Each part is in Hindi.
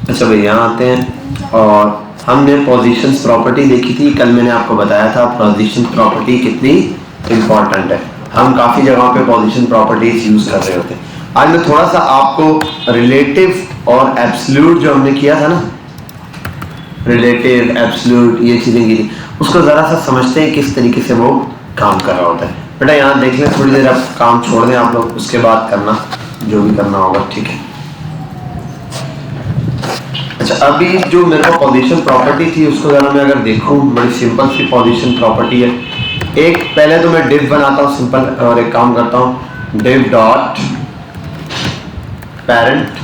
अच्छा भाई यहाँ आते हैं और हमने पोजीशंस प्रॉपर्टी देखी थी। कल मैंने आपको बताया था पोजीशन प्रॉपर्टी कितनी इंपॉर्टेंट है। हम काफ़ी जगहों पे पोजीशन प्रॉपर्टीज यूज़ कर रहे होते हैं। आज मैं थोड़ा सा आपको रिलेटिव और एब्सोल्यूट जो हमने किया था ना, रिलेटिव एब्सोल्यूट ये चीज़ें की थी, उसको ज़रा सा समझते हैं किस तरीके से वो काम कर रहा होता है। बेटा यहाँ देख लें, थोड़ी देर आप काम छोड़ दें आप लोग, उसके बाद करना जो भी करना होगा, ठीक है। अच्छा अभी जो मेरे को पोजीशन प्रॉपर्टी थी उसको जरा मैं अगर देखूं, बड़ी सिंपल सी पोजीशन प्रॉपर्टी है। एक पहले तो मैं डिव बनाता हूं सिंपल, और एक काम करता हूं डिव डॉट पेरेंट।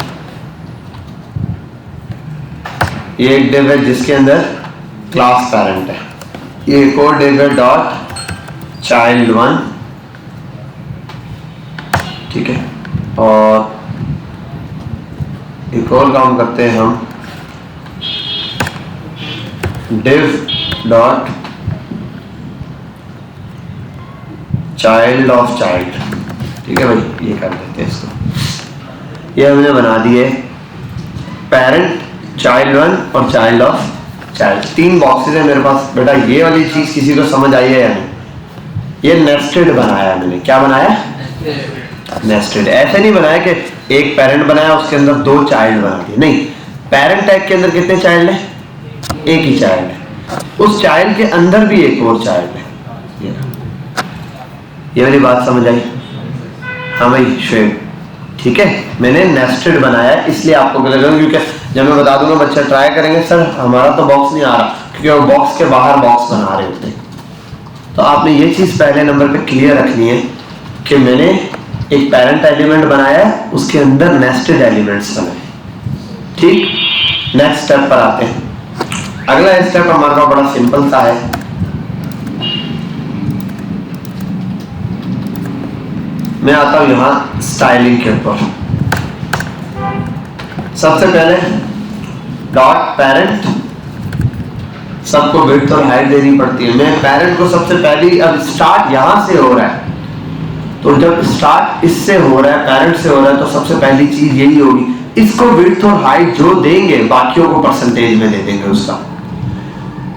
ये एक डिव है जिसके अंदर क्लास पेरेंट है। ये एक और डिव है डॉट चाइल्ड वन, ठीक है। और एक और काम करते हैं हम div dot child of child, ठीक है भाई। ये कर देते हैं इसको। ये हमने बना दिए पेरेंट, चाइल्ड वन और चाइल्ड ऑफ चाइल्ड। 3 बॉक्सेस है मेरे पास। बेटा ये वाली चीज किसी को समझ आई है या नहीं? ये नेस्टेड बनाया मैंने। क्या बनाया? नेस्टेड। ऐसे नहीं बनाया कि एक पेरेंट बनाया उसके अंदर 2 चाइल्ड बना दिए, नहीं। पेरेंट टैग के अंदर कितने चाइल्ड है? एक ही चाइल्ड है। उस चाइल्ड के अंदर भी एक और चाइल्ड है। ये वाली बात समझ आई? हाँ भाई श्वेत, ठीक है। मैंने नेस्टेड बनाया इसलिए आपको लगा, क्योंकि जब मैं बता दूंगा बच्चा ट्राई करेंगे सर हमारा तो बॉक्स नहीं आ रहा, क्योंकि वो बॉक्स के बाहर बॉक्स बना रहे होते हैं। तो आपने ये चीज पहले नंबर पे क्लियर रखनी है कि मैंने एक पेरेंट एलिमेंट बनाया है, उसके अंदर नेस्टेड एलिमेंट्स बनाए, ठीक। नेक्स्ट स्टेप पर आते हैं। अगला स्टेप हमारा बड़ा सिंपल सा है। मैं आता हूं यहां स्टाइलिंग के ऊपर। सबसे पहले डॉट पेरेंट, सबको विड्थ और हाइट देनी पड़ती है। मैं पेरेंट को सबसे पहली, अब स्टार्ट यहां से हो रहा है, तो जब स्टार्ट इससे हो रहा है, पेरेंट से हो रहा है, तो सबसे पहली चीज यही होगी, इसको विड्थ और हाइट जो देंगे बाकियों को परसेंटेज में दे देंगे उसका।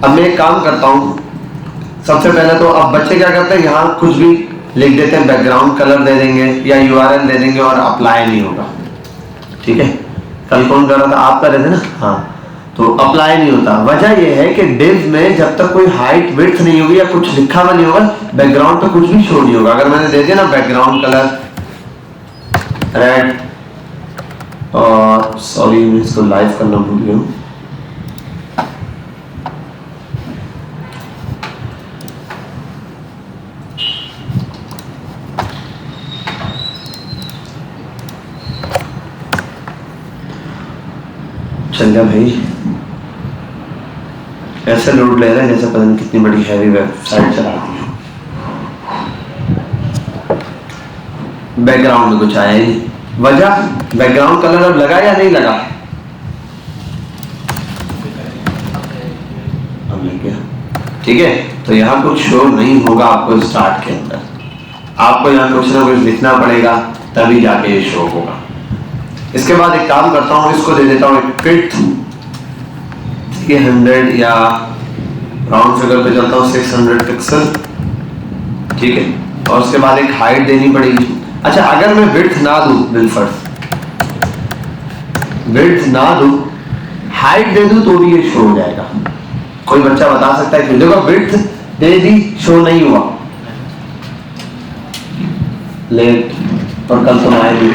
अब मैं एक काम करता हूं, सबसे पहले तो अब बच्चे क्या करते हैं, यहाँ कुछ भी लिख देते हैं, बैकग्राउंड कलर दे देंगे या यूआरएल दे देंगे और अप्लाई नहीं होगा, ठीक है। कल कौन कर रहा था? आप कर रहे थे ना? हाँ, तो अप्लाई नहीं होता। वजह यह है कि डिव में जब तक कोई हाइट विड्थ नहीं होगी या कुछ लिखा हुआ नहीं होगा, बैकग्राउंड पे कुछ भी शो नहीं होगा। अगर मैंने दे दिया ना बैकग्राउंड कलर रेड, और सॉरी मैं इसको लाइव करना भूल गया हूँ, चल गया भाई। ऐसे लोड ले रहा है जैसे पता नहीं कितनी बड़ी हैवी वेबसाइट चला दी है। बैकग्राउंड में कुछ आया ही नहीं। वजह, बैकग्राउंड कलर अब लगा या नहीं लगा? अब लग गया, ठीक है। तो यहाँ कुछ शो नहीं होगा आपको स्टार्ट के अंदर, आपको यहाँ कुछ ना कुछ लिखना पड़ेगा तभी जाके ये शो होगा। इसके बाद एक काम करता हूँ, इसको दे देता हूँ एक विड्थ, 100 या राउंड फिगर पे चलता हूँ 600 पिक्सल, ठीक है। और उसके बाद एक हाइट देनी पड़ेगी। अच्छा अगर मैं विड्थ ना दूं, विड्थ ना दूं, हाइट दे दूं तो भी ये शो हो जाएगा। कोई बच्चा बता सकता है कि देखो विड्थ दे दी शो नहीं हुआ, लेट और कल तुम आए भी,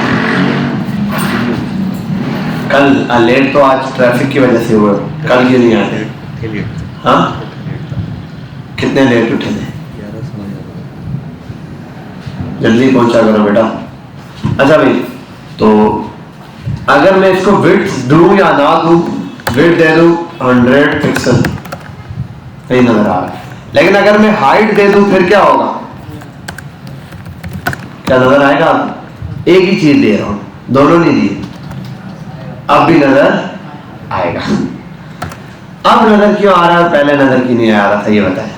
कल लेट तो आज ट्रैफिक की वजह से हुआ, कल क्यों नहीं आते? हाँ कितने लेट उठे थे? जल्दी पहुंचा करो बेटा। अच्छा भाई, तो अगर मैं इसको विड्थ दूं या ना दूं, विड्थ दे दूं 100 पिक्सल, नहीं नजर आ रहा। लेकिन अगर मैं हाइट दे दूं फिर क्या होगा? क्या नजर आएगा? एक ही चीज दे रहा हूं, दोनों नहीं दिए, अब भी नजर आएगा। अब नजर क्यों आ रहा है, पहले नजर क्यों नहीं आ रहा था, ये बताएं।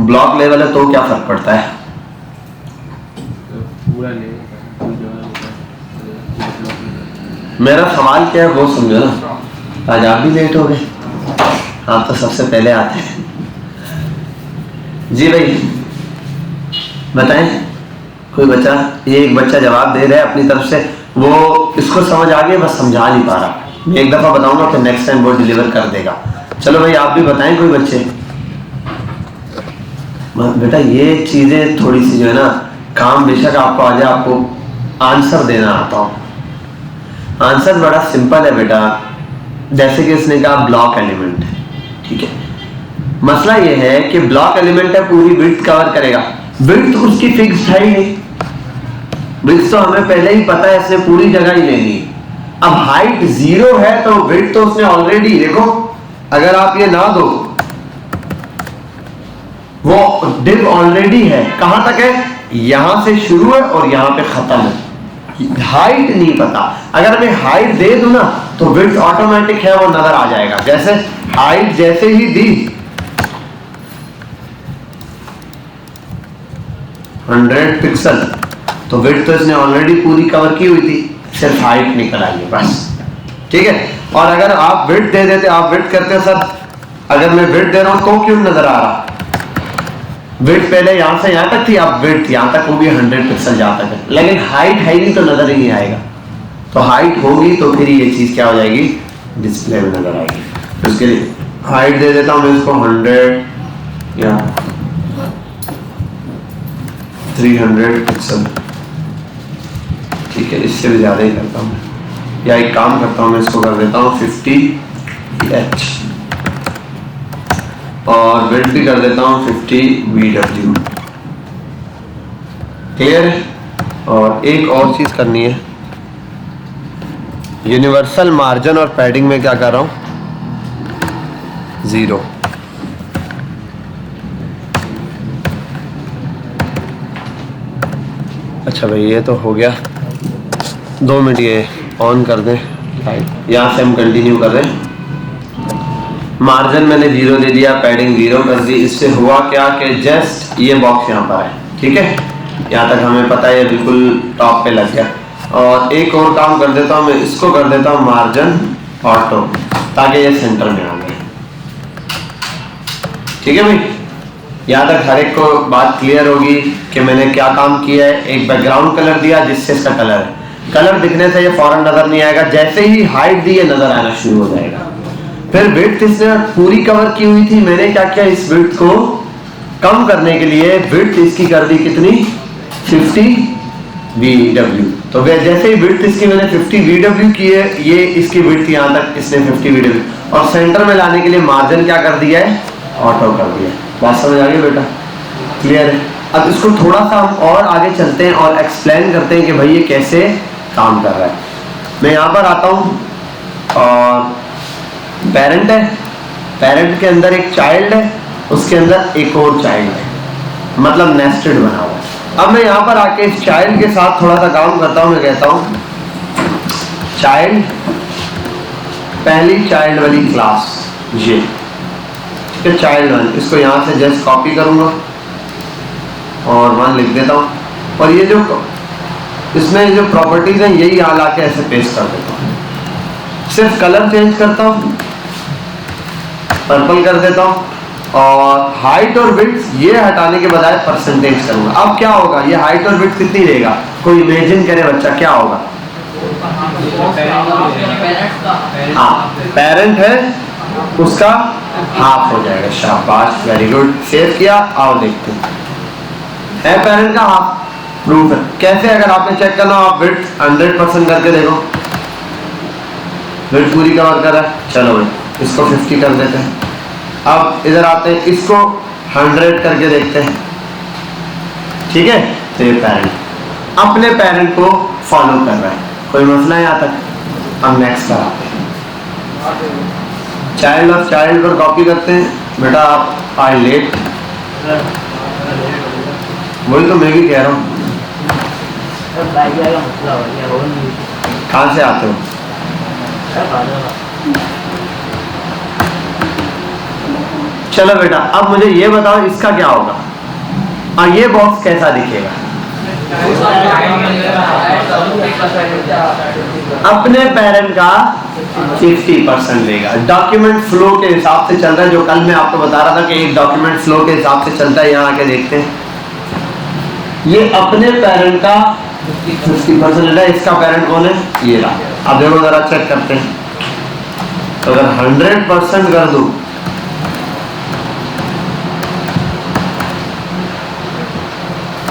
ब्लॉक लेवल है तो क्या फर्क पड़ता है? पूरा लेवल मेरा सवाल क्या है वो समझो ना। आज आप भी लेट हो गए, आप तो सबसे पहले आते हैं। जी भाई बताएं, कोई बच्चा, ये एक बच्चा जवाब दे रहा है अपनी तरफ से, वो इसको समझ आ गया, बस समझा नहीं पा रहा। मैं एक दफा बताऊंगा फिर नेक्स्ट टाइम वो डिलीवर कर देगा। चलो भाई आप भी बताएं कोई बच्चे। बेटा ये चीजें थोड़ी सी जो है ना, काम बेशक आपको आ जाए, आपको आंसर देना आता हो। आंसर बड़ा सिंपल है बेटा, जैसे कि इसने कहा ब्लॉक एलिमेंट, ठीक है। मसला ये है कि ब्लॉक एलिमेंट है, पूरी विड्थ कवर करेगा। विड्थ उसकी फिक्स्ड है ही नहीं, विड्थ तो हमें पहले ही पता है, इसने पूरी जगह ही लेनी है। अब हाइट 0 है तो विड्थ तो उसने ऑलरेडी, देखो अगर आप ये ना दो, वो डिव ऑलरेडी है, कहां तक है, यहां से शुरू है और यहां पे खत्म है। हाइट नहीं पता, अगर मैं हाइट दे दूं ना तो विड्थ ऑटोमेटिक है वो नजर आ जाएगा। जैसे हाइट जैसे ही दी 100 पिक्सल, तो विड्थ तो इसने ऑलरेडी पूरी कवर की हुई थी, सिर्फ हाइट निकल आई है बस, ठीक है। और अगर आप विड्थ दे देते, आप विड्थ करते हो सर, अगर मैं विड्थ दे रहा हूं तो क्यों नजर आ रहा, विड्थ पहले यहां से यहां तक थी, अब विड्थ यहां तक होगी 100 पिक्सल जहां तक है, लेकिन हाइट है नहीं तो नजर ही नहीं आएगा। तो हाइट होगी तो फिर ये चीज क्या हो जाएगी, डिस्प्ले में नजर आएगी। उसके लिए हाइट दे देता हूं मैं इसको 100 या 300 पिक्सल, ठीक है, इससे भी ज्यादा ही करता हूं, या एक काम करता हूं मैं इसको कर देता हूं 50H और विड्थ भी कर देता हूं 50 VW। क्लियर है। और एक और चीज करनी है, यूनिवर्सल मार्जिन और पैडिंग में क्या कर रहा हूं, 0। अच्छा भाई ये तो हो गया, 2 मिनट ये ऑन कर दें लाइट, यहाँ से हम कंटिन्यू कर रहे हैं। मार्जिन मैंने 0 दे दिया, पैडिंग 0 कर दी। इससे हुआ क्या कि जस्ट ये बॉक्स यहाँ पर है, ठीक है, यहाँ तक हमें पता है, बिल्कुल टॉप पे लग गया। और एक और काम कर देता हूँ मैं, इसको कर देता हूँ मार्जिन ऑटो, ताकि ये सेंटर में आ गए, ठीक है भाई। यहाँ तक हर एक को बात क्लियर होगी कि मैंने क्या काम किया है। एक बैकग्राउंड कलर दिया जिससे इसका कलर है, कलर दिखने से ये फौरन नजर नहीं आएगा, जैसे ही हाइट दी ये नजर आना शुरू हो जाएगा। फिर विड्थ इसने पूरी कवर की हुई थी, मैंने क्या किया, इस विड्थ को कम करने के लिए विड्थ इसकी कर दी कितनी, 50 VW। तो जैसे ही विड्थ इसकी मैंने 50 VW की है, ये इसकी विड्थ यहाँ तक इसने 50 VW, और सेंटर में लाने के लिए मार्जिन क्या कर दिया है, ऑटो कर दिया। बात समझ आ गई बेटा, क्लियर है। अब इसको थोड़ा सा हम और आगे चलते हैं और एक्सप्लेन करते हैं कि भाई ये कैसे काम कर रहा है। मैं यहाँ पर आता हूँ और पेरेंट है, पेरेंट के अंदर एक चाइल्ड है, उसके अंदर एक और चाइल्ड है, मतलब नेस्टेड बना हुआ है। अब मैं यहाँ पर आके इस चाइल्ड के साथ थोड़ा सा काम करता हूँ। मैं कहता हूँ चाइल्ड, पहली चाइल्ड वाली क्लास ये, ठीक है, चाइल्ड 1, इसको यहाँ से जस्ट कॉपी करूँगा और 1 लिख देता हूँ, और ये जो इसमें जो प्रॉपर्टीज हैं यही यहाँ लाके ऐसे पेस्ट कर देता हूँ। सिर्फ कलर चेंज करता हूँ, पर्पल कर देता हूँ, और हाइट और विड्थ ये हटाने के बजाय परसेंटेज करूंगा। अब क्या होगा, ये हाइट और विड्थ कितनी रहेगा, कोई इमेजिन करे बच्चा, क्या होगा, हाँ पेरेंट है उसका हाफ हो जाएगा। शाबाश, वेरी गुड, सेव किया। आओ देखते हैं, पेरेंट का हाफ प्रूफ है कैसे। अगर आपने चेक करना, आप विड्थ 100% करके देखो, विड्थ पूरी कवर कर रहा है। चलो भाई इसको 50 कर देते हैं। अब इधर आते हैं, इसको 100 करके देखते हैं, ठीक है। तो ये पेरेंट अपने पेरेंट को फॉलो कर रहा है, कोई मसला है यहाँ तक। हम नेक्स्ट कराते हैं, चाइल्ड ऑफ चाइल्ड पर कॉपी करते हैं। बेटा आप आए लेट, वही तो मैं भी कह रहा हूँ। कहाँ से आते हो, चलो बेटा अब मुझे ये बताओ इसका क्या होगा, और ये बॉक्स कैसा दिखेगा। अपने पेरेंट का 50% लेगा। डॉक्यूमेंट फ्लो के हिसाब से चल रहा है, जो कल मैं आपको बता रहा था कि एक डॉक्यूमेंट फ्लो के हिसाब से चलता है। यहाँ आके देखते हैं, ये अपने पेरेंट का 50% है। इसका पेरेंट कौन है? ये रहा। अब देखो जरा चेक करते हैं, तो अगर 100% कर दूं,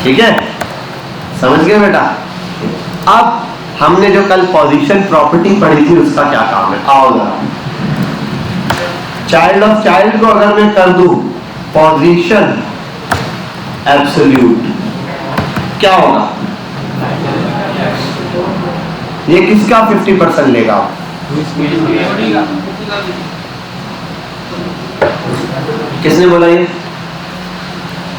ठीक है, समझ गए बेटा? अब हमने जो कल पोजीशन प्रॉपर्टी पढ़ी थी उसका क्या काम है, आओ जरा। चाइल्ड ऑफ चाइल्ड को अगर मैं कर दूं पोजीशन एब्सोल्यूट, क्या होगा? ये किसका 50% लेगा? किसने बोला ये?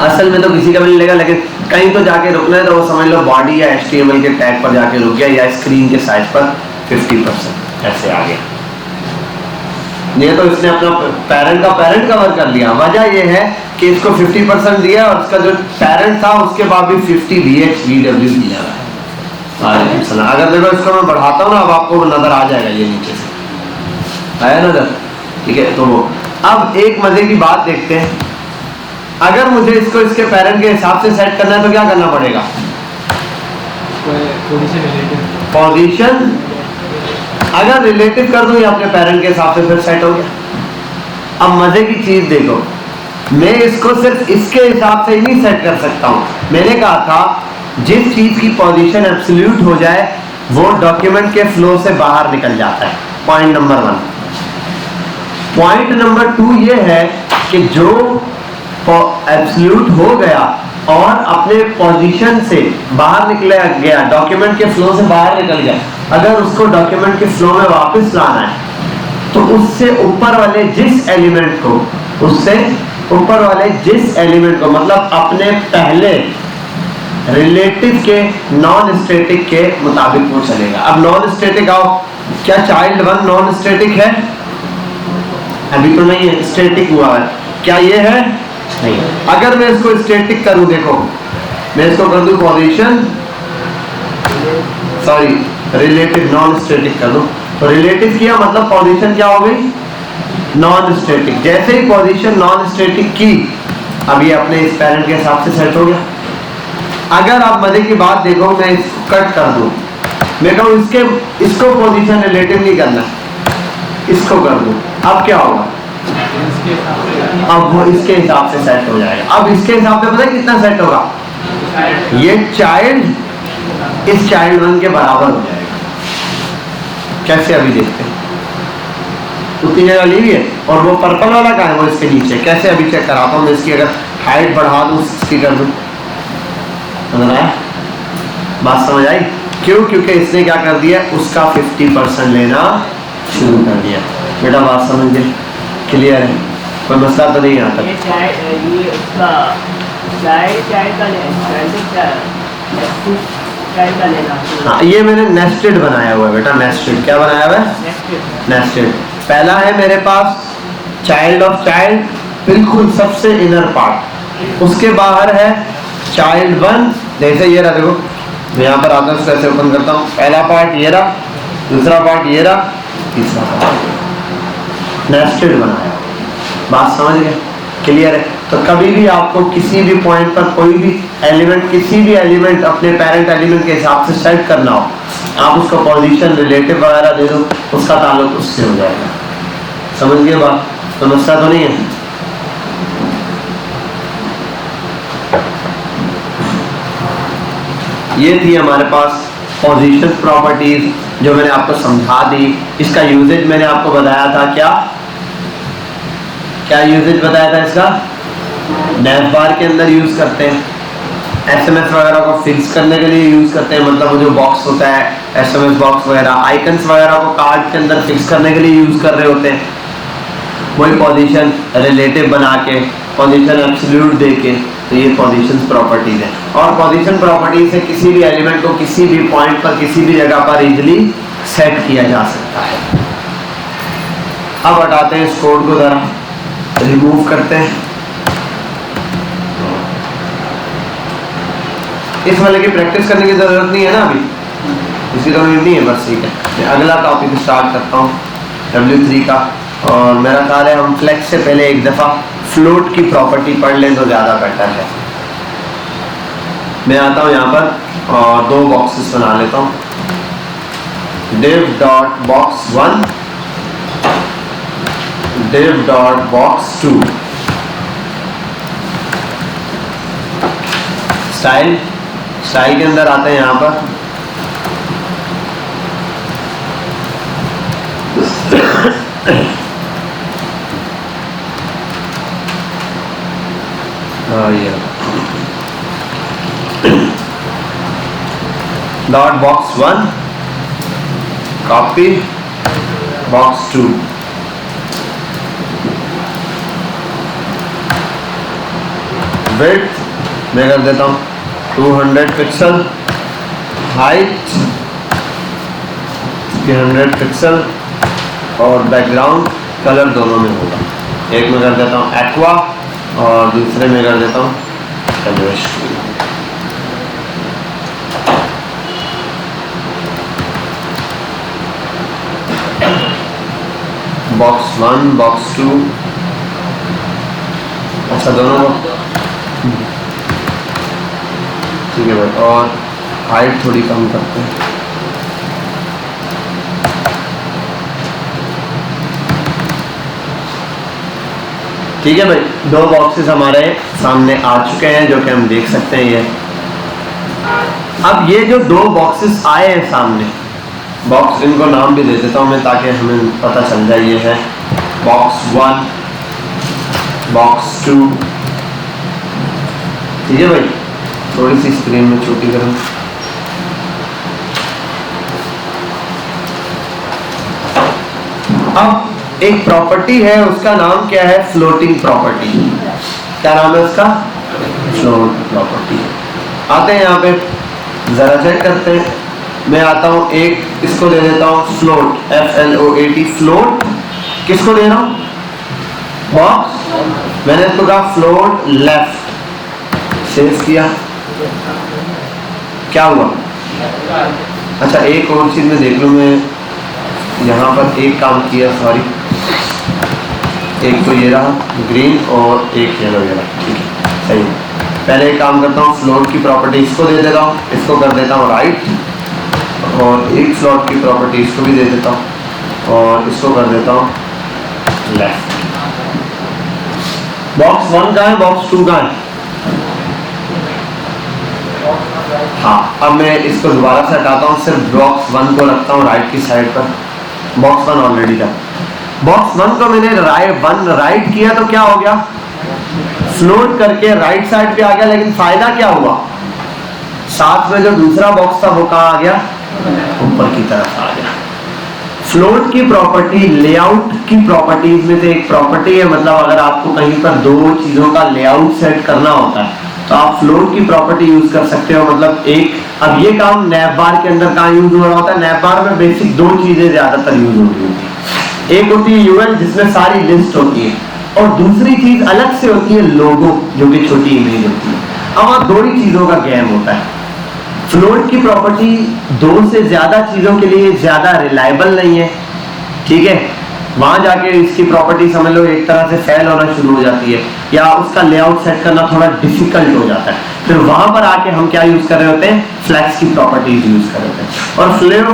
असल में तो किसी का भी नहीं लेगा, लेकिन कहीं तो जाके रुकना है, तो वो समझ लो बॉडी या HTML के टैग पर जाके रुक गया, या स्क्रीन के साइज पर 50% ऐसे आ गया। ये तो इसने अपना पेरेंट कवर कर लिया। वजह ये है कि इसको 50% दिया और उसका जो पेरेंट था उसके बाद भी 50 VHVW दिया है। अगर देखो इसको मैं बढ़ाता हूँ ना, अब आपको नजर आ जाएगा, ये नीचे से आया नजर, ठीक है। तो वो अब एक मजे की बात देखते हैं, अगर मुझे इसको इसके पेरेंट के हिसाब से सेट करना है तो क्या करना पड़ेगा? पोजीशन अगर रिलेटिव कर दूं या अपने पेरेंट के हिसाब से, फिर सेट हो गया। अब मजे की चीज देखो, मैं इसको सिर्फ इसके हिसाब से ही नहीं सेट कर सकता हूं। मैंने कहा था जिस चीज की पोजीशन एब्सोल्यूट हो जाए वो डॉक्यूमेंट के फ्लो से बाहर निकल जाता है। Point number 1। पॉइंट नंबर 2 ये है कि जो एब्सोल्यूट हो गया और अपने पोजीशन से बाहर निकल गया, डॉक्यूमेंट के फ्लो से बाहर निकल गया, अगर उसको डॉक्यूमेंट के फ्लो में वापस लाना है तो उससे ऊपर वाले जिस एलिमेंट को, मतलब अपने पहले रिलेटिव के नॉन स्टैटिक के मुताबिक वो चलेगा। अब नॉन स्टैटिक आओ, क्या चाइल्ड 1 नॉन स्टैटिक है? अभी तो नहीं है, स्टैटिक हुआ है। क्या ये है? नहीं। अगर मैं इसको स्टैटिक करूं, देखो मैं इसको कर दूं position, sorry relative, non static कर दूं, तो रिलेटिव किया मतलब पोजीशन क्या हो गई? Non static. जैसे ही पोजीशन नॉन स्टैटिक की, अब ये अपने इस पेरेंट के हिसाब से सेट हो गया। अगर आप मजे की बात देखो, मैं इसको कट कर दूं, मैं कहूं इसको पोजीशन रिलेटिव नहीं करना, इसको कर दूं, अब क्या होगा? अब वो इसके हिसाब से सेट हो जाएगा। अब इसके हिसाब से पता है कितना सेट होगा? ये चाइल्ड इस चाइल्ड 1 के बराबर हो जाएगा। कैसे? अभी देखते हैं। उतनी जगह ली हुई है और वो पर्पल वाला का है वो इसके नीचे। कैसे? अभी चेक कराता हूँ मैं। इसकी अगर हाइट बढ़ा दूं, 60 कर दूं, समझ आया? बात समझ आई? क्यों? क्योंकि इसने क्या कर दिया, उसका 50% लेना शुरू कर दिया। बेटा बात समझ गए? क्लियर है? कोई मसला तो नहीं आता? हाँ, ये मैंने नेस्टेड बनाया हुआ है बेटा। नेस्टेड क्या बनाया हुआ है? नेस्टेड। पहला है मेरे पास चाइल्ड ऑफ चाइल्ड, बिल्कुल सबसे इनर पार्ट, उसके बाहर है चाइल्ड 1। जैसे ये रहा, देखो मैं यहाँ पर आता हूँ, कैसे ओपन करता हूँ। पहला पार्ट ये रहा, दूसरा पार्ट ये रहा, तीसरा पार्ट, नेस्टेड बनाया। बात समझ गए? क्लियर है? तो कभी भी आपको किसी भी पॉइंट पर कोई भी एलिमेंट, किसी भी एलिमेंट अपने पेरेंट एलिमेंट के हिसाब से सेट करना हो, आप उसको पोजीशन रिलेटिव वगैरह दे दो, उसका ताल्लुक उससे हो जाएगा। समझ गए बात? समस्या तो नहीं है? ये थी हमारे पास पोजीशन प्रॉपर्टीज जो मैंने आपको समझा दी। इसका यूजेज मैंने आपको बताया था। क्या यूजेज बताया था इसका? नैव बार के अंदर यूज करते हैं, SMS वगैरह को फिक्स करने के लिए यूज करते हैं, मतलब वो जो बॉक्स होता है SMS बॉक्स वगैरह, आइकन्स वगैरह को कार्ड के अंदर फिक्स करने के लिए यूज कर रहे होते हैं। वही पोजीशन रिलेटिव बना के, पोजीशन एब्सोल्यूट दे के, तो ये पोजीशन प्रॉपर्टीज है। और पोजीशन प्रॉपर्टीज से किसी भी एलिमेंट को किसी भी पॉइंट पर, किसी भी जगह पर इजिली सेट किया जा सकता है। अब हटाते हैं इस कोड को, जरा रिमूव करते हैं। इस वाले की प्रैक्टिस करने की जरूरत नहीं है ना अभी। इसकी तो नीड नहीं है, बस ठीक है। मैं अगला टॉपिक स्टार्ट करता हूँ W3 का, और मेरा ख्याल है हम फ्लेक्स से पहले एक दफ़ा फ्लोट की प्रॉपर्टी पढ़ लें तो ज़्यादा बेटर है। मैं आता हूँ यहाँ पर और दो बॉक्सेस बना लेता हूँ, div dot box 1, div dot box 2। Style के अंदर आते हैं यहाँ पर, dot box 1 copy box 2, width मैं कर देता हूँ 200 पिक्सल, हाइट 300 पिक्सल, और बैकग्राउंड कलर दोनों में होगा। एक में कर देता हूँ एक्वा और दूसरे में कर देता हूँ कैनवस। बॉक्स 1 बॉक्स 2, अच्छा दोनों को ठीक है भाई, और हाइट थोड़ी कम करते हैं। ठीक है भाई, दो बॉक्सेस हमारे सामने आ चुके हैं जो कि हम देख सकते हैं ये। अब ये जो दो बॉक्सेस आए हैं सामने, बॉक्स इनको नाम भी दे देता हूँ मैं ताकि हमें पता चल जाए। ये है बॉक्स 1 बॉक्स 2। ठीक है भाई, थोड़ी सी स्क्रीन में छोटी करूँ। अब एक प्रॉपर्टी है, उसका नाम क्या है, फ्लोटिंग प्रॉपर्टी। क्या नाम है उसका, फ्लोट प्रॉपर्टी। आते हैं यहाँ पे जरा चेक करते हैं। मैं आता हूँ एक इसको दे देता हूँ फ्लोट, FLOAT फ्लोट। किसको दे रहा हूँ, बॉक्स। मैंने इसको कहा फ्लोट लेफ्ट, सेव किया, क्या हुआ। अच्छा एक और चीज में देख लूँ, मैं यहाँ पर एक काम किया, सॉरी, एक तो ये रहा ग्रीन और एक येलो ये रहा, ठीक है सही है। पहले एक काम करता हूँ, फ्लोट की प्रॉपर्टी इसको दे देता हूँ, इसको कर देता हूँ राइट, और एक फ्लोट की प्रॉपर्टी इसको भी दे देता हूँ और इसको कर देता हूँ लेफ्ट। बॉक्स 1 का है, बॉक्स 2 का है। हाँ, अब मैं इसको दोबारा से हटाता हूँ, सिर्फ बॉक्स 1 को रखता हूँ राइट की साइड पर। बॉक्स 1 ऑलरेडी था। बॉक्स 1 को मैंने राइट किया तो क्या हो गया, फ्लोट करके राइट साइड पे आ गया। लेकिन फायदा क्या हुआ, साथ में जो दूसरा बॉक्स था वो कहाँ आ गया, ऊपर की तरफ आ गया। फ्लोट की प्रॉपर्टी लेआउट की प्रॉपर्टीज में से एक प्रॉपर्टी है। मतलब अगर आपको कहीं पर दो चीजों का लेआउट सेट करना होता है तो आप फ्लोट की प्रॉपर्टी यूज कर सकते हो। मतलब एक, अब ये काम नैवबार के अंदर कहाँ यूज हो रहा होता है, नैवबार में बेसिक दो चीजें ज्यादातर यूज होती है। एक होती है यूएल जिसमें सारी लिस्ट होती है, और दूसरी चीज अलग से होती है लोगो, जो कि छोटी इमेज होती है। अब वहां दो ही चीजों का गेम होता है। फ्लोट की प्रॉपर्टी दो से ज्यादा चीजों के लिए ज्यादा रिलायबल नहीं है, ठीक है। वहां जाके इसकी प्रॉपर्टी समझ लो एक तरह से फेल होना शुरू हो जाती है, या उसका लेआउट सेट करना थोड़ा डिफिकल्ट हो जाता है। फिर वहां पर आके हम क्या यूज कर रहे होते हैं, फ्लैक्स की प्रॉपर्टीज यूज कर रहे होते हैं। और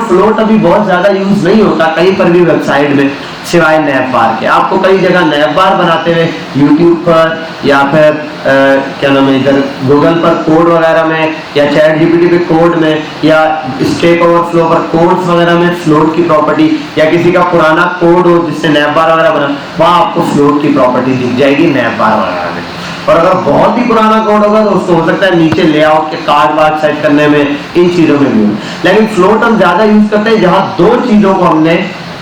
फ्लोट अभी बहुत ज्यादा यूज नहीं होता कहीं पर भी वेबसाइट में, सिवाय नैवबार के। आपको कई जगह नैवबार बनाते हुए यूट्यूब पर या फिर क्या नाम है इधर गूगल पर कोड वगैरह में, या चैट जीपीटी पे कोड में, या स्टैक ओवरफ्लो पर कोड्स वगैरह में फ्लोट की प्रॉपर्टी, या किसी का पुराना कोड हो जिससे नैवबार वगैरह बना, वहां आपको फ्लोट की प्रॉपर्टी दिख जाएगी नैवबार वगैरह में। और अगर बहुत ही पुराना कोड होगा तो उसको हो सकता है नीचे लेआउट के कार्ड वार्ड सेट करने में, इन चीजों में भी। लेकिन फ्लोट हम ज्यादा यूज करते हैं जहां दो चीजों को हमने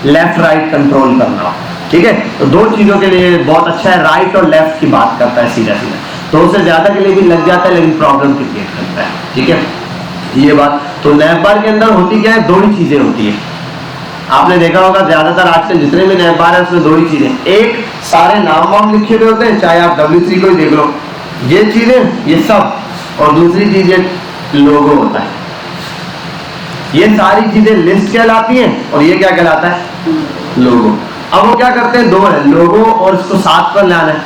लेफ्ट राइट कंट्रोल करना हो, ठीक है। तो दो चीजों के लिए बहुत अच्छा है, राइट और लेफ्ट की बात करता है सीधा सीधा। दो से ज्यादा के लिए भी लग जाता है लेकिन प्रॉब्लम क्रिएट करता है, ठीक है ये बात। तो नैवबार के अंदर होती क्या है, दो ही चीजें होती है। आपने देखा होगा ज्यादातर आजकल जितने भी नैवबार है उसमें दो ही चीजें, एक सारे नाम वाम लिखे हुए होते हैं, चाहे आप W3 को ही देख लो, ये चीजें ये सब, और दूसरी चीज लोगो होता है। ये सारी चीजें लिस्ट कहलाती हैं और ये क्या कहलाता है, लोगो। अब वो क्या करते हैं, दो है लोगो और इसको साथ पर लाना है,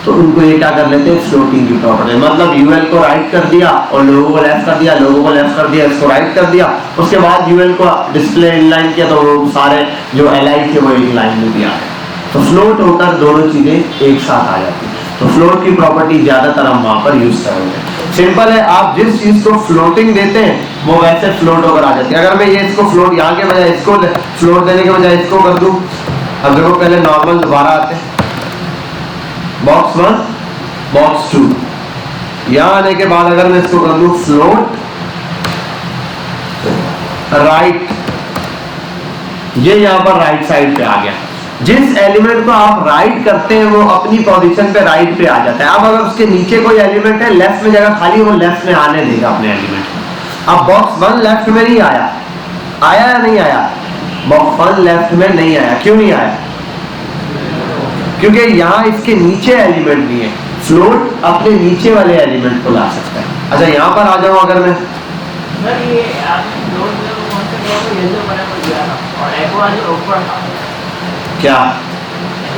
तो उनको ये क्या कर लेते हैं, फ्लोटिंग की प्रॉपर्टी। मतलब यूएल को राइट कर दिया और लोगो को लेफ्ट कर दिया, लोगो को लेफ्ट कर दिया, इसको राइट कर दिया, उसके बाद यूएल को डिस्प्ले इनलाइन किया, तो वो सारे जो एलआई थे वो एक लाइन में भी आ गए। तो फ्लोट होकर दोनों चीजें एक साथ आ जाती है। तो फ्लोट की प्रॉपर्टी ज्यादातर हम वहां पर यूज करेंगे। सिंपल है, आप जिस चीज को फ्लोटिंग देते हैं वो वैसे फ्लोट होकर आ जाती है। अगर मैं ये इसको फ्लोट यहाँ के बजाय इसको फ्लोट देने के बजाय इसको कर दूं, अब देखो पहले नॉर्मल दोबारा आते हैं, बॉक्स 1 बॉक्स 2, यहां आने के बाद अगर मैं इसको कर दूं फ्लोट राइट, ये यहां पर राइट साइड पे आ गया। जिस एलिमेंट को आप राइट करते हैं वो अपनी पोजीशन पे राइट पे आ जाता है। अब अगर उसके नीचे कोई एलिमेंट है, लेफ्ट में जगह खाली, वो लेफ्ट में आने देगा अपने एलिमेंट। अब बॉक्स 1 लेफ्ट में नहीं आया, आया या नहीं आया, बॉक्स 1 लेफ्ट में नहीं आया। क्यों नहीं आया, क्योंकि यहाँ इसके नीचे एलिमेंट नहीं है। फ्लोट अपने नीचे वाले एलिमेंट को ला सकता है। अच्छा यहाँ पर आ जाऊँ, अगर मैं क्या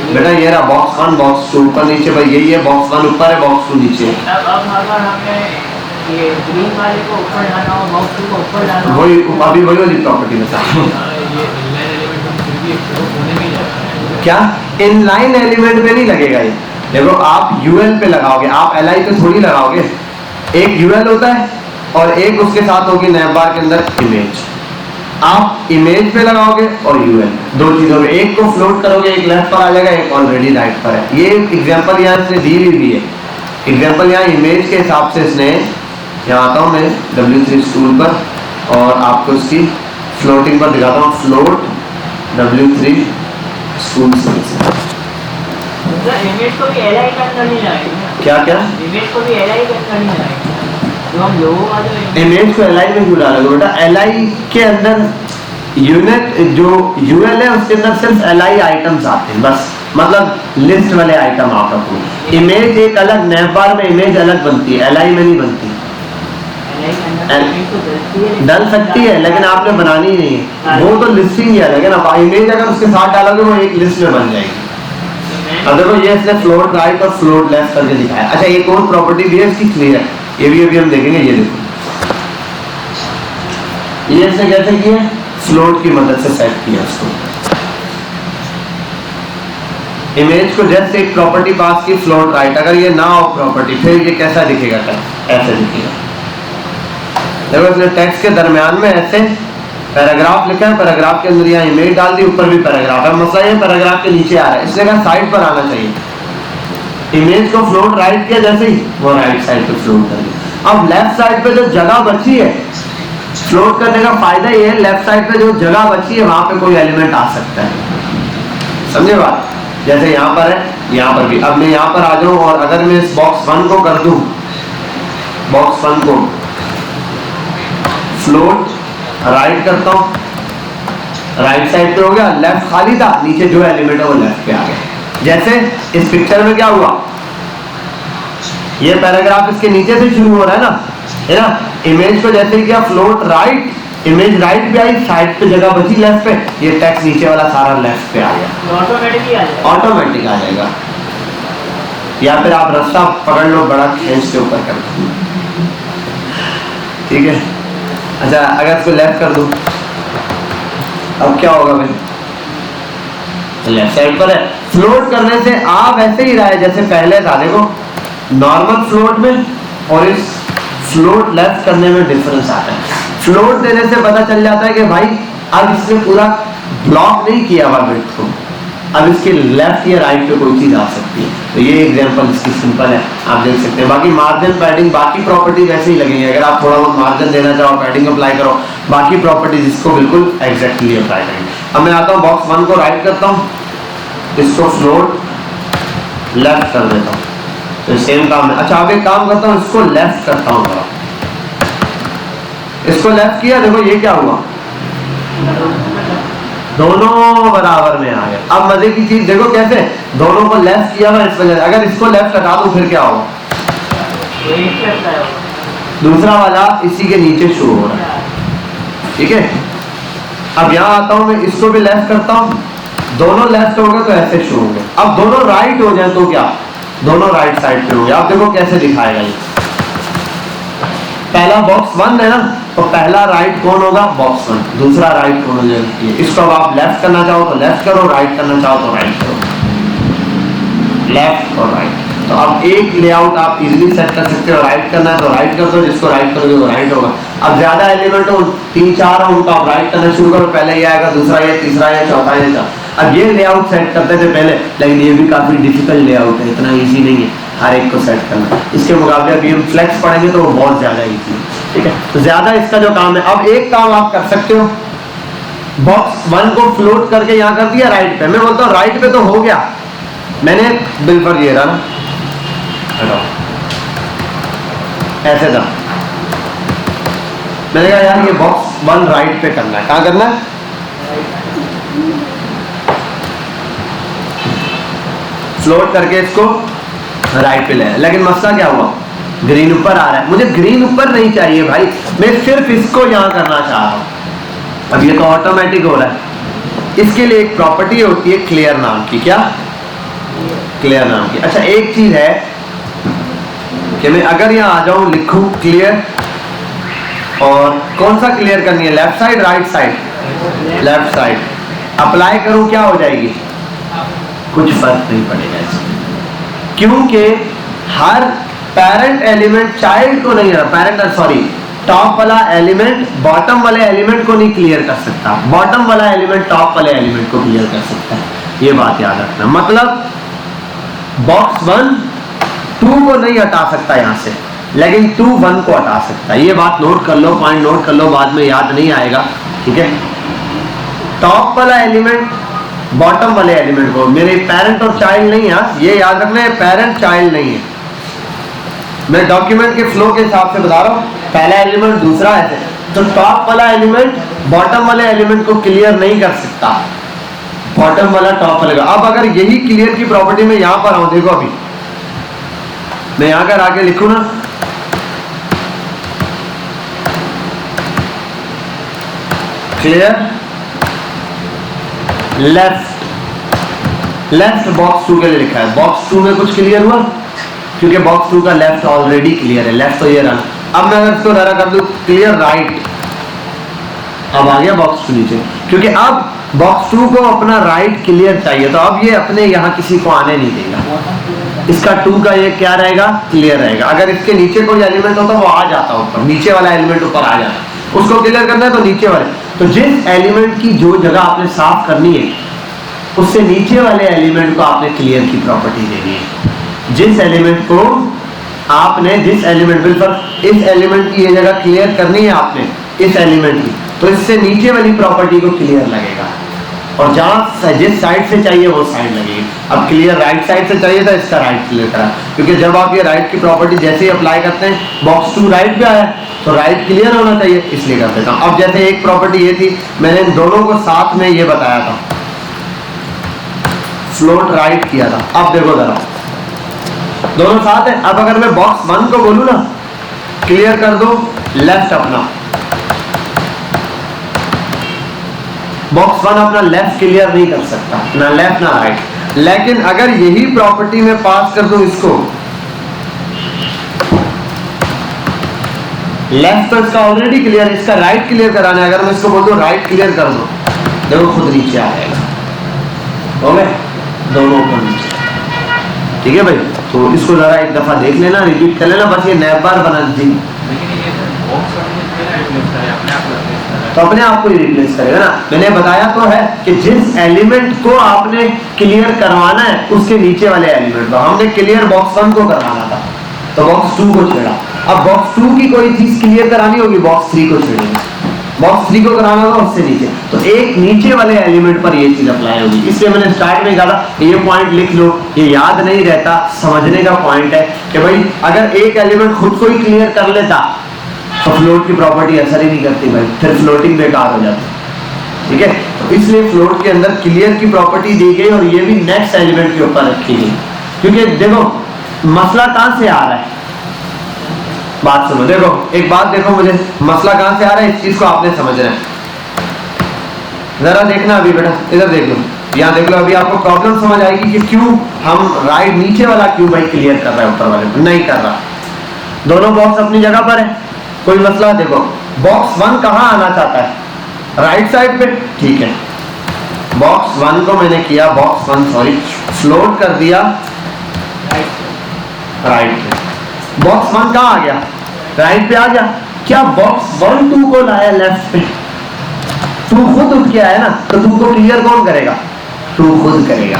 बेटा, ये रहा बॉक्स 1 बॉक्स 2 ऊपर नीचे, भाई यही है, बॉक्स 1 ऊपर है, बॉक्स 2 नीचे है। अब अगर हमें ये ग्रीन वाले को ऊपर लाना हो, बॉक्स 2 को ऊपर लाना हो, वही अभी वही वाली प्रॉपर्टी बता। क्या इनलाइन एलिमेंट पे नहीं लगेगा ये। देखो आप यूएल पे लगाओगे, आप एलआई पे थोड़ी लगाओगे। एक यूएल होता है और एक उसके साथ होगी नैवबार के अंदर इमेज। आप इमेज पे लगाओगे और यूएल, दो चीजों में, एक को फ्लोट करोगे, एक लेफ्ट पर आ जाएगा, एक ऑलरेडी राइट पर है। ये एग्जांपल यहाँ इसने दी हुई भी है। एग्जांपल यहाँ इमेज के हिसाब से इसने, यहाँ आता हूँ मैं W3 स्टूल पर और आपको इसकी फ्लोटिंग पर दिखाता हूँ। फ्लोट W3 स्टूल से इमेज को भी एलआई के अंदर नहीं लाएंगे। क्या क्या इमेज को भी एलआई के अंदर नहीं लाएंगे। तो हम लोगों का जो इमेज को एलआई में क्यों डालोगे बेटा, एलआई के अंदर यूनिट जो यूएल है उसके अंदर सिर्फ एलआई आइटम्स आते हैं बस। मतलब लिस्ट वाले आइटम आप रखो। इमेज एक अलग नैवबार में इमेज अलग बनती है, एलआई में नहीं बनती। डल सकती है लेकिन आपने बनानी नहीं है, वो तो लिस्टिंग ही है। लेकिन अब इमेज अगर उसके साथ डालोगे वो एक लिस्ट में बन जाएगी। अब देखो ये इसने फ्लोट राइट और फ्लोट लेफ्ट करके दिखाया। अच्छा एक और प्रॉपर्टी भी है इसकी, क्लियर है, ये भी अभी हम देखेंगे। ये देखो ये इसने कैसे किया, फ्लोट की मदद से सेट किया इसको। इमेज को जैसे एक प्रॉपर्टी पास की फ्लोट राइट, अगर ये ना हो प्रॉपर्टी फिर ये कैसा दिखेगा, ऐसे दिखेगा। देखो इसने टेक्स्ट के दरमियान में ऐसे पैराग्राफ लिखा है, पैराग्राफ के अंदर यहाँ इमेज डाल दी, ऊपर भी पैराग्राफ है। मसला ये पैराग्राफ के नीचे आ रहा है, इसने कहा साइड पर आना चाहिए। इमेज को फ्लोट राइट किया, जैसे ही वो राइट साइड पे फ्लोट कर दिया। अब लेफ्ट साइड पे जो जगह बची है, फ्लोट करने का फायदा ये है, लेफ्ट साइड पे जो जगह बची है वहां पे कोई एलिमेंट आ सकता है। समझे बात, जैसे यहाँ पर है, यहाँ पर भी। अब मैं यहाँ पर आ जाऊं और अगर मैं इस बॉक्स 1 को कर दूं, बॉक्स 1 को फ्लोट राइट करता हूं, राइट साइड पे हो गया, लेफ्ट खाली था, नीचे जो एलिमेंट है वो लेफ्ट पे आ गया। जैसे इस पिक्चर में क्या हुआ, ये पैराग्राफ इसके नीचे से शुरू हो रहा है ना। इमेज को जैसे किया फ्लोट राइट, इमेज राइट पे आई, साइड पे जगह बची लेफ्ट पे, ये टेक्स्ट नीचे वाला सारा लेफ्ट पे आ गया, ऑटोमेटिक आ जाएगा। या फिर आप रास्ता पकड़ लो, बड़ा खींच के ऊपर कर दो, ठीक है। अच्छा अगर इसको लेफ्ट कर दूं, अब क्या होगा भाई, लेफ्ट साइड पर है। फ्लोट करने से आप ऐसे ही रहा है जैसे पहले था। देखो नॉर्मल फ्लोट में और इस फ्लोट लेफ्ट करने में डिफरेंस आता है। फ्लोट देने से पता चल जाता है कि भाई अब इसने पूरा ब्लॉक नहीं किया हुआ बिट को, अब इसके लेफ्ट या राइट पे कोई चीज आ सकती है। तो ये एग्जांपल इसकी सिंपल है, आप देख सकते हैं। बाकी मार्जिन, पैडिंग, बाकी प्रॉपर्टी वैसे ही लगेंगे। अगर आप थोड़ा बहुत मार्जिन देना चाहो, पैडिंग अप्लाई करो, बाकी प्रॉपर्टीज इसको बिल्कुल एग्जैक्टली अप्लाई करेंगे। अब मैं आता हूँ बॉक्स 1 को राइट करता हूँ, इसको फ्लोट लेफ्ट कर देता हूँ, तो सेम काम है। अच्छा अब एक काम करता हूँ, इसको लेफ्ट करता हूँ, इसको लेफ्ट किया, देखो ये क्या हुआ, दोनों बराबर में आ गए। अब मजे की चीज देखो कैसे, दोनों को लेफ्ट किया हुआ इस वजह से। अगर इसको लेफ्ट हटा दूं फिर क्या होगा, दूसरा वाला इसी के नीचे शुरू हो रहा है। ठीक है। अब यहाँ आता हूं मैं, इसको भी लेफ्ट करता हूं, दोनों लेफ्ट हो गए तो ऐसे शो होंगे। अब दोनों राइट हो जाए तो क्या, दोनों राइट साइड पे होंगे। आप देखो कैसे दिखाएगा ये, पहला बॉक्स 1 है ना, तो पहला राइट कौन होगा, बॉक्स 1, दूसरा राइट कौन हो जाएगा। इसको अब आप लेफ्ट करना चाहो तो लेफ्ट करो, राइट करना चाहो तो राइट करो, लेफ्ट और राइट। तो अब एक लेआउट आप इजीली सेट कर सकते हो, राइट करना है तो राइट कर दो, जिसको राइट करोगे वो राइट होगा। अब ज्यादा एलिमेंट हो, 3-4 हो, उनको आप राइट करना शुरू करो, पहले ये आएगा, दूसरा ये, तीसरा ये, चौथा ये। अब ये लेआउट सेट करते थे पहले, लेकिन ये भी काफी डिफिकल्ट लेआउट है, इतना इजी नहीं है हर एक को सेट करना। इसके मुकाबले अभी हम फ्लेक्स पढ़ेंगे तो वो बहुत ज्यादा इजी है, ठीक है। तो ज्यादा इसका जो काम है, अब एक काम आप कर सकते हो, बॉक्स 1 को फ्लोट करके यहाँ कर दिया राइट पे। मैं बोलता हूँ राइट पे तो हो गया, मैंने बिल्कुल ये रहा ना, ऐसे था, मैंने कहा यार ये बॉक्स 1 राइट पे करना है, कहाँ करना है, फ्लोट करके इसको राइट पे ले। लेकिन मसला क्या हुआ, ग्रीन ऊपर आ रहा है, मुझे ग्रीन ऊपर नहीं चाहिए भाई, मैं सिर्फ इसको यहां करना चाह रहा हूं। अब ये तो ऑटोमेटिक हो रहा है। इसके लिए एक प्रॉपर्टी होती है क्लियर नाम की, क्या, क्लियर नाम की। अच्छा एक चीज है कि मैं अगर यहां आ जाऊं, लिखूं क्लियर, और कौन सा क्लियर करनी है, left side right side, left side, apply करूं, क्या हो जाएगी, कुछ फर्क नहीं पड़ेगा इसमें, क्योंकि हर पेरेंट एलिमेंट चाइल्ड को नहीं, पेरेंट सॉरी, टॉप वाला एलिमेंट बॉटम वाले एलिमेंट को नहीं क्लियर कर सकता, बॉटम वाला एलिमेंट टॉप वाले एलिमेंट को क्लियर कर सकता है। ये बात याद रखना, मतलब बॉक्स 1 2 को नहीं हटा सकता यहां से, लेकिन 2 1 को हटा सकता है। ये बात नोट कर लो, पॉइंट नोट कर लो, बाद में याद नहीं आएगा, ठीक है। टॉप वाला एलिमेंट बॉटम वाले एलिमेंट को, मेरे पेरेंट और चाइल्ड नहीं है, ये याद रखना है, पेरेंट चाइल्ड नहीं है। मैं डॉक्यूमेंट के फ्लो के हिसाब से बता रहा हूं, पहला एलिमेंट दूसरा है, तो टॉप वाला एलिमेंट बॉटम वाले एलिमेंट को क्लियर नहीं कर सकता, बॉटम वाला टॉप वाले का। अब अगर यही क्लियर की प्रॉपर्टी में यहां पर आऊं, देखो अभी मैं यहां कर आगे लिखूं ना, क्लियर लेफ्ट बॉक्स 2 के लिए लिखा है, बॉक्स 2 में कुछ क्लियर हुआ, क्योंकि बॉक्स 2 का लेफ्ट ऑलरेडी क्लियर है, लेफ्ट तो ये रहा। अब मैं अगर इसको जरा कर दूं क्लियर राइट, अब आ गया बॉक्स 2 नीचे, क्योंकि अब बॉक्स 2 को अपना राइट क्लियर चाहिए, तो अब ये अपने यहां किसी को आने नहीं देगा, इसका 2 का ये क्या रहेगा, क्लियर रहेगा। अगर इसके नीचे कोई एलिमेंट होता वो आ जाता ऊपर, नीचे वाला एलिमेंट ऊपर आ जाता, उसको क्लियर करना है तो नीचे वाले, तो जिस एलिमेंट की जो जगह आपने साफ करनी है उससे नीचे वाले एलिमेंट को आपने क्लियर की प्रॉपर्टी देनी है। जिस एलिमेंट को आपने, जिस एलिमेंट बिल्कुल इस एलिमेंट की ये जगह क्लियर करनी है आपने, इस एलिमेंट की, तो इससे नीचे वाली प्रॉपर्टी को क्लियर लगेगा, और जहां जिस साइड से चाहिए वो साइड लगेगी। अब क्लियर राइट साइड से चाहिए था, इसका राइट क्लियर करा, क्योंकि जब आप ये राइट की प्रॉपर्टी जैसे ही अप्लाई करते हैं, बॉक्स 2 राइट पे आया तो राइट क्लियर होना चाहिए, इसलिए कर देता हूं। अब जैसे एक प्रॉपर्टी ये थी, मैंने इन दोनों को साथ में ये बताया था, फ्लोट राइट किया था। अब देखो जरा, दोनों साथ है। अब अगर मैं बॉक्स 1 को बोलूं ना क्लियर कर दो लेफ्ट अपना, बॉक्स 1 अपना लेफ्ट क्लियर नहीं कर सकता, ना लेफ्ट ना राइट। लेकिन अगर यही प्रॉपर्टी में पास कर दूं इसको, लेफ्ट तो इसका ऑलरेडी क्लियर, इसका राइट क्लियर कराना है, अगर मैं इसको बोल दूं राइट क्लियर कर दो, देखो खुद नीचे आ जाएगा, हो गए दोनों ऊपर नीचे, ठीक है भाई। तो इसको जरा एक दफा देख लेना, रिपीट कर लेना, बस ये नया बार बना दी, तो अपने आप को ही रिप्लेस करेगा ना। मैंने बताया तो है कि जिस एलिमेंट को आपने क्लियर करवाना है उसके नीचे वाले एलिमेंट को, हमने क्लियर बॉक्स 1 को करवाना था तो बॉक्स 2 को छेड़ा, अब बॉक्स 2 की कोई चीज क्लियर करानी होगी, बॉक्स 3 को छेड़ेंगे, बॉक्स 3 को कराना होगा उससे नीचे, तो एक नीचे वाले एलिमेंट पर ये चीज अप्लाई होगी। इसलिए मैंने स्टार्ट में कहा ये पॉइंट लिख लो, ये याद नहीं रहता, समझने का पॉइंट है कि भाई अगर एक एलिमेंट खुद को ही क्लियर कर लेता तो फ्लोट की प्रॉपर्टी असर ही नहीं करती भाई, फिर फ्लोटिंग बेकार हो जाती, ठीक है। तो इसलिए फ्लोट के अंदर क्लियर की प्रॉपर्टी दी गई और ये भी नेक्स्ट एलिमेंट के ऊपर रखी गई, क्योंकि देखो मसला कहां से आ रहा है, बात सुनो, देखो एक बात देखो, मुझे मसला कहां से आ रहा है, इस चीज को आपने समझना है। जरा देखना अभी बेटा, इधर देख लो, यहाँ देख लो, अभी आपको प्रॉब्लम समझ आएगी कि क्यों हम राइट नीचे वाला क्यों भाई क्लियर कर रहा है, ऊपर वाले नहीं कर रहा। दोनों बॉक्स अपनी जगह पर है, कोई मसला। देखो बॉक्स 1 कहाँ आना चाहता है, राइट साइड पे, ठीक है। बॉक्स 1 को मैंने किया, बॉक्स 1 सॉरी फ्लोट कर दिया राइट पे। बॉक्स 1 कहाँ आ गया, राइट पे आ गया। क्या बॉक्स 1 2 को लाया लेफ्ट पे, 2 खुद उठ के आया ना, तो 2 को क्लियर कौन करेगा, 2 खुद करेगा।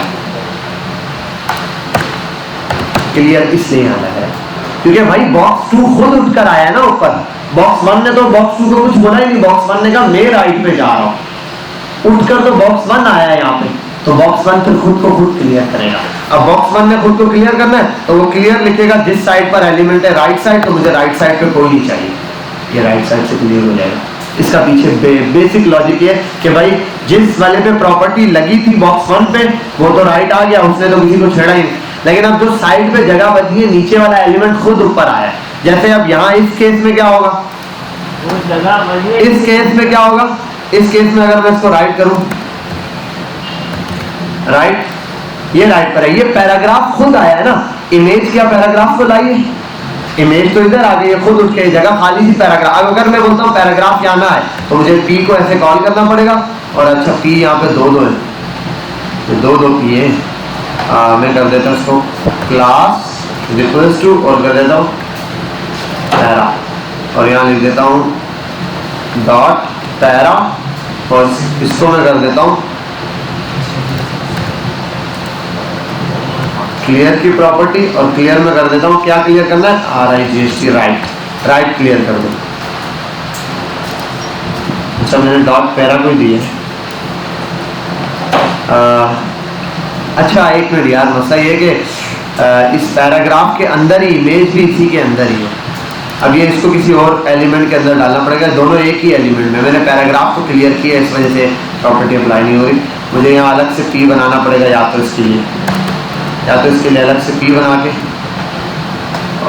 क्लियर इसलिए आना है क्योंकि भाई बॉक्स 2 खुद उठकर आया है ना ऊपर। बॉक्स 1 ने तो बॉक्स 2 को कुछ बोला ही नहीं, बॉक्स 1 ने कहा मैं राइट पे जा रहा हूं, उठकर तो बॉक्स 1 आया है यहाँ पे, तो बॉक्स 1 फिर खुद को खुद क्लियर करेगा। अब बॉक्स 1 ने खुद को क्लियर करना है तो वो क्लियर लिखेगा जिस साइड पर एलिमेंट है राइट साइड, तो मुझे राइट साइड पे कोई नहीं चाहिए, ये राइट साइड से क्लियर हो जाएगा। इसका पीछे बेसिक लॉजिक ये कि भाई जिस वाले पे प्रॉपर्टी लगी थी बॉक्स 1 पे वो तो राइट आ गया, उसने तो किसी को छेड़ा ही नहीं, लेकिन अब जो साइड पे जगह बची है नीचे वाला एलिमेंट खुद ऊपर आया है। जैसे अब यहाँ इस केस में क्या होगा, इस केस में क्या होगा, इस केस में अगर मैं इसको राइट करूं, राइट, ये राइट पर है, ये पैराग्राफ खुद आया है ना, इमेज क्या पैराग्राफ को लाइए, इमेज तो इधर आ गई है खुद उठ के, जगह खाली सी पैराग्राफ। अब अगर मैं बोलता हूँ पैराग्राफ यहाँ ना आए तो मुझे पी को ऐसे कॉल करना पड़ेगा, और अच्छा पी यहाँ पे 2 2 है, तो 2 2 पी है। मैं कर देता हूँ इसको क्लास इक्वल्स टू, और कर देता हूँ पैरा, और यहाँ लिख देता हूँ डॉट पैरा, और इसको मैं कर देता हूँ क्लियर की प्रॉपर्टी, और क्लियर में कर देता हूँ क्या क्लियर करना है, RIGHT राइट, राइट क्लियर कर दो। अच्छा मैंने डॉट पैरा को ही दिया। अच्छा एक मिनट यार, मसला ये कि इस पैराग्राफ के अंदर ही इमेज भी इसी के अंदर ही है। अब ये इसको किसी और एलिमेंट के अंदर डालना पड़ेगा, दोनों एक ही एलिमेंट में। मैंने पैराग्राफ को क्लियर किया, इस वजह से प्रॉपर्टी अप्लाई नहीं हो रही। मुझे यहाँ अलग से पी बनाना पड़ेगा, या तो इसके लिए अलग से पी बना के,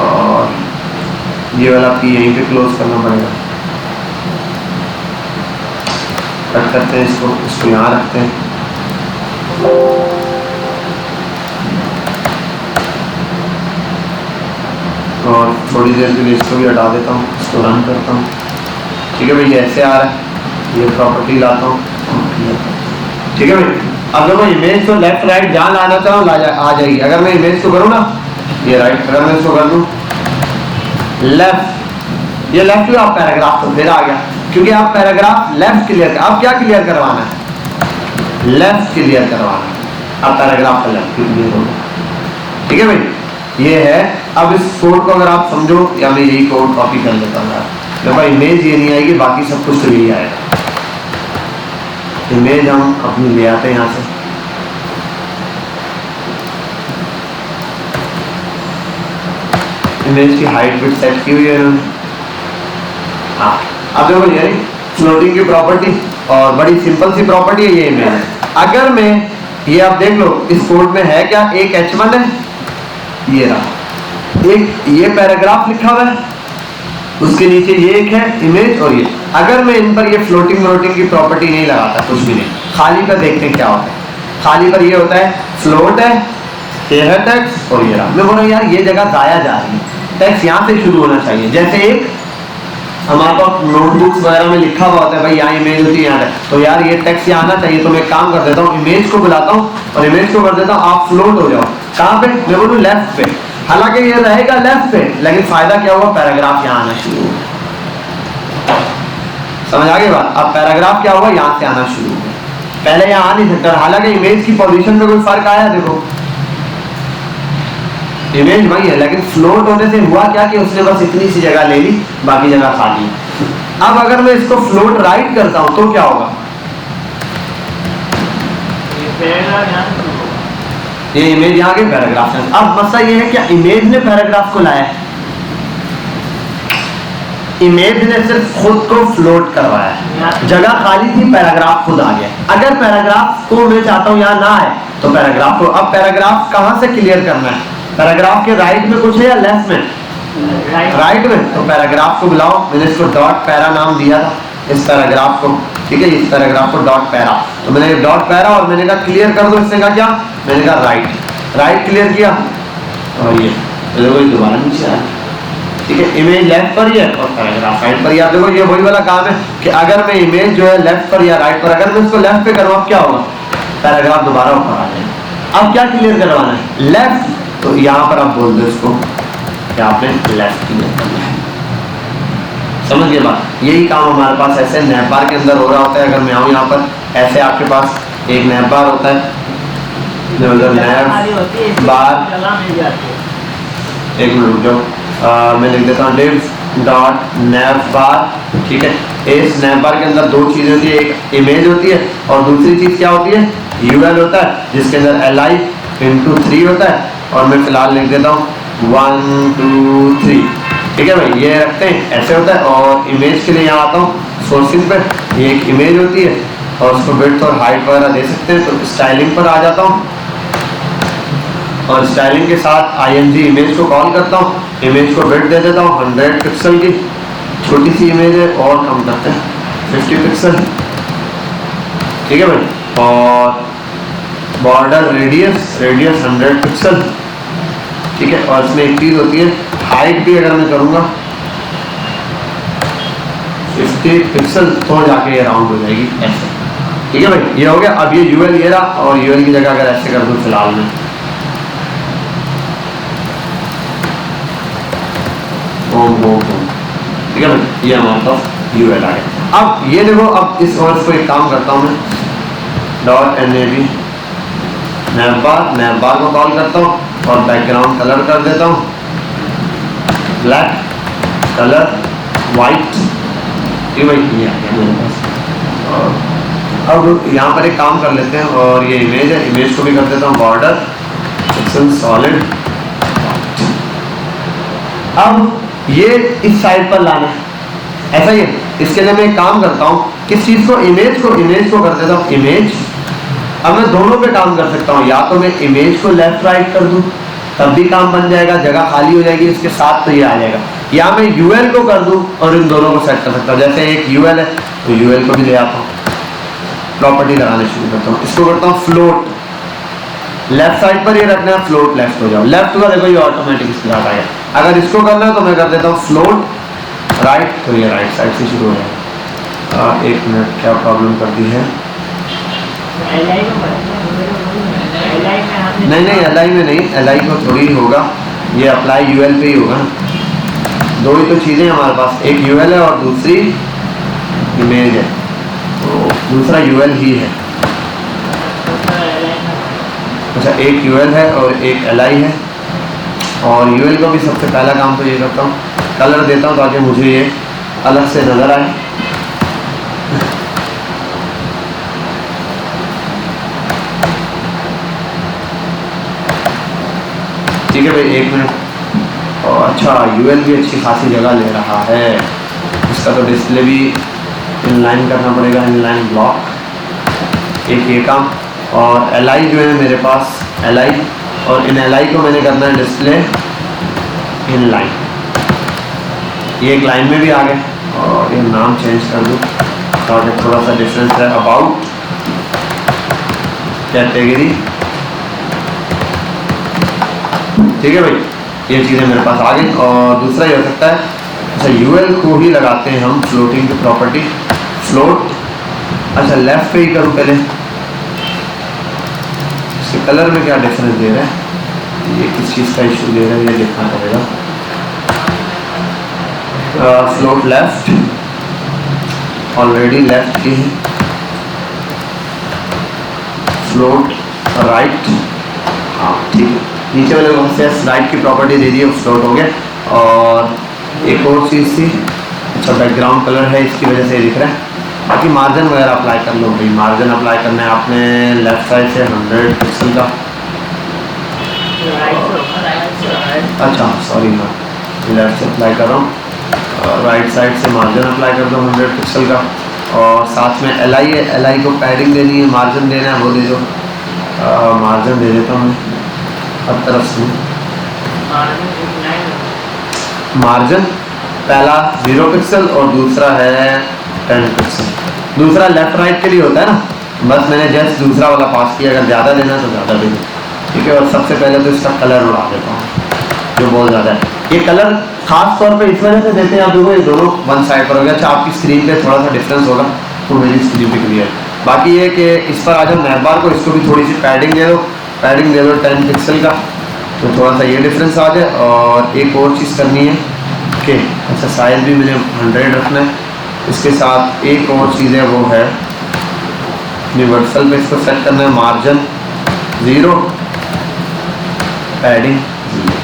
और ये वाला पी यहीं पे क्लोज करना पड़ेगा। कट करते हैं इसको यहाँ रखते हैं, और थोड़ी देर के लिए इसको भी हटा देता हूँ, इसको रन करता हूँ। ठीक है भाई, ये ऐसे आ रहा है, ये प्रॉपर्टी लाता हूँ, ठीक है भाई। अगर मैं इमेज को लेफ्ट राइट जहाँ लाना चाहूँ आ जाएगी। अगर मैं इमेज को करूँ ना, ये राइट, अगर मैं इसको कर दूँ लेफ्ट, ये लेफ्ट में आप पैराग्राफ तो फिर आ गया, क्योंकि आप पैराग्राफ लेफ्ट क्लियर, आप क्या क्लियर करवाना है, लेफ्ट क्लियर करवाना है, आप पैराग्राफ का लेफ्ट क्लियर होगा। ठीक है भाई, ये है। अब इस कोड को अगर आप समझो, या मैं यही कोड कॉपी कर लेता हूँ, देखो इमेज ये नहीं आएगी, बाकी सब कुछ तो यही आएगा। इमेज हम अपनी ले आते हैं यहाँ से, इमेज की हाइट विड्थ सेट की हुई है इन्होंने। हाँ अब देखो ये फ्लोटिंग की प्रॉपर्टी, और बड़ी सिंपल सी प्रॉपर्टी है ये इमेज। अगर मैं ये आप देख लो इस कोड में है क्या, एक H1 है, ये रहा, एक ये पैराग्राफ लिखा हुआ है, उसके नीचे ये एक है इमेज, और ये। अगर मैं इन पर ये फ्लोटिंग की प्रॉपर्टी नहीं लगाता, कुछ भी नहीं, खाली पर देखते हैं क्या होता है। खाली पर ये होता है फ्लोट है, ये है टेक्स्ट, और ये रहा। मैं बोल रहा हूँ यार ये जगह जाया जा रही है, टेक्स्ट यहाँ से शुरू होना चाहिए। जैसे एक हमारे पास नोटबुक्स वगैरह में लिखा हुआ होता है भाई यहाँ इमेज होती है, यहाँ है, तो यार ये टेक्स्ट यहाँ आना चाहिए। तो मैं काम कर देता हूँ, इमेज को बुलाता हूँ और इमेज को कर देता हूँ आप फ्लोट हो जाओ। कहाँ पे, मैं बोलूँ लेफ्ट पे। हालांकि ये रहेगा लेफ्ट पे, लेकिन फायदा क्या हुआ, पैराग्राफ यहाँ आना शुरू हुआ। समझ आ गई बात। अब पैराग्राफ क्या हुआ, यहाँ से आना शुरू हुआ, पहले यहाँ आ नहीं सकता। हालांकि इमेज की पोजीशन में कोई फर्क आया, देखो इमेज वही है, लेकिन फ्लोट होने से हुआ क्या कि उसने बस इतनी सी जगह ले ली, बाकी जगह खाली। अब अगर मैं इसको फ्लोट राइट करता हूं तो क्या होगा, ये इमेज यहाँ के पैराग्राफ है। अब मसला ये है क्या इमेज ने पैराग्राफ को लाया, इमेज ने सिर्फ खुद को फ्लोट करवाया, जगह खाली थी, पैराग्राफ खुद आ गया। अगर पैराग्राफ को मैं चाहता हूं यहाँ ना आए तो पैराग्राफ को, अब पैराग्राफ कहां से क्लियर करना है, पैराग्राफ के राइट में कुछ है या लेफ्ट में, राइट में, तो पैराग्राफ को बुलाओ। मैंने इसको डॉट पैरा नाम दिया था, इस पैराग्राफ को, ठीक है, इस पैराग्राफ को डॉट पैरा। तो मैंने डॉट पैरा और मैंने कहा क्लियर कर दो। इसने कहा क्या? मैंने कहा राइट क्लियर किया, और ये देखो ये दोबारा नीचे आया, ठीक है। इमेज लेफ्ट पर ही है और पैराग्राफ राइट पर ही। आप देखो ये वही वाला काम है कि अगर मैं इमेज जो है लेफ्ट पर या राइट पर, अगर मैं इसको लेफ्ट पे करूँ अब क्या होगा? पैराग्राफ दोबारा ऊपर आ जाएगा। अब क्या क्लियर करवाना है? लेफ्ट। तो यहाँ पर आप बोल दो इसको कि आपने लेफ्ट क्लियर करना है। समझ गए बात? यही काम हमारे पास ऐसे नैप बार के अंदर हो रहा होता है। अगर मैं आऊँ यहाँ पर, ऐसे आपके पास एक नैप बार होता है, नैप बार, एक मिनट रुक जाओ, मैं लिख देता हूँ div डॉट नैप बार, ठीक है। इस नैप बार के अंदर दो चीजें होती है, एक इमेज होती है और दूसरी चीज क्या होती है? यूएल होता है, जिसके अंदर li into 3 होता है। और मैं फिलहाल लिख देता हूँ 1 2 3, ठीक है भाई। ये रखते हैं, ऐसे होता है। और इमेज के लिए यहाँ आता हूँ सोर्सिंग पे, ये एक इमेज होती है और उसको विड्थ और हाइट वगैरह दे सकते हैं। तो स्टाइलिंग पर आ जाता हूँ और स्टाइलिंग के साथ ing इमेज को कॉल करता हूँ। इमेज को विड्थ दे देता हूँ 100 पिक्सल की, छोटी सी इमेज है, और कम करते हैं 50 पिक्सल, ठीक है भाई। और बॉर्डर रेडियस 100 पिक्सल, ठीक है। और इसमें एक चीज होती है हाइट भी, अगर मैं करूँगा 50 पिक्सल तो जाके ये राउंड हो जाएगी ऐसे, ठीक है भाई। ये हो गया। अब ये यूएल ये रहा, और यूएल की जगह अगर ऐसे कर दूँ फिलहाल में, ठीक है भाई, ये हमारे पास यूएल आ गया। अब ये देखो, अब इस वर्ड्स को एक काम करता हूँ मैं, डॉट NAB नैप बार को कॉल करता हूँ और बैकग्राउंड कलर कर देता हूँ ब्लैक, कलर वाइट, ये भाई ये आ गया मेरे पास। और अब यहाँ पर एक काम कर लेते हैं, और ये इमेज है, इमेज को भी कर देता हूँ बॉर्डर सेक्शन सॉलिड। अब ये इस साइड पर लाना है, ऐसा ही है। इसके लिए मैं एक काम करता हूँ, किस चीज़ को? इमेज को कर देता हूँ इमेज। अब मैं दोनों पे काम कर सकता हूँ, या तो मैं इमेज को लेफ्ट राइट कर दूँ तब भी काम बन जाएगा, जगह खाली हो जाएगी इसके साथ, तो ये आ जाएगा। या मैं यूएल को कर दूँ और इन दोनों को सेट कर सकता हूँ। जैसे एक यूएल है तो यूएल को भी ले आता हूँ, प्रॉपर्टी लगाने शुरू करता हूँ। इसको करता हूँ फ्लोट, लेफ्ट साइड पर ये रखना है, फ्लोट लेफ्ट हो जाओ, लेफ्ट हुआ देखो ये ऑटोमेटिक इसके साथ आ गया। अगर इसको करना है तो मैं कर देता हूँ फ्लोट राइट, तो ये राइट साइड से शुरू हो जाएगा। एक मिनट, क्या प्रॉब्लम कर दी है? नहीं LI में नहीं, LI को थोड़ी होगा, ये अप्लाई यूएल पे ही होगा। दो ही तो चीज़ें हमारे पास, एक यूएल है और दूसरी इमेज है, तो दूसरा यूएल ही है। अच्छा, एक यूएल है और एक LI है। और यूएल को भी सबसे पहला काम तो ये करता हूँ, कलर देता हूँ ताकि मुझे ये अलग से नज़र आए। ठीक है भाई, एक मिनट। और अच्छा, यूएल भी अच्छी खासी जगह ले रहा है, इसका तो डिस्प्ले भी इनलाइन करना पड़ेगा, इनलाइन ब्लॉक, एक ये काम। और LI जो है मेरे पास LI, और इन LI को मैंने करना है डिस्प्ले इनलाइन। ये एक लाइन में भी आ गए, और ये नाम चेंज कर दूँ ताकि थोड़ा सा डिफरेंस है। अबाउट कैटेगरी, ठीक है भाई, ये चीज़ें मेरे पास आ गई। और दूसरा ये हो सकता है, अच्छा यूएल को ही लगाते हैं हम फ्लोटिंग की प्रॉपर्टी, फ्लोट। अच्छा, लेफ्ट पे ही करूँ पहले, इसके कलर में क्या डिफरेंस दे रहा है, ये किस चीज़ का इशू दे रहा है, ये देखना पड़ेगा। फ्लोट लेफ्ट, ऑलरेडी लेफ्ट की है, फ्लोट राइट, हाँ ठीक है। नीचे वाले बॉक्स से स्लाइड की प्रॉपर्टी दे दी, फ्लोट हो गया। और एक और चीज़ थी, अच्छा बैकग्राउंड कलर है, इसकी वजह से दिख रहा है। बाकी मार्जिन वगैरह अप्लाई कर लो भाई, मार्जिन अप्लाई करना है आपने लेफ्ट साइड से 100 पिक्सल का। अच्छा सॉरी, मैं लेफ्ट से अप्लाई कर रहा हूँ, राइट साइड से मार्जिन अप्लाई कर दो 100 पिक्सल का। और साथ में LI है, LI को पैडिंग देनी है, मार्जिन देना है, वो दे दो। मार्जिन दे देता हूँ मैं हर तरफ से, मार्जिन, पहला 0 पिक्सल और दूसरा है 10 पिक्सल। दूसरा लेफ्ट राइट के लिए होता है ना, बस मैंने जस्ट दूसरा वाला पास किया, अगर ज़्यादा देना तो ज़्यादा दे दो, ठीक है। और सबसे पहले तो इसका कलर उड़ा देता हूँ जो बहुत ज़्यादा है। ये कलर खास तौर पे इस वजह से देते हैं, आप देखो ये दोनों वन साइड पर हो गया। अच्छा, आपकी स्क्रीन पे थोड़ा सा डिफरेंस होगा तो मेरी स्क्रीन पे क्लियर। बाकी ये कि इस पर आ जाओ नैपबार को, इसको भी थोड़ी सी पैडिंग दे दो, पैडिंग दे दो 10 पिक्सल का, तो थोड़ा सा ये डिफरेंस आ जाए। और एक और चीज़ करनी है कि अच्छा साइज भी मुझे 100 रखना है। इसके साथ एक और चीज़ है, वो है यूनिवर्सल पे इसको सेट करना है, मार्जिन 0, पैडिंग 0,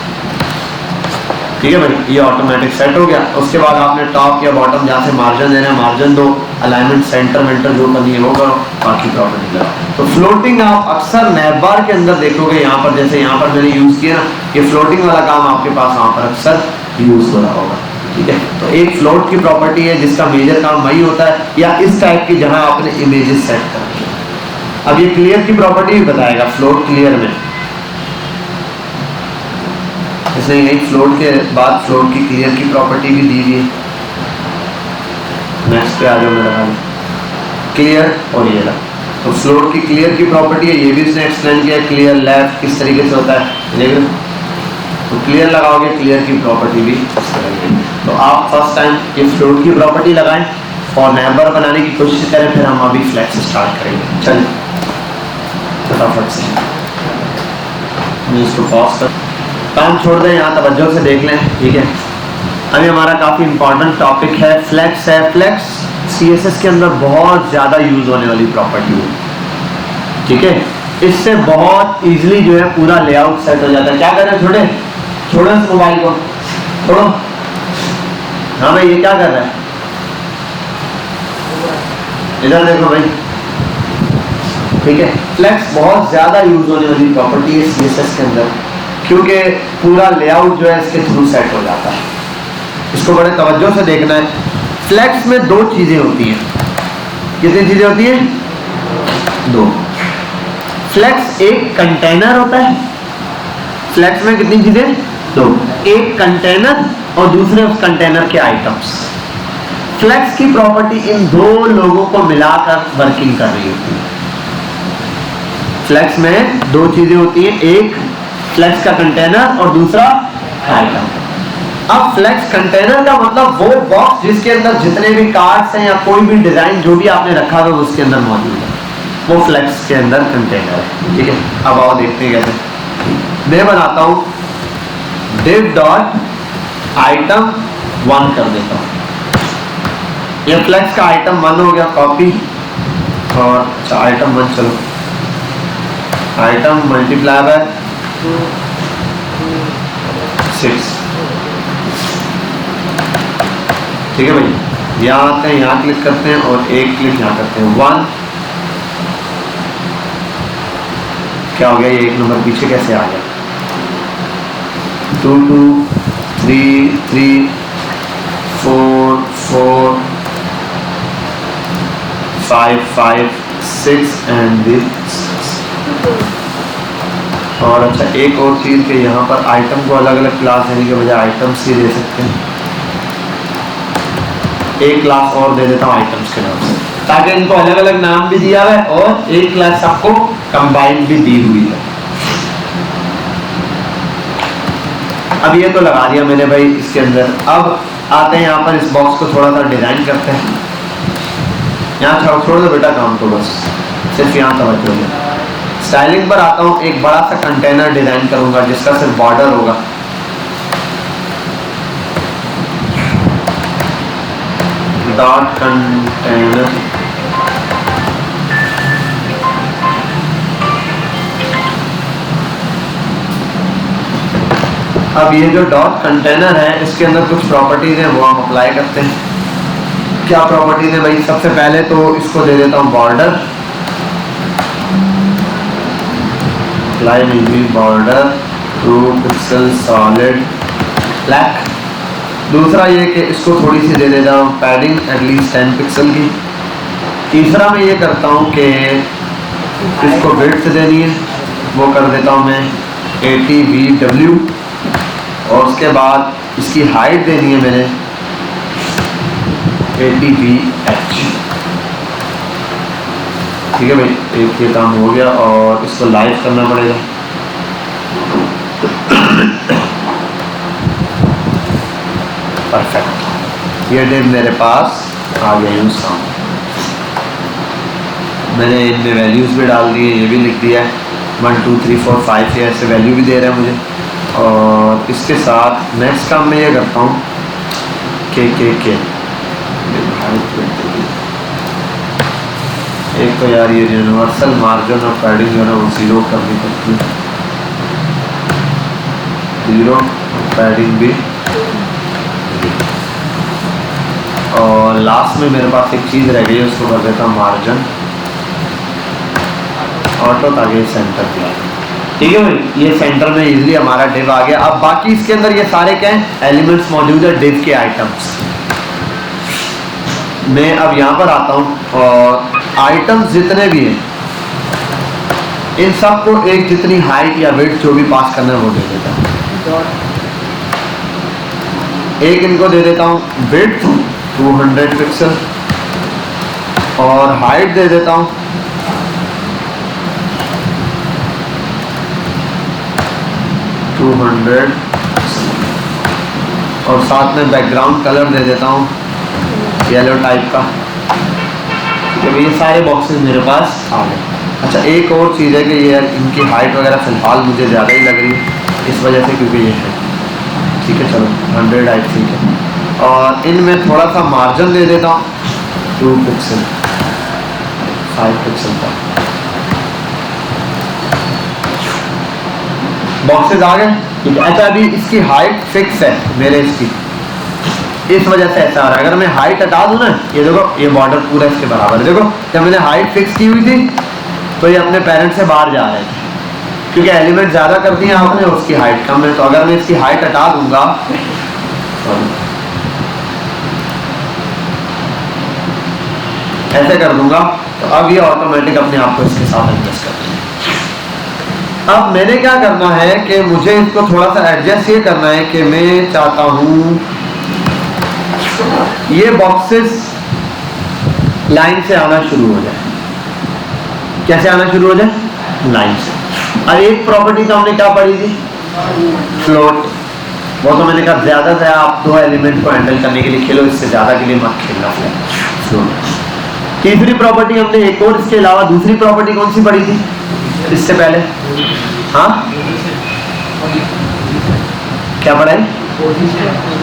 ठीक है भाई। ये ऑटोमेटिक सेट हो गया। उसके बाद आपने टॉप या बॉटम जहाँ से मार्जिन देना है मार्जिन दो, अलाइनमेंट सेंटर मेंटर जो करनी है वो करो, बाकी प्रॉपर्टी लगाओ। तो फ्लोटिंग आप अक्सर नैपबार के अंदर देखोगे, यहाँ पर जैसे यहाँ पर मैंने यूज़ किया ना, ये फ्लोटिंग वाला काम आपके पास वहाँ पर अक्सर यूज़ हो रहा होगा, ठीक है। तो एक फ्लोट की प्रॉपर्टी है जिसका मेजर काम वही होता है, या इस टाइप की जहाँ आपने इमेजेस सेट करनी है। अब ये क्लियर की प्रॉपर्टी भी बताएगा, फ्लोट क्लियर में इसने यही फ्लोट के बाद फ्लोट की क्लियर की प्रॉपर्टी भी दी हुई है। नेक्स्ट पे आ जाओ मेरा भाई, क्लियर और ये रहा। तो फ्लोट की क्लियर की प्रॉपर्टी है, ये भी इसने एक्सप्लेन किया, क्लियर लेफ्ट किस तरीके से होता है, लेकिन तो क्लियर लगाओगे, क्लियर की प्रॉपर्टी भी इस तरह की। तो आप फर्स्ट टाइम ये फ्लोट की प्रॉपर्टी लगाएं और नैबर बनाने की कोशिश करें, फिर हम अभी फ्लैक्स स्टार्ट करेंगे। चलिए फटाफट से मैं इसको पॉज कर, काम छोड़ दें, यहाँ तवज्जो से देख लें, ठीक है। अभी हमारा काफ़ी इंपॉर्टेंट टॉपिक है फ्लैक्स है। फ्लैक्स CSS के अंदर बहुत ज़्यादा यूज़ होने वाली प्रॉपर्टी है, ठीक है। इससे बहुत इजीली जो है पूरा लेआउट सेट हो जाता है। क्या करें, छोड़ो इस मोबाइल को, छोड़ो। हाँ भाई, ये क्या कर रहा है, इधर देखो भाई, ठीक है। फ्लैक्स बहुत ज़्यादा यूज़ होने वाली प्रॉपर्टी है CSS के अंदर, क्योंकि पूरा लेआउट जो है इसके थ्रू सेट हो जाता है। इसको बड़े तवज्जो से देखना है। फ्लैक्स में दो चीज़ें होती हैं, कितनी चीज़ें होती हैं, 2। फ्लैक्स एक कंटेनर होता है, फ्लैक्स में कितनी चीज़ें, 2, एक कंटेनर और दूसरे उस कंटेनर के आइटम्स। फ्लैक्स की प्रॉपर्टी इन दो लोगों को मिलाकर वर्किंग कर रही होती है। फ्लैक्स में दो चीज़ें होती हैं, एक फ्लैक्स का कंटेनर और दूसरा आइटम। अब फ्लैक्स कंटेनर का मतलब वो बॉक्स जिसके अंदर जितने भी कार्ड्स हैं या कोई भी डिजाइन जो भी आपने रखा हो उसके अंदर मौजूद है, वो फ्लैक्स के अंदर कंटेनर है, ठीक है। अब आओ देखते हैं कैसे। मैं बनाता हूं div डॉट आइटम 1 कर देता हूं। ये फ्लैक्स का आइटम 1 हो गया, कॉपी, और अच्छा आइटम 1, चलो आइटम मल्टीप्लाई बाय 6, ठीक है भाई। यहाँ आते हैं, यहाँ क्लिक करते हैं और एक क्लिक यहाँ करते हैं, 1। क्या हो गया, ये एक नंबर पीछे कैसे आ गया, 2 2 3 3 4 4 5 5 6 एंड दिस। और अच्छा एक और चीज़ कि यहाँ पर आइटम को अलग अलग क्लास देने के बजाय आइटम्स ही दे सकते हैं। एक क्लास और दे देता हूँ आइटम्स के नाम से, ताकि इनको अलग अलग नाम भी दिया है और एक क्लास आपको कंबाइन भी दी हुई है। अब ये तो लगा दिया मैंने भाई इसके अंदर। अब आते हैं यहाँ पर, इस बॉक्स को थोड़ा सा डिजाइन करते हैं। यहाँ छोड़ दो बेटा काम को, बस सिर्फ यहाँ तवज्जो है। स्टाइलिंग पर आता हूँ, एक बड़ा सा कंटेनर डिजाइन करूंगा जिसका सिर्फ बॉर्डर होगा। डॉट कंटेनर, अब ये जो डॉट कंटेनर है इसके अंदर कुछ प्रॉपर्टीज हैं, वो हम अप्लाई करते हैं। क्या प्रॉपर्टीज है भाई, सबसे पहले तो इसको दे देता हूँ border, border 2 pixel solid black. दूसरा ये कि इसको थोड़ी सी दे देता हूँ पैडिंग एटलीस्ट 10 पिक्सल की। तीसरा मैं ये करता हूँ कि इसको विड्थ देनी है, वो कर देता हूँ मैं 80 VW। और उसके बाद इसकी हाइट देनी है मैंने 80VH। ठीक है भाई, एक ये काम हो गया और इसको लाइव करना पड़ेगा। परफेक्ट, ये डिव मेरे पास आ गया यूँ सामने। मैंने इनमें वैल्यूज़ भी डाल दी है, ये भी लिख दिया है 1 2 3 4 5 ये ऐसे वैल्यू भी दे रहा है मुझे। और इसके साथ नेक्स्ट काम मैं ये करता हूँ के एक तो यार ये यूनिवर्सल मार्जिन और पैडिंग जो है ना वो 0 करनी पड़ती है, 0 पैडिंग भी। और लास्ट में मेरे पास एक चीज़ रह गई है, उसको कर देता हूँ मार्जिन ऑटो, ताकि सेंटर पे आ। ठीक है भाई, ये सेंटर में इजीली हमारा डिव आ गया। अब बाकी इसके अंदर ये सारे क्या हैं, एलिमेंट्स मौजूद है डिव के आइटम्स। मैं अब यहाँ पर आता हूँ और आइटम्स जितने भी हैं इन सबको एक जितनी हाइट या वेट जो भी पास करना है वो दे देता हूँ। एक इनको दे देता हूँ विड्थ 200 पिक्सल और हाइट दे देता हूँ 200 और साथ में बैकग्राउंड कलर दे देता हूँ येलो टाइप का। तो ये सारे बॉक्सेस मेरे पास आ गए। अच्छा, एक और चीज़ है कि ये इनकी हाइट वगैरह फ़िलहाल मुझे ज़्यादा ही लग रही है इस वजह से, क्योंकि ये है। ठीक है, चलो 100 हाइट ठीक है। और इनमें थोड़ा सा मार्जिन दे देता हूँ 2 पिक्सल 5 पिक्सल का। बॉक्सेस आ गए। ठीक है, अच्छा अभी इसकी हाइट फिक्स है मेरे इसकी, इस वजह से ऐसा आ रहा है। अगर मैं हाइट हटा दूं ना, ये देखो ये बॉर्डर पूरा इसके बराबर है। देखो जब मैंने हाइट फिक्स की हुई थी तो ये अपने पेरेंट से बाहर जा रहे थे, क्योंकि एलिमेंट ज़्यादा कर दिया आपने, उसकी हाइट कम है। तो अगर मैं इसकी हाइट हटा दूंगा, ऐसे कर दूंगा, तो अब ये ऑटोमेटिक अपने आप को इसके साथ एडजस्ट कर देगा। अब मैंने क्या करना है कि मुझे इसको थोड़ा सा एडजस्ट ये करना है कि मैं चाहता हूँ ये बॉक्सेस लाइन से आना शुरू हो जाए। कैसे आना शुरू हो जाए? लाइन से। और एक प्रॉपर्टी तो हमने क्या पढ़ी थी, फ्लोट। वो तो मैंने कहा ज्यादा से आप 2 एलिमेंट को हैंडल करने के लिए खेलो, इससे ज्यादा के लिए मत खेलना फ्लोट। तीसरी प्रॉपर्टी हमने एक और इसके अलावा दूसरी प्रॉपर्टी कौन सी पढ़ी थी इससे पहले? हाँ, क्या पढ़ा है?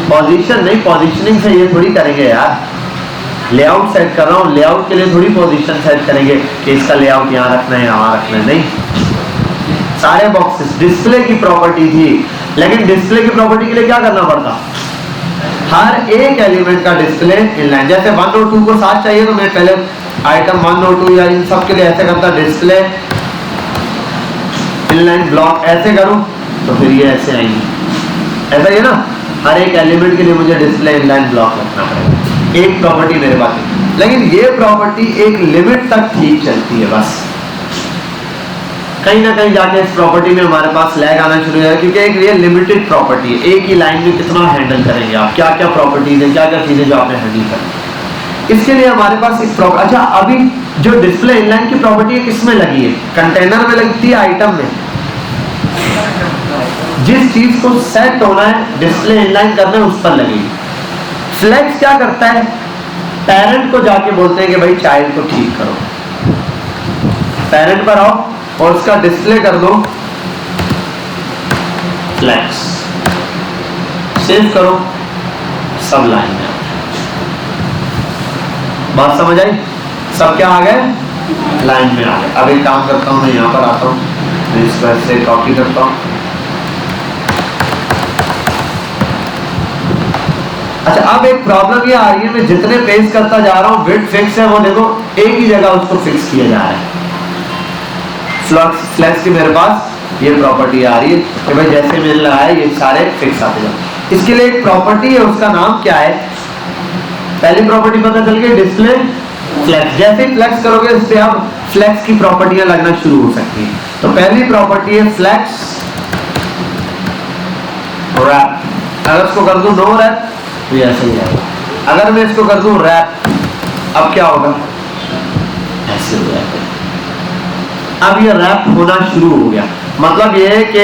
पोजीशन नहीं, पोजीशनिंग से ये थोड़ी करेंगे यार। लेआउट सेट कर रहा हूँ, लेआउट के लिए थोड़ी पोजीशन सेट करेंगे कि इसका लेआउट यहाँ रखना है यहाँ रखना है, नहीं। सारे बॉक्सेस डिस्प्ले की प्रॉपर्टी थी, लेकिन डिस्प्ले की प्रॉपर्टी के लिए क्या करना पड़ता, हर एक एलिमेंट का डिस्प्ले इनलाइन। जैसे 1 और 2 को साथ चाहिए तो मैं पहले आइटम 1 और 2 या इन सब के लिए ऐसे करता, डिस्प्ले इनलाइन ब्लॉक ऐसे करूं तो फिर ये ऐसे आएंगे। ऐसा ही है ना, हर एक एलिमेंट के लिए मुझे डिस्प्ले इनलाइन ब्लॉक रखना पड़ेगा। एक प्रॉपर्टी मेरे पास है, लेकिन ये प्रॉपर्टी एक लिमिट तक ठीक चलती है। बस कहीं ना कहीं जाके इस प्रॉपर्टी में हमारे पास लैग आना शुरू हो जाएगा, क्योंकि एक ये लिमिटेड प्रॉपर्टी है। एक ही लाइन में कितना हैंडल करेंगे आप, क्या क्या प्रॉपर्टीज है, क्या क्या चीजें जो आपने हैंडल करनी। इसके लिए हमारे पास एक प्रॉपर्टी, अच्छा अभी जो डिस्प्ले इनलाइन की प्रॉपर्टी है किसमें लगी है? कंटेनर में लगती है, आइटम में। जिस चीज को सेट होना है, डिस्प्ले इनलाइन करना है, उस पर लगेगी। फ्लेक्स क्या करता है, पेरेंट को जाके बोलते हैं कि भाई चाइल्ड को ठीक करो, पेरेंट पर आओ और उसका डिस्प्ले कर दो फ्लेक्स, सेव करो, सब लाइन में। बात समझ आई? सब क्या आ गए? लाइन में आ गए। अब एक काम करता हूं, मैं यहां पर आता हूं, मैं इसको ऐसे कॉपी करता हूं। अच्छा, अब एक प्रॉब्लम ये आ रही है, मैं जितने पेज करता जा रहा हूं विड्थ फिक्स है, वो देखो एक ही जगह उसको फिक्स किया जा रहा है। फ्लेक्स की मेरे पास ये प्रॉपर्टी आ रही है कि भाई जैसे मैंने लगाया ये सारे फिक्स आते जाओ। इसके लिए एक प्रॉपर्टी है, उसका नाम क्या है? पहली प्रॉपर्टी पता चल गई, डिस्प्ले फ्लेक्स। जैसे ही फ्लेक्स करोगे इससे अब फ्लेक्स की प्रॉपर्टियां लगना शुरू हो सकती है। तो पहली प्रॉपर्टी है फ्लेक्स रैप। अगर इसको कर दूं नो रैप तो ये ऐसे ही आएगा, अगर मैं इसको कर दूं रैप अब क्या होगा, ऐसे हो जाएगा। अब ये रैप होना शुरू हो गया। मतलब ये है कि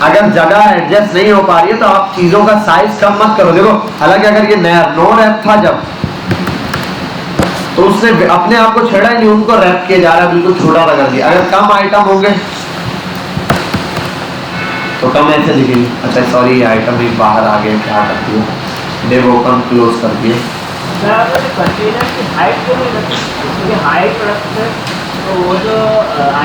अगर जगह एडजस्ट नहीं हो पा रही है तो आप चीजों का साइज कम मत करो। देखो हालांकि अगर ये नया नो रैप था जब, तो उसने अपने आप को छेड़ा ही नहीं, उनको रैप किया जा रहा है, बिल्कुल छोटा सा कर दिया। अगर कम आइटम होंगे तो कम ऐसे दिखेगी। अच्छा सॉरी, ये आइटम एक बाहर आ गया, क्या करती है, देखो ओपन क्लोज कर दिए। कंटेनर की हाइट क्यों नहीं रखी, क्योंकि हाइट रखते हैं तो वो जो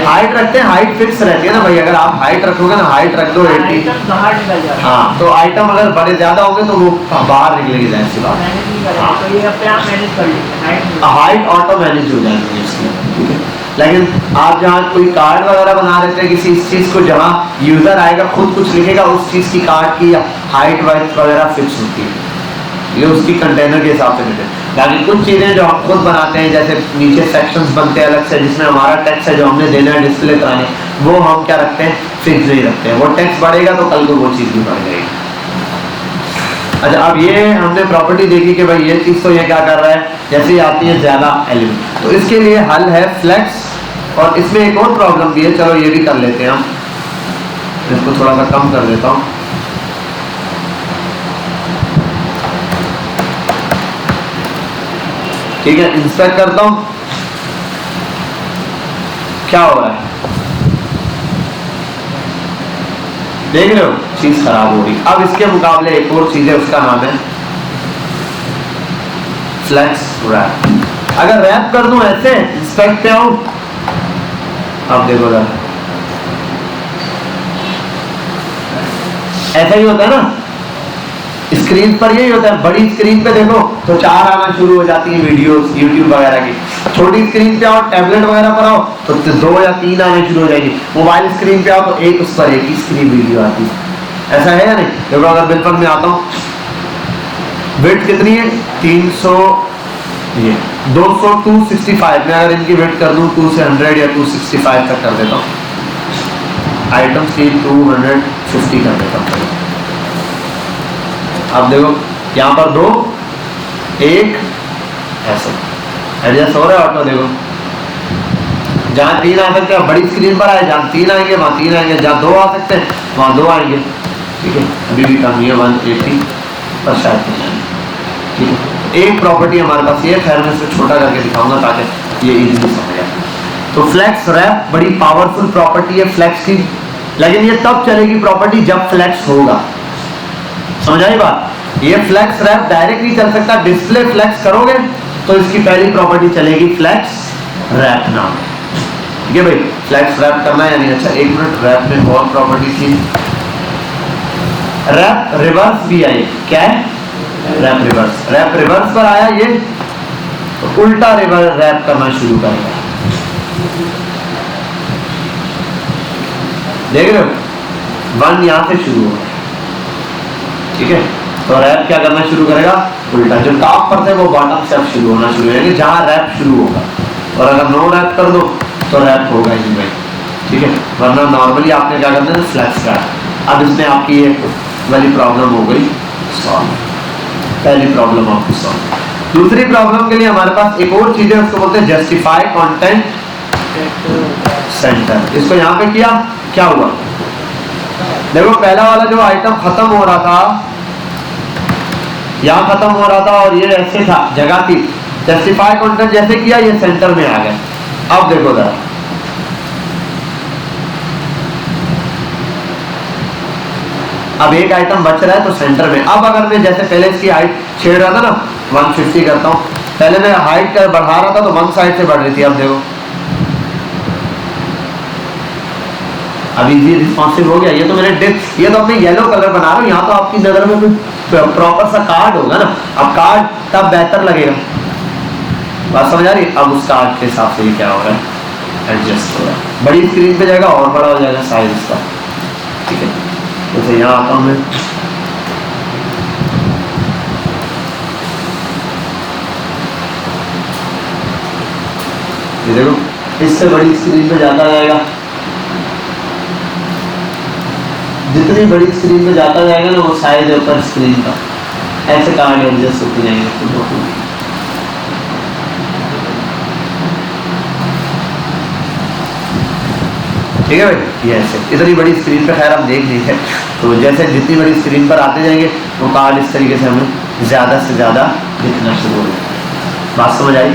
हाइट रखते हैं, हाइट फिक्स रहती है ना भाई। अगर आप हाइट रखोगे ना, हाइट रख दो 80, आइटम बाहर निकल जाता है। हाँ तो आइटम अगर बड़े ज्यादा होंगे तो वो बाहर निकलेगी जाहिर सी बात। मैनेज नहीं करेगा हाँ। तो ये अपने आप मैनेज कर लेंगे, हाइट ऑटो मैनेज हो जाएगी इसकी, ठीक है। लेकिन आप जहाँ कोई कार्ड वगैरह बना लेते हैं किसी इस चीज को, जहाँ यूजर आएगा खुद कुछ लिखेगा, उस चीज की कार्ड की हाइट वाइट वगैरह फिक्स होती है, ये उसकी कंटेनर के हिसाब से देते हैं। बाकी कुछ चीजें जो हम खुद बनाते हैं, जैसे नीचे सेक्शंस बनते हैं अलग से जिसमें हमारा टेक्स्ट है जो हमने देना है डिस्प्ले कराने, वो हम क्या रखते हैं, फिक्स नहीं रखते हैं। वो टेक्स्ट बढ़ेगा तो कल को वो चीज भी बढ़ जाएगी। अच्छा अब ये हमने प्रॉपर्टी देखी कि भाई ये चीज तो ये क्या कर रहा है, जैसे ही आती है ज्यादा एलिमेंट, तो इसके लिए हल है फ्लेक्स। और इसमें एक और प्रॉब्लम भी है, चलो ये भी कर लेते हैं हम, इसको थोड़ा सा कम कर देता हूँ। ठीक है, इंस्पेक्ट करता हूं, क्या हो रहा है देख रहे हो, चीज खराब हो रही। अब इसके मुकाबले एक और चीज है, उसका नाम है फ्लेक्स रैप। अगर रैप कर दूं ऐसे, इंस्पेक्ट पे आऊं, अब देखो जरा ऐसा ही होता है ना, स्क्रीन पर यही होता है। बड़ी स्क्रीन पे देखो तो 4 आना शुरू हो जाती है वीडियोस यूट्यूब वगैरह की, छोटी स्क्रीन पे आओ टैबलेट वगैरह पर आओ तो 2 या 3 आने शुरू हो जाएगी। मोबाइल स्क्रीन पे आओ तो एक उस पर एक ही स्क्रीन वीडियो आती है। ऐसा है या नहीं? देखो अगर बिल्कुल में आता हूँ, वेट कितनी है 300, ये 200 265 में अगर इनकी वेट कर दूं 2 से 100 या 265 तक कर देता हूँ। आइटम्स की 250 कर देता हूँ। अब देखो यहाँ पर 2 1 ऐसे एडजस्ट हो रहा है ऑटो। देखो जहाँ 3 आ सकते हैं बड़ी स्क्रीन पर आए, जहाँ 3 आएंगे वहाँ 3 आएंगे, जहाँ 2 आ सकते हैं वहाँ 2 आएंगे। ठीक है, अभी भी कम है 180 पर शायद नहीं आएंगे। ठीक है, एक प्रॉपर्टी हमारे पास ये, खैर मैं इसको छोटा करके दिखाऊंगा ताकि ये इजीली समझ आए। तो फ्लेक्स रैप बड़ी पावरफुल प्रॉपर्टी है फ्लेक्स की, लेकिन ये तब चलेगी प्रॉपर्टी जब फ्लेक्स होगा। समझ आई बात? ये फ्लेक्स रैप डायरेक्ट नहीं चल सकता, डिस्प्ले फ्लेक्स करोगे तो इसकी पहली प्रॉपर्टी चलेगी फ्लेक्स रैप नाम। ठीक है भाई, फ्लेक्स रैप करना है या नहीं? अच्छा एक मिनट, रैप में और प्रॉपर्टी थी, रैप रिवर्स भी आई। क्या है? Rap reverse. रैप रिवर्स पर आया ये तो उल्टा रिवर्स रैप करना शुरू करेगा। देख रहे हो 1 यहां से शुरू होगा। ठीक है, तो रैप क्या करना शुरू करेगा, उल्टा। जो टॉप पर थे वो बॉटम से अब शुरू होना शुरू हो जाएंगे जहां रैप शुरू होगा। और अगर नो रैप कर दो तो रैप होगा ही भाई। ठीक है, वरना नॉर्मली आपने क्या करना है, फ्लैक्स रैप। अब इसमें आपकी ये वाली प्रॉब्लम हो गई सॉल्व, पहली प्रॉब्लम आपकी सॉल्व। दूसरी प्रॉब्लम के लिए हमारे पास एक और चीज है, उसको बोलते हैं जस्टिफाई कंटेंट सेंटर। इसको यहाँ पे किया, क्या हुआ देखो, पहला वाला जो आइटम खत्म हो रहा था, यहाँ खत्म हो रहा था और ये ऐसे था, जगह थी। जस्टिफाई कंटेंट जैसे किया ये सेंटर में आ गया। अब देखो जरा, अब एक आइटम बच रहा है तो सेंटर में। अब अगर मैं जैसे पहले इसकी हाइट छेड़ रहा था ना, 150 करता हूँ, पहले मैं हाइट कर बढ़ा रहा था तो 1 साइड से बढ़ रही थी। अब देखो अब इजी रिस्पॉन्सिव हो गया। ये तो मैंने ये तो अपने येलो कलर बना रहा हूँ, यहाँ तो आपकी नजर में कोई प्रॉपर सा कार्ड होगा ना, अब कार्ड तब बेहतर लगेगा। बात समझ आ रही? अब उस कार्ड के हिसाब से ये क्या हो रहा है, एडजस्ट हो रहा है। बड़ी स्क्रीन पे जाएगा और बड़ा हो जाएगा साइज इसका। ठीक है, जैसे यहाँ आता हूँ मैं, ये देखो इससे बड़ी स्क्रीन पे जाता जाएगा। जितनी बड़ी स्क्रीन पे जाता जाएगा ना वो साइज है ऊपर स्क्रीन का, ऐसे कार्ड एडजस्ट होते जाएंगे। ठीक है भाई, ये ऐसे इतनी बड़ी स्क्रीन पे खैर हम देख नहीं है, तो जैसे जितनी बड़ी स्क्रीन पर आते जाएंगे वो कार्ड इस तरीके से हमें ज़्यादा से ज़्यादा दिखना शुरू हो जाएगा। बात समझ आई?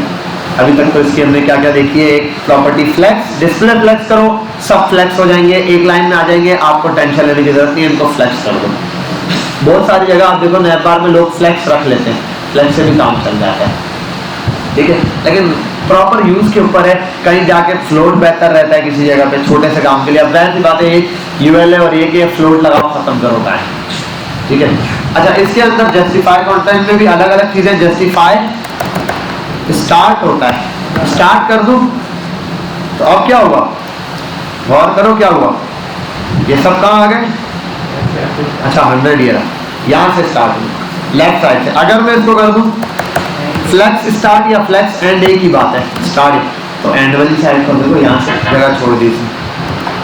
अभी तक तो इसकी हमने क्या क्या देखी है। एक प्रॉपर्टी फ्लेक्स, डिस्प्ले फ्लेक्स करो सब फ्लेक्स हो जाएंगे, एक लाइन में आ जाएंगे, आपको टेंशन लेने की जरूरत नहीं है, इनको फ्लेक्स कर दो। बहुत सारी जगह आप देखो नैप बार में लोग फ्लेक्स रख लेते हैं, फ्लेक्स से भी काम चल जाता है, ठीक है, लेकिन प्रॉपर यूज के ऊपर है। कहीं जाके फ्लोट बेहतर रहता है किसी जगह पे छोटे से काम के लिए। अब वैसे सी बात है, एक यूएल है और एक ये फ्लोट लगाओ खत्म करो का है, ठीक है। अच्छा, इसके अंदर जस्टिफाई कंटेंट में भी अलग अलग चीजें, जस्टिफाई स्टार्ट होता है, स्टार्ट कर दूं तो अब क्या हुआ, गौर करो क्या हुआ, ये सब कहाँ आ गए, अच्छा 100 ईयर यहाँ से स्टार्ट हुआ लेफ्ट साइड से। अगर मैं इसको कर दूं फ्लेक्स स्टार्ट या फ्लेक्स एंड, एक ही बात है, स्टार्ट तो एंड वाली साइड पर देखो यहाँ से जगह छोड़ दी थी।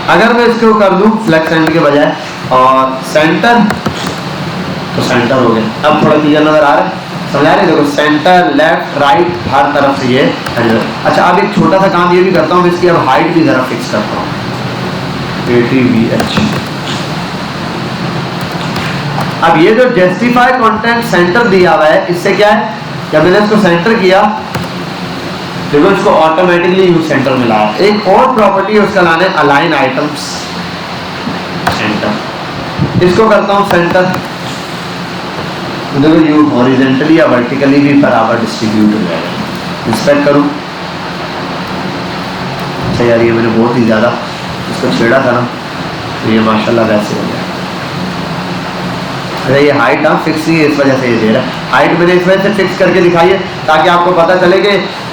अगर मैं इसको कर दूं फ्लेक्स एंड के बजाय और सेंटर, तो सेंटर हो गया। अब थोड़ा क्लियर नजर आ रहा है, समझा रहे, देखो सेंटर लेफ्ट राइट हर तरफ से ये एंड। अच्छा, अब एक छोटा सा काम ये भी करता हूँ, इसकी अब हाइट भी जरा फिक्स करता हूँ, 80VH। अब ये जो जस्टिफाई कंटेंट सेंटर दिया हुआ है, इससे क्या है, जब मैंने इसको सेंटर किया देखो इसको ऑटोमेटिकली यूज सेंटर मिला। एक और प्रॉपर्टी उसका लाना है अलाइन आइटम्स सेंटर, इसको करता हूं सेंटर, देखो यू हॉरिजॉन्टली या वर्टिकली भी बराबर डिस्ट्रीब्यूट हो जाएगा। इंस्पेक्ट करूं, अच्छा यार ये मैंने बहुत ही ज्यादा इसको छेड़ा था ना, तो ये माशाल्लाह वैसे हो गया। अरे ये हाइट आप फिक्स नहीं है, इस वजह से ये दे रहा है। हाइट मैंने इस वजह से फिक्स करके दिखाई है ताकि आपको पता चले कि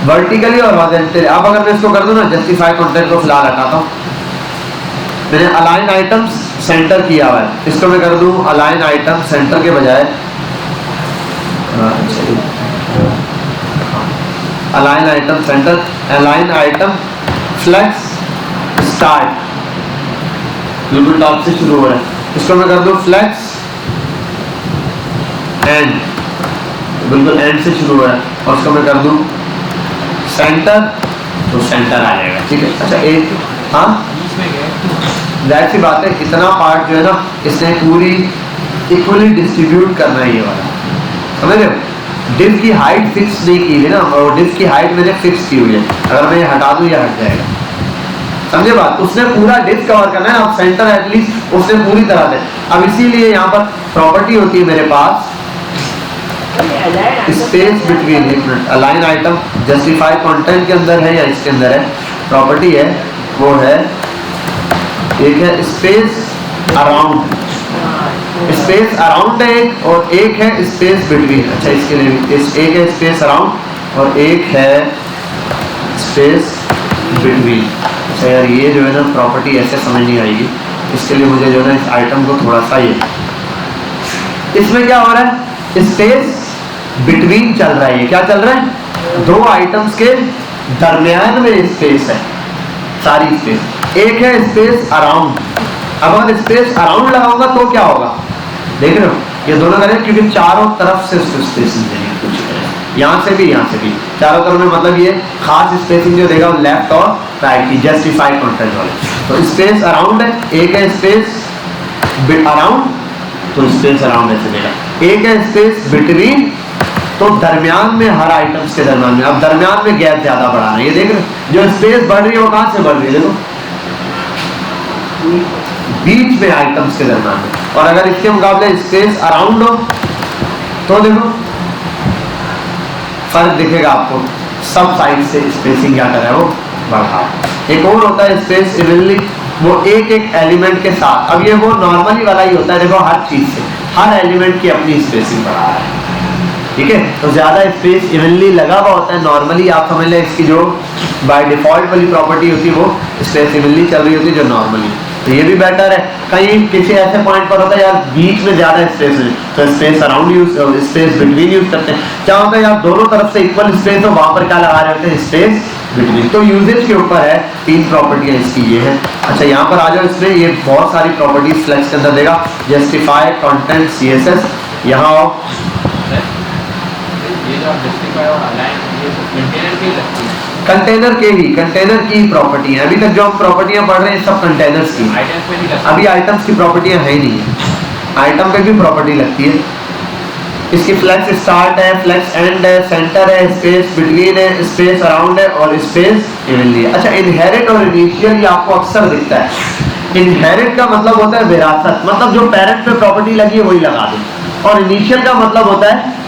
वर्टिकली और हॉरिजॉन्टली। अब अगर मैं इसको कर दूं ना, जस्टिफाई कंटेंट को फिलहाल हटाता हूं, मैंने अलाइन आइटम्स सेंटर किया हुआ है, इसको मैं कर दूं अलाइन आइटम सेंटर के बजाय align item centre, align item flex start, बिल्कुल टॉप से शुरू हो रहा है, इसको मैं कर दूं फ्लेक्स एंड, बिल्कुल एंड से शुरू हो रहा है, और उसको मैं कर दूं सेंटर, तो सेंटर आ जाएगा, ठीक है। अच्छा एक, हाँ जाहिर सी बात है, इतना पार्ट जो है ना इसने पूरी इक्वली डिस्ट्रीब्यूट करना है, ये वाला समझ रहे हो। डिस्क की हाइट फिक्स नहीं की है ना, और डिस्क की हाइट मैंने फिक्स की हुई है, अगर मैं ये हटा दूं ये हट जाएगा, समझे बात। उसने पूरा डिस्क कवर करना है, अब सेंटर एटलीस्ट उसने पूरी तरह से। अब इसीलिए यहाँ पर प्रॉपर्टी होती है मेरे पास स्पेस बिटवीन, एक minute, align item justify content के अंदर है या इसके अंदर है, प्रॉपर्टी है वो है, एक है स्पेस अराउंड, स्पेस अराउंड है एक, और एक है स्पेस बिटवीन। अच्छा इसके लिए भी एक है स्पेस अराउंड और एक है स्पेस बिटवीन। अच्छा यार ये जो है ना प्रॉपर्टी ऐसे समझ नहीं आएगी, इसके लिए मुझे जो है ना इस आइटम को थोड़ा सा, ये इसमें क्या हो रहा है, स्पेस बिटवीन चल रहा है, ये क्या चल रहा है, दो आइटम्स के दरमियान में स्पेस है, सारी स्पेस। एक है स्पेस अराउंड, अब अगर स्पेस अराउंड लगाऊंगा तो क्या होगा, देख रहे हो ये दोनों करें, क्योंकि चारों तरफ से उसको स्पेसिंग देनी कुछ यहाँ से भी यहाँ से भी चारों तरफ में, मतलब ये खास स्पेसिंग जो देगा लेफ्ट और राइट की, जस्टिफाई कंटेंट वाले। तो स्पेस अराउंड है, एक है स्पेस अराउंड, तो स्पेस अराउंड ऐसे देगा, एक है स्पेस बिटवीन, तो दरमियान में हर आइटम्स के दरमियान में, अब दरमियान में गैप ज्यादा बढ़ाना है, ये देख रहे हो जो स्पेस बढ़ रही है वो कहां से बढ़ रही है, देखो बीच में आइटम्स के दरमियान में। और अगर इसके मुकाबले स्पेस अराउंड हो तो देखो फर्क दिखेगा आपको, सब साइड से स्पेसिंग क्या कर रहा है वो बढ़ा। एक और होता है स्पेस इवनली, वो एक एक एलिमेंट के साथ, अब ये वो नॉर्मली वाला ही होता है, देखो हर चीज से हर एलिमेंट की अपनी स्पेसिंग बढ़ा है, ठीक है। तो ज्यादा स्पेस इवनली लगा हुआ होता है, नॉर्मली आप समझ लें इसकी जो बाय डिफॉल्ट वाली प्रॉपर्टी होती है वो स्पेस इवनली चल रही होती है जो नॉर्मली, तो ये भी बेटर है। कहीं किसी ऐसे पॉइंट पर होता है यार बीच में ज्यादा स्पेस है, तो space around use, space between use करते हैं। क्या होता है यार दोनों तरफ से इक्वल स्पेस हो, वहां पर क्या लगा रहे होते हैं, स्पेस बिटवीन। तो यूजेज के ऊपर है, 3 प्रॉपर्टियां इसकी ये है। अच्छा यहाँ पर आ जाओ, इसमें ये बहुत सारी प्रॉपर्टीज फ्लेक्स के अंदर देगा, जस्टिफाई, कंटेंट, सीएसएस। यहाँ आओ, ये जो जस्टिफाई और अलाइन ये कंटेनर की लगती है, कंटेनर की प्रॉपर्टी है। अभी तक जो हम प्रॉपर्टियां पढ़ रहे हैं सब कंटेनर्स की, आइटम्स पे नहीं लगती। अभी आइटम्स की प्रॉपर्टियां है ही नहीं है। आइटम पे भी प्रॉपर्टी लगती है। इसकी फ्लेक्स स्टार्ट है, फ्लेक्स एंड है, सेंटर है, स्पेस बिटवीन है, स्पेस अराउंड है और स्पेस इवनली है। अच्छा इनहेरिट और इनिशियल ये आपको अक्सर दिखता है। इनहेरिट का मतलब होता है विरासत, मतलब जो पेरेंट पे प्रॉपर्टी लगी है वही लगा दो, और इनिशियल का मतलब होता है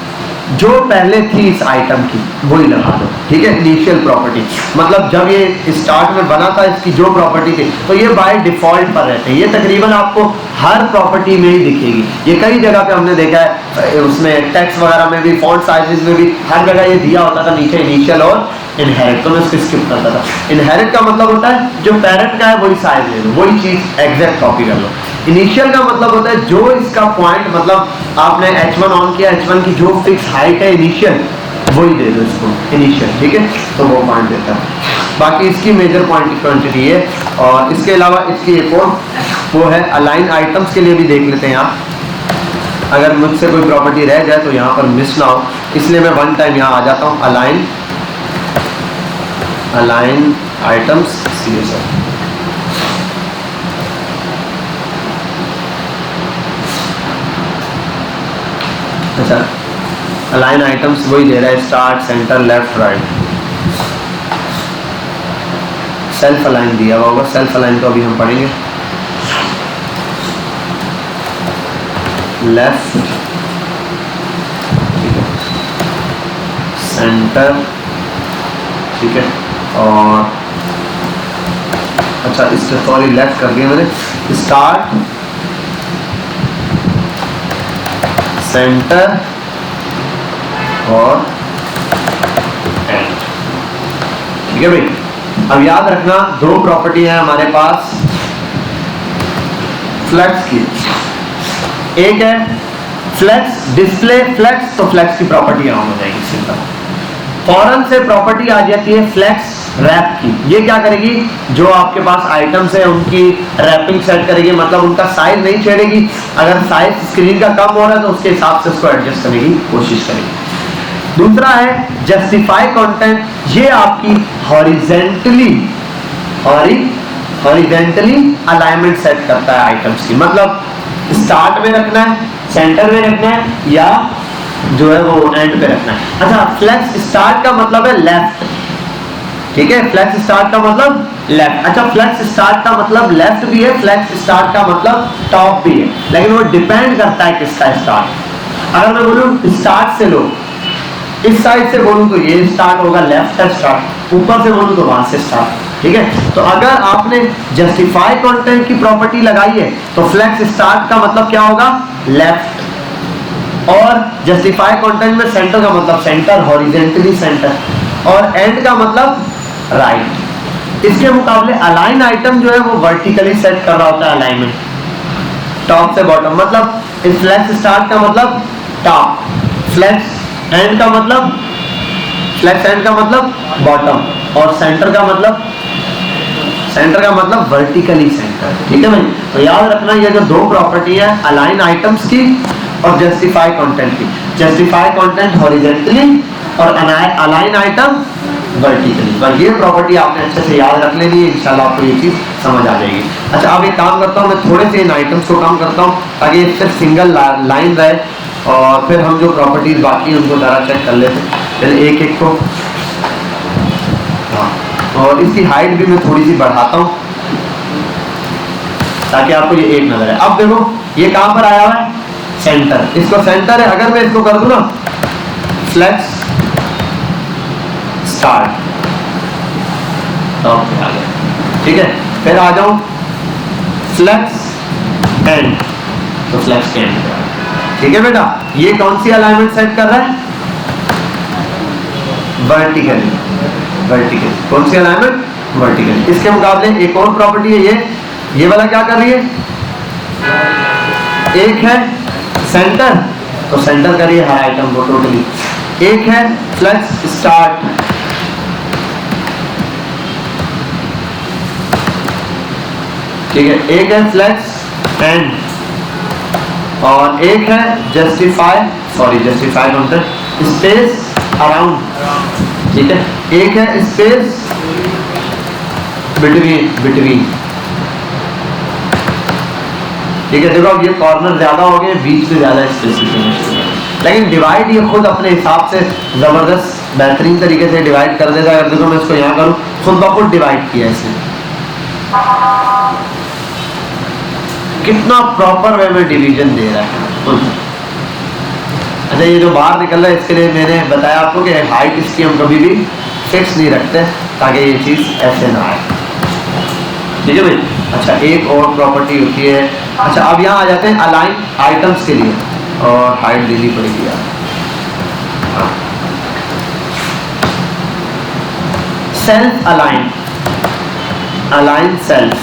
जो पहले थी इस आइटम की वही लगा दो, ठीक है। इनिशियल प्रॉपर्टी मतलब जब ये स्टार्ट में बना था इसकी जो प्रॉपर्टी थी, तो ये बाय डिफॉल्ट पर रहते हैं। ये तकरीबन आपको हर प्रॉपर्टी में ही दिखेगी। ये कई जगह पे हमने देखा है, उसमें टेक्स्ट वगैरह में भी, फॉन्ट साइजेस में भी, हर जगह ये दिया होता था नीचे इनिशियल और इनहेरिट। तो मैं उसको स्किप करता था। इनहेरिट का मतलब होता है जो पेरेंट का है वही साइज ले लो, वही चीज एग्जैक्ट कॉपी कर लो। इनिशियल का मतलब होता है जो इसका पॉइंट, मतलब आपने H1 ऑन किया, H1 की जो फिक्स हाइट है इनिशियल वही दे दो इसको इनिशियल, ठीक है, तो वो पॉइंट देता है। बाकी इसकी मेजर पॉइंट क्वांटिटी है। और इसके अलावा इसकी एक और वो है अलाइन आइटम्स के लिए भी देख लेते हैं आप। अगर मुझसे कोई प्रॉपर्टी रह जाए तो यहाँ पर मिस ना हो, इसलिए मैं वन टाइम यहाँ आ जाता हूँ। Align items serious. अच्छा अलाइन आइटम्स वही दे रहा है, start, centre, left, right. Self align दिया हुआ होगा, सेल्फ अलाइन तो अभी हम पढ़ेंगे। लेफ्ट, ठीक है, सेंटर, ठीक है, और अच्छा इससे सॉरी लेफ्ट कर दिया मैंने, स्टार्ट, सेंटर और एंड, ठीक है भाई। अब याद रखना 2 प्रॉपर्टी है हमारे पास फ्लेक्स की। एक है फ्लेक्स डिस्प्ले फ्लेक्स, तो फ्लेक्स की प्रॉपर्टी ऑन हो जाएगी सिंपल। फौरन से प्रॉपर्टी आ जाती है फ्लेक्स रैप की। ये क्या करेगी, जो आपके पास आइटम्स है उनकी रैपिंग सेट करेगी, मतलब उनका साइज नहीं छेड़ेगी। अगर साइज स्क्रीन का कम हो रहा है तो उसके हिसाब से उसको एडजस्ट करने की कोशिश करेगी। दूसरा है जस्टिफाई कंटेंट, ये आपकी हॉरिजेंटली अलाइनमेंट सेट करता है आइटम्स की, मतलब स्टार्ट में रखना है, सेंटर में रखना है, या जो है वो एंड पे रखना है। अच्छा फ्लेक्स स्टार्ट का मतलब है लेफ्ट, ठीक है, फ्लेक्स स्टार्ट का मतलब लेफ्ट। अच्छा फ्लेक्स स्टार्ट का मतलब लेफ्ट भी है, फ्लेक्स स्टार्ट का मतलब टॉप भी है, लेकिन वो डिपेंड करता है किसका स्टार्ट। अगर मैं बोलूं स्टार्ट से लो, इस साइड से बोलूं तो ये स्टार्ट होगा, लेफ्ट का स्टार्ट, ऊपर से बोलूं तो वहां से स्टार्ट, ठीक है। तो अगर आपने जस्टिफाई कंटेंट की प्रॉपर्टी लगाई है तो फ्लेक्स स्टार्ट का मतलब क्या होगा, लेफ्ट, और जस्टिफाई कंटेंट में सेंटर का मतलब सेंटर, हॉरिजेंटली सेंटर, और एंड का मतलब राइट। इसके मुकाबले अलाइन आइटम जो है वो वर्टिकली सेट कर रहा होता है अलाइनमेंट, टॉप से बॉटम, मतलब फ्लेक्स स्टार्ट का मतलब टॉप, फ्लेक्स एंड का मतलब बॉटम, और सेंटर का मतलब वर्टिकली सेंटर, ठीक है भाई। तो याद रखना ये जो 2 प्रॉपर्टी है अलाइन आइटम्स की और जस्टिफाई कंटेंट की। जस्टिफाई कंटेंट हॉरिजेंटली और अलाइन आइटम वर्टिकली। पर ये प्रॉपर्टी आपने अच्छे से याद रख लेनी है, इंशाल्लाह आपको ये चीज समझ आ जाएगी। अच्छा अब एक काम करता हूँ, मैं थोड़े से इन आइटम्स को कम करता हूँ ताकि ये सिर्फ सिंगल लाइन रहे, और फिर हम जो प्रॉपर्टीज बाकी हैं उनको जरा चेक कर लेते हैं पहले एक एक को। हाँ, और इसकी हाइट भी मैं थोड़ी सी बढ़ाता हूँ ताकि आपको ये एक नजर है। अब देखो ये कहां पर आया हुआ है, सेंटर, इसको सेंटर है। अगर मैं इसको कर दूं ना फ्लेक्स स्टार्ट, टॉप पे आ गया, ठीक है। फिर आ जाऊं फ्लेक्स एंड, तो फ्लेक्स एंड, ठीक है बेटा। ये कौन सी अलाइनमेंट सेट कर रहा है, वर्टिकली, कौन सी अलाइनमेंट, वर्टिकली। इसके मुकाबले एक और प्रॉपर्टी है, ये वाला क्या कर रही है, एक है सेंटर, तो सेंटर करिए हर आइटम को टोटली। एक है फ्लेक्स स्टार्ट, ठीक है, एक है फ्लेक्स एंड और एक है जस्टिफाई काउंटर स्पेस अराउंड। ठीक है, एक है स्पेस बिटवीन। ठीक है, देखो अब ये कॉर्नर ज्यादा हो गए, बीच में ज्यादा स्पेस है, लेकिन डिवाइड ये खुद अपने हिसाब से जबरदस्त बेहतरीन तरीके से डिवाइड कर देता है। अगर देखो मैं इसको यहाँ करूँ, खुद ब खुद डिवाइड किया इसने, कितना प्रॉपर वे में डिवीजन दे रहा है। अच्छा, ये जो बाहर निकल रहा है इसके लिए मैंने बताया आपको कि हाइट इसकी हम कभी भी फिक्स नहीं रखते ताकि ये चीज़ ऐसे ना आए। ठीक है भाई। अच्छा, एक और प्रॉपर्टी होती है। अच्छा, अब यहाँ आ जाते हैं अलाइन आइटम्स के लिए, और हाइट देनी पड़ेगी यार। Self align self.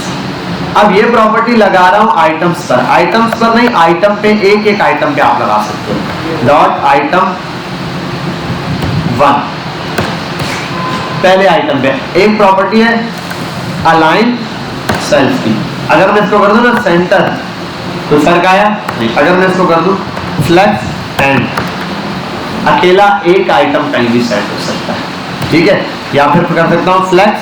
अब ये प्रॉपर्टी लगा रहा हूं आइटम्स पर नहीं, आइटम पे, एक आइटम पे आप लगा सकते हो। डॉट आइटम 1, पहले आइटम पे एक प्रॉपर्टी है अलाइन सेल्फ की। अगर मैं इसको कर दूं ना सेंटर, तो फर्क आया नहीं। अगर मैं इसको कर दूं फ्लेक्स एंड, अकेला एक आइटम कहीं भी सेट हो सकता है। ठीक है, या फिर कर सकता हूं फ्लेक्स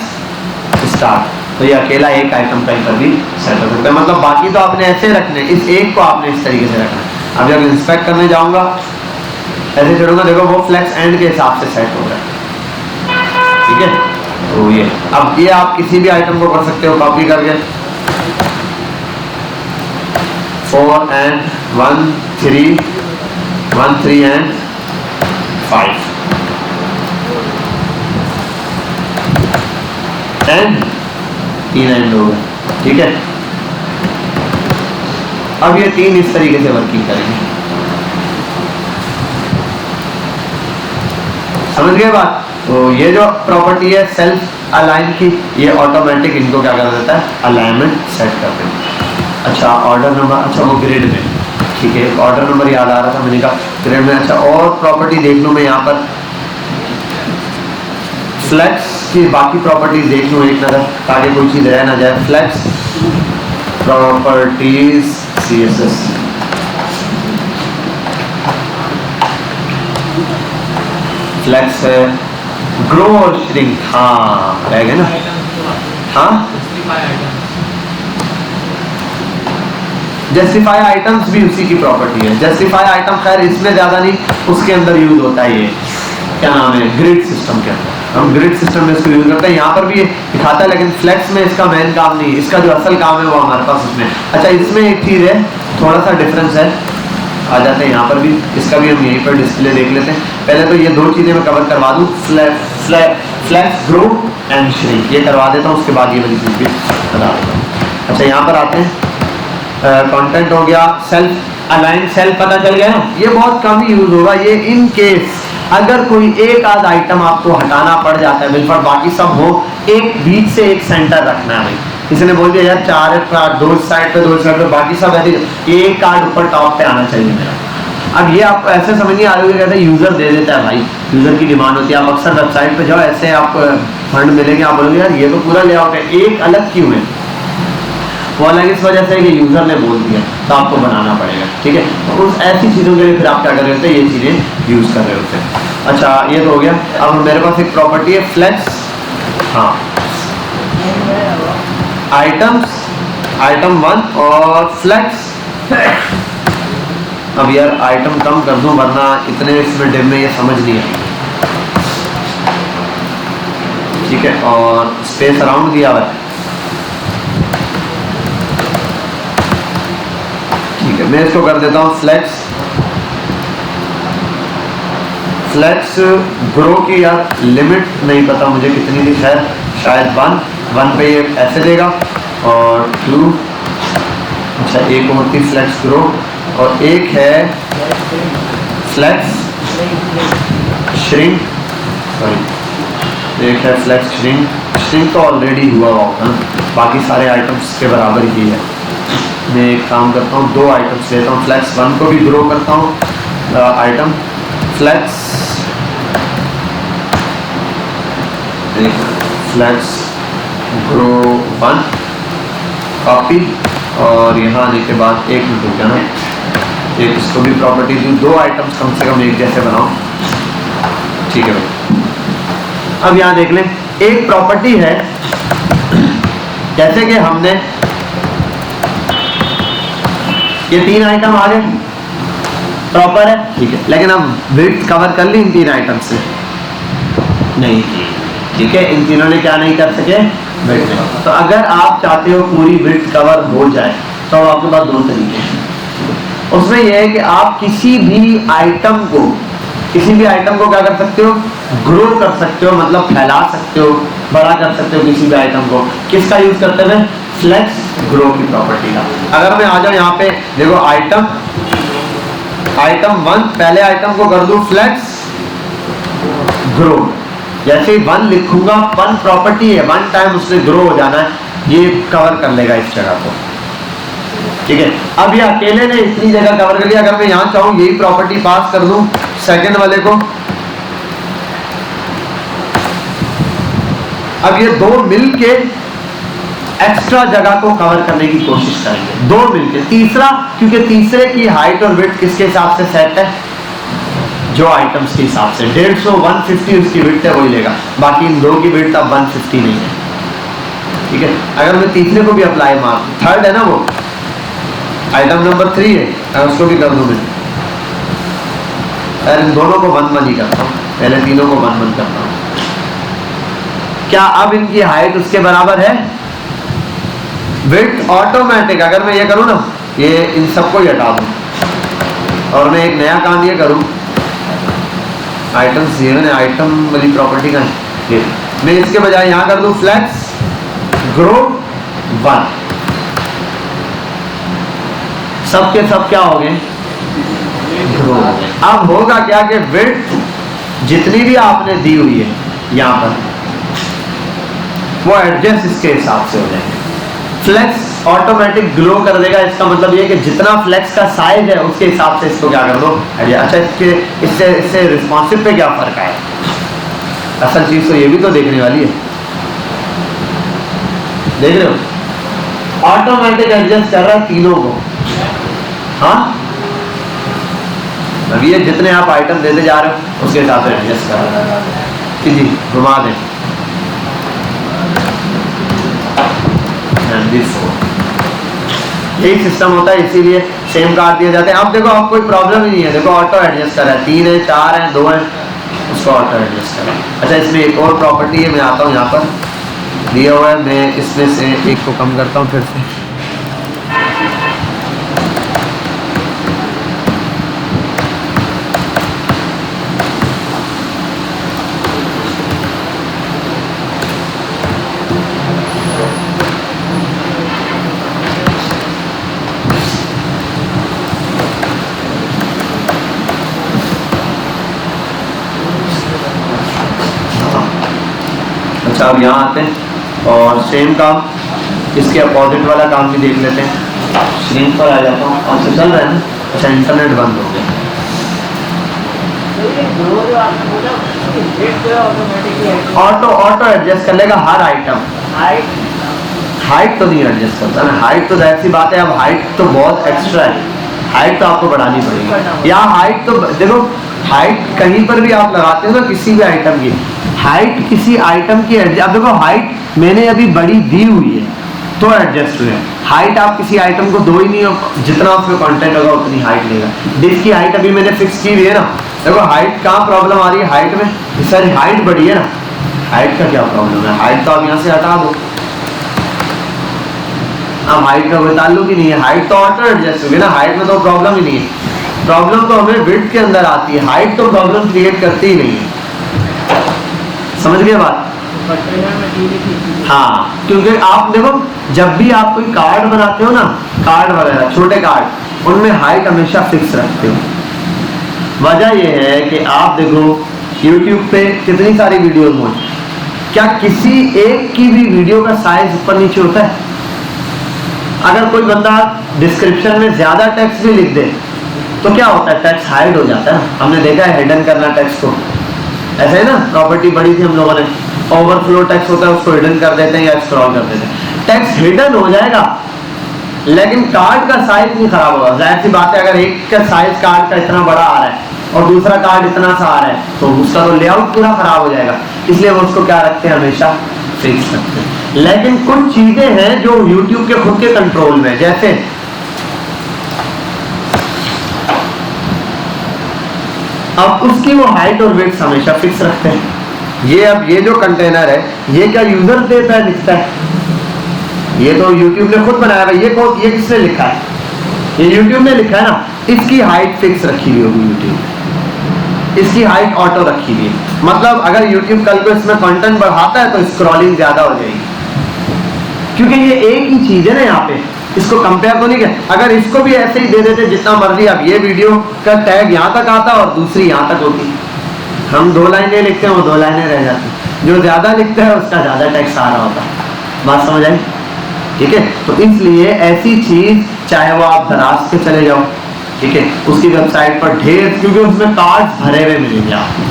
स्टार्ट, तो ये अकेला एक आइटम कहीं पर भी सेट हो सकता है। मतलब बाकी तो आपने ऐसे रखने, इस एक को आपने इस तरीके से रखना है। अब जब इंस्पेक्ट करने जाऊंगा ऐसे चढ़ूंगा, देखो वो फ्लेक्स एंड के हिसाब से सेट हो रहा है। ठीक है, तो ये अब ये आप किसी भी आइटम को कर सकते हो कॉपी करके, 4 and 1 3 and 5 एंड 3 एंड हो गए। ठीक है, अब ये 3 इस तरीके से वर्किंग करेंगे। समझ गए बात? तो ये जो प्रॉपर्टी है सेल्फ अलाइन की, ये ऑटोमेटिक इनको क्या कर देता है, अलाइनमेंट सेट कर देता है। अच्छा, ऑर्डर नंबर, अच्छा वो ग्रिड में, ठीक है, ऑर्डर नंबर याद आ रहा था, मैंने कहा ग्रिड में। अच्छा, और प्रॉपर्टी देख लूँ मैं यहाँ पर, फ्लेक्स की बाकी प्रॉपर्टीज देख लूँ एक नज़र, ताकि कोई चीज़ रह ना जाए। फ्लेक्स प्रॉपर्टीज CSS, फ्लेक्स है, ग्रो और श्रिंक, हाँ रह गए ना, हाँ जस्टिफाई आइटम्स भी उसी की प्रॉपर्टी है। जस्टिफाई आइटम खैर इसमें ज्यादा नहीं, उसके अंदर यूज होता है, ये क्या नाम है, ग्रिड सिस्टम के अंदर हम ग्रिड सिस्टम में इसको यूज करते हैं। यहाँ पर भी ये दिखाता है, लेकिन फ्लेक्स में इसका मेन काम नहीं, इसका जो असल काम है वो हमारे पास उसमें। अच्छा, इसमें एक चीज है, थोड़ा सा डिफरेंस है, आ जाते हैं यहाँ पर भी, इसका भी हम यहीं पर डिस्प्ले देख लेते हैं। पहले तो ये 2 चीजें मैं कवर करवा दूँ, फ्लेक्स ग्रो एंड श्रिंक, ये करवा देता हूँ, उसके बाद ये वाली चीज भी बता देता हूँ। अच्छा, यहाँ पर आते हैं, कंटेंट हो गया, सेल्फ अलाइन सेल्फ पता चल गया ना, ये बहुत कम ही यूज होगा ये इन केस अगर कोई एक आध आइटम आपको हटाना पड़ जाता है, बिल्कुल बाकी सब हो, एक बीच से एक सेंटर रखना है भाई। किसी ने बोल दिया यार 4 कार्ड 2 साइड पे 2 साइड पे, बाकी सब ऐसे, एक कार्ड ऊपर टॉप पे आना चाहिए मेरा। अब ये आपको ऐसे समझ नहीं आ रही है, कहते हैं यूजर दे देता है भाई, यूजर की डिमांड होती है। आप अक्सर वेबसाइट पे जाओ, ऐसे आपको फंड मिलेंगे, आप बोलोगे यार ये तो पूरा लेआउट है, एक अलग क्यों है, वो अलग इस वजह से कि यूजर ने बोल दिया, तो आपको बनाना पड़ेगा। ठीक है, तो उस ऐसी चीजों के लिए फिर आप क्या कर रहे होते हैं, ये चीजें यूज कर रहे होते हैं। अच्छा, ये तो हो गया। अब मेरे पास एक प्रॉपर्टी है फ्लेक्स, हाँ आइटम 1 और फ्लेक्स। अब यार आइटम कम कर दूं, वरना इतने इसमें डिम में ये समझ नहीं आएगी। ठीक है, और स्पेस अराउंड दिया हुआ है। ठीक है, मैं इसको कर देता हूँ फ्लेक्स ग्रो की, यार लिमिट नहीं पता मुझे कितनी थी, शायद 1 पे ये ऐसे देगा, और 2, अच्छा एक और थी फ्लेक्स ग्रो, और एक है फ्लेक्स श्रिंक, सॉरी एक है फ्लेक्स श्रिंक तो ऑलरेडी हुआ होगा, बाकी सारे आइटम्स के बराबर ही है। मैं एक काम करता हूँ, 2 आइटम्स लेता हूँ, फ्लेक्स 1 को भी ग्रो करता हूँ, आइटम फ्लेक्स ग्रो 1, कॉपी, और यहाँ आने के बाद एक मिनट रुक जाना, एक इसको भी प्रॉपर्टी दूँ, 2 आइटम्स कम से कम एक जैसे बनाओ, ठीक है भाई। अब यहाँ देख लें, एक प्रॉपर्टी है जैसे कि हमने ये 3 आइटम आ गए, प्रॉपर है, ठीक है, लेकिन अब विड्थ कवर कर ली इन 3 आइटम से नहीं, ठीक है, इन तीनों ने क्या नहीं कर सके, विड्थ नहीं। तो अगर आप चाहते हो पूरी विड्थ कवर हो जाए तो अब आपके पास 2 तरीके हैं। उसमें यह है कि आप किसी भी आइटम को क्या कर सकते हो, ग्रो कर सकते हो, मतलब फैला सकते हो, बड़ा कर सकते हो किसी भी आइटम को। किसका यूज करते हुए, फ्लेक्स ग्रो की प्रॉपर्टी का। अगर मैं आ जाऊं यहाँ पे, देखो आइटम 1, पहले आइटम को कर दूं फ्लेक्स ग्रो, जैसे ही 1 लिखूंगा, 1 प्रॉपर्टी है, 1 टाइम उसने ग्रो हो जाना है, ये कवर कर लेगा इस जगह को, ठीक है। अब ये अकेले ने इतनी जगह कवर कर लिया, अगर मैं यहाँ चाहूँ यही प्रॉपर्टी पास कर दूं सेकंड वाले को, अब ये 2 मिलके एक्स्ट्रा जगह को कवर करने की कोशिश करेंगे, 2 मिलके। तीसरा, क्योंकि तीसरे की हाइट और विड्थ किसके हिसाब से सेट है, जो आइटम्स के हिसाब से 150 150 उसकी विड्थ है वही लेगा, बाकी इन 2 की विड्थ अब 150 नहीं है, ठीक है। अगर मैं तीसरे को भी अप्लाई मार दूं, थर्ड है ना वो, आइटम नंबर 3 है, अगर उसको भी कर दूं मैं, इन दोनों को 1 ही करता हूँ, पहले तीनों को 1 करता हूँ, क्या अब इनकी हाइट उसके बराबर है, विड्थ ऑटोमेटिक। अगर मैं ये करूँ ना, ये इन सबको ही हटा दूं और मैं एक नया काम ये करूँ, आइटम 7 है, आइटम वाली प्रॉपर्टी का है, मैं इसके बजाय यहाँ कर दूं फ्लेक्स ग्रो 1, सब के सब क्या हो गए, ग्रो हो गए। अब होगा क्या कि विड्थ जितनी भी आपने दी हुई है यहाँ पर, वो एडजस्ट इसके हिसाब से हो जाएंगे। फ्लेक्स ऑटोमेटिक ग्लो कर देगा, इसका मतलब ये कि जितना फ्लेक्स का साइज है उसके हिसाब से इसको क्या कर दो। अच्छा, इससे रिस्पॉन्सिव पे क्या फर्क आया, असल चीज तो ये भी तो देखने वाली है, देख रहे हो, ऑटोमेटिक एडजस्ट कर रहा है तीनों को। हाँ, अभी ये जितने आप आइटम देते जा रहे हो उसके हिसाब से एडजस्ट कर रहा है। जी घुमा दें, यही सिस्टम होता है, इसीलिए सेम काट दिए जाते हैं। अब देखो, अब कोई प्रॉब्लम ही नहीं है, देखो ऑटो एडजस्ट कर रहा है, 3 है 4 है 2 है, उसको ऑटो एडजस्ट कर रहा है। अच्छा, इसमें एक और प्रॉपर्टी है, मैं आता हूँ यहाँ पर दिया हुआ है, मैं इसमें से एक को कम करता हूँ फिर से। अच्छा, अब यहाँ आते हैं और सेम काम, इसके अपोजिट वाला काम भी देख लेते हैं। स्क्रीन पर आ जाता हूँ, और से चल रहा है ना। अच्छा, इंटरनेट बंद हो गया। ऑटो एडजस्ट कर लेगा हर आइटम, हाइट तो नहीं एडजस्ट करता ना, हाइट तो ऐसी बात है, अब हाइट तो बहुत एक्स्ट्रा है, हाइट तो आपको बढ़ानी पड़ेगी। या हाइट तो देखो, हाइट कहीं पर भी आप लगाते हो ना, किसी भी आइटम की हाइट, किसी आइटम की अब देखो, हाइट मैंने अभी बड़ी दी हुई है तो एडजस्ट हुए। हाइट आप किसी आइटम को दो ही नहीं, जितना उसमें कंटेंट होगा उतनी हाइट लेगा। डिस्क की हाइट अभी मैंने फिक्स की हुई है ना, देखो हाइट कहाँ प्रॉब्लम आ रही है, हाइट में सर हाइट बढ़ी है ना, हाइट का क्या प्रॉब्लम है, हाइट तो आप यहाँ से हटा दो। अब हाइट का कोई ताल्लुक ही नहीं है, हाइट तो ऑटो एडजस्ट होगी ना, हाइट में तो प्रॉब्लम ही नहीं है। प्रॉब्लम तो हमें विड्थ के अंदर आती है, हाइट तो प्रॉब्लम क्रिएट करती ही नहीं है। समझ गए बात? हाँ, क्योंकि आप देखो, जब भी आप कोई कार्ड बनाते हो ना, कार्ड वगैरह छोटे कार्ड, उनमें हाइट हमेशा फिक्स रखते हो। वजह यह है कि आप देखो YouTube पे कितनी सारी वीडियोस मौजूद, क्या किसी एक की भी वीडियो का साइज ऊपर नीचे होता है? अगर कोई बंदा डिस्क्रिप्शन में ज्यादा टेक्स्ट भी लिख दे तो क्या होता है, टेक्स्ट हाइड हो जाता है। हमने देखा है हिडन करना टेक्स्ट को, ऐसा है ना, प्रॉपर्टी पढ़ी थी हम लोगों ने, ओवरफ्लो टेक्स्ट होता है उसको हिडन कर देते हैं या स्क्रॉल कर देते हैं। टेक्स्ट हिडन हो जाएगा लेकिन कार्ड का साइज नहीं खराब होगा। जाहिर सी बात है, अगर एक का साइज कार्ड का इतना बड़ा आ रहा है और दूसरा कार्ड इतना सा आ रहा है तो उसका तो लेआउट पूरा खराब हो जाएगा, इसलिए वो उसको क्या रखते हैं, हमेशा फिक्स रखते हैं। लेकिन कुछ चीजें हैं जो YouTube के खुद के कंट्रोल में, जैसे अब उसकी वो हाइट और वेट हमेशा फिक्स रखते हैं। ये जो कंटेनर है, ये क्या यूजर देता है, लिखता है? ये तो YouTube ने खुद बनाया है। ये किसने लिखा है? ये YouTube ने लिखा है ना। इसकी हाइट फिक्स रखी हुई होगी YouTube, इसकी हाइट ऑटो रखी हुई है। मतलब अगर YouTube कल को इसमें कंटेंट बढ़ाता है तो स्क्रॉलिंग ज्यादा हो जाएगी, क्योंकि ये एक ही चीज है ना। यहाँ पे इसको कंपेयर तो नहीं किया। अगर इसको भी ऐसे ही दे देते जितना मर्जी, अब ये वीडियो का टैग यहाँ तक आता और दूसरी यहाँ तक होती, हम 2 लाइनें लिखते हैं, वो 2 लाइनें रह जाती। जो ज्यादा लिखता है उसका ज्यादा टैक्स आ रहा होता। बात समझ आई? ठीक है। तो इसलिए ऐसी चीज, चाहे वो आप दराज पे चले जाओ, ठीक है, उसकी वेबसाइट पर ढेर, क्योंकि उसमें कार्ड्स भरे हुए मिलेंगे आपको।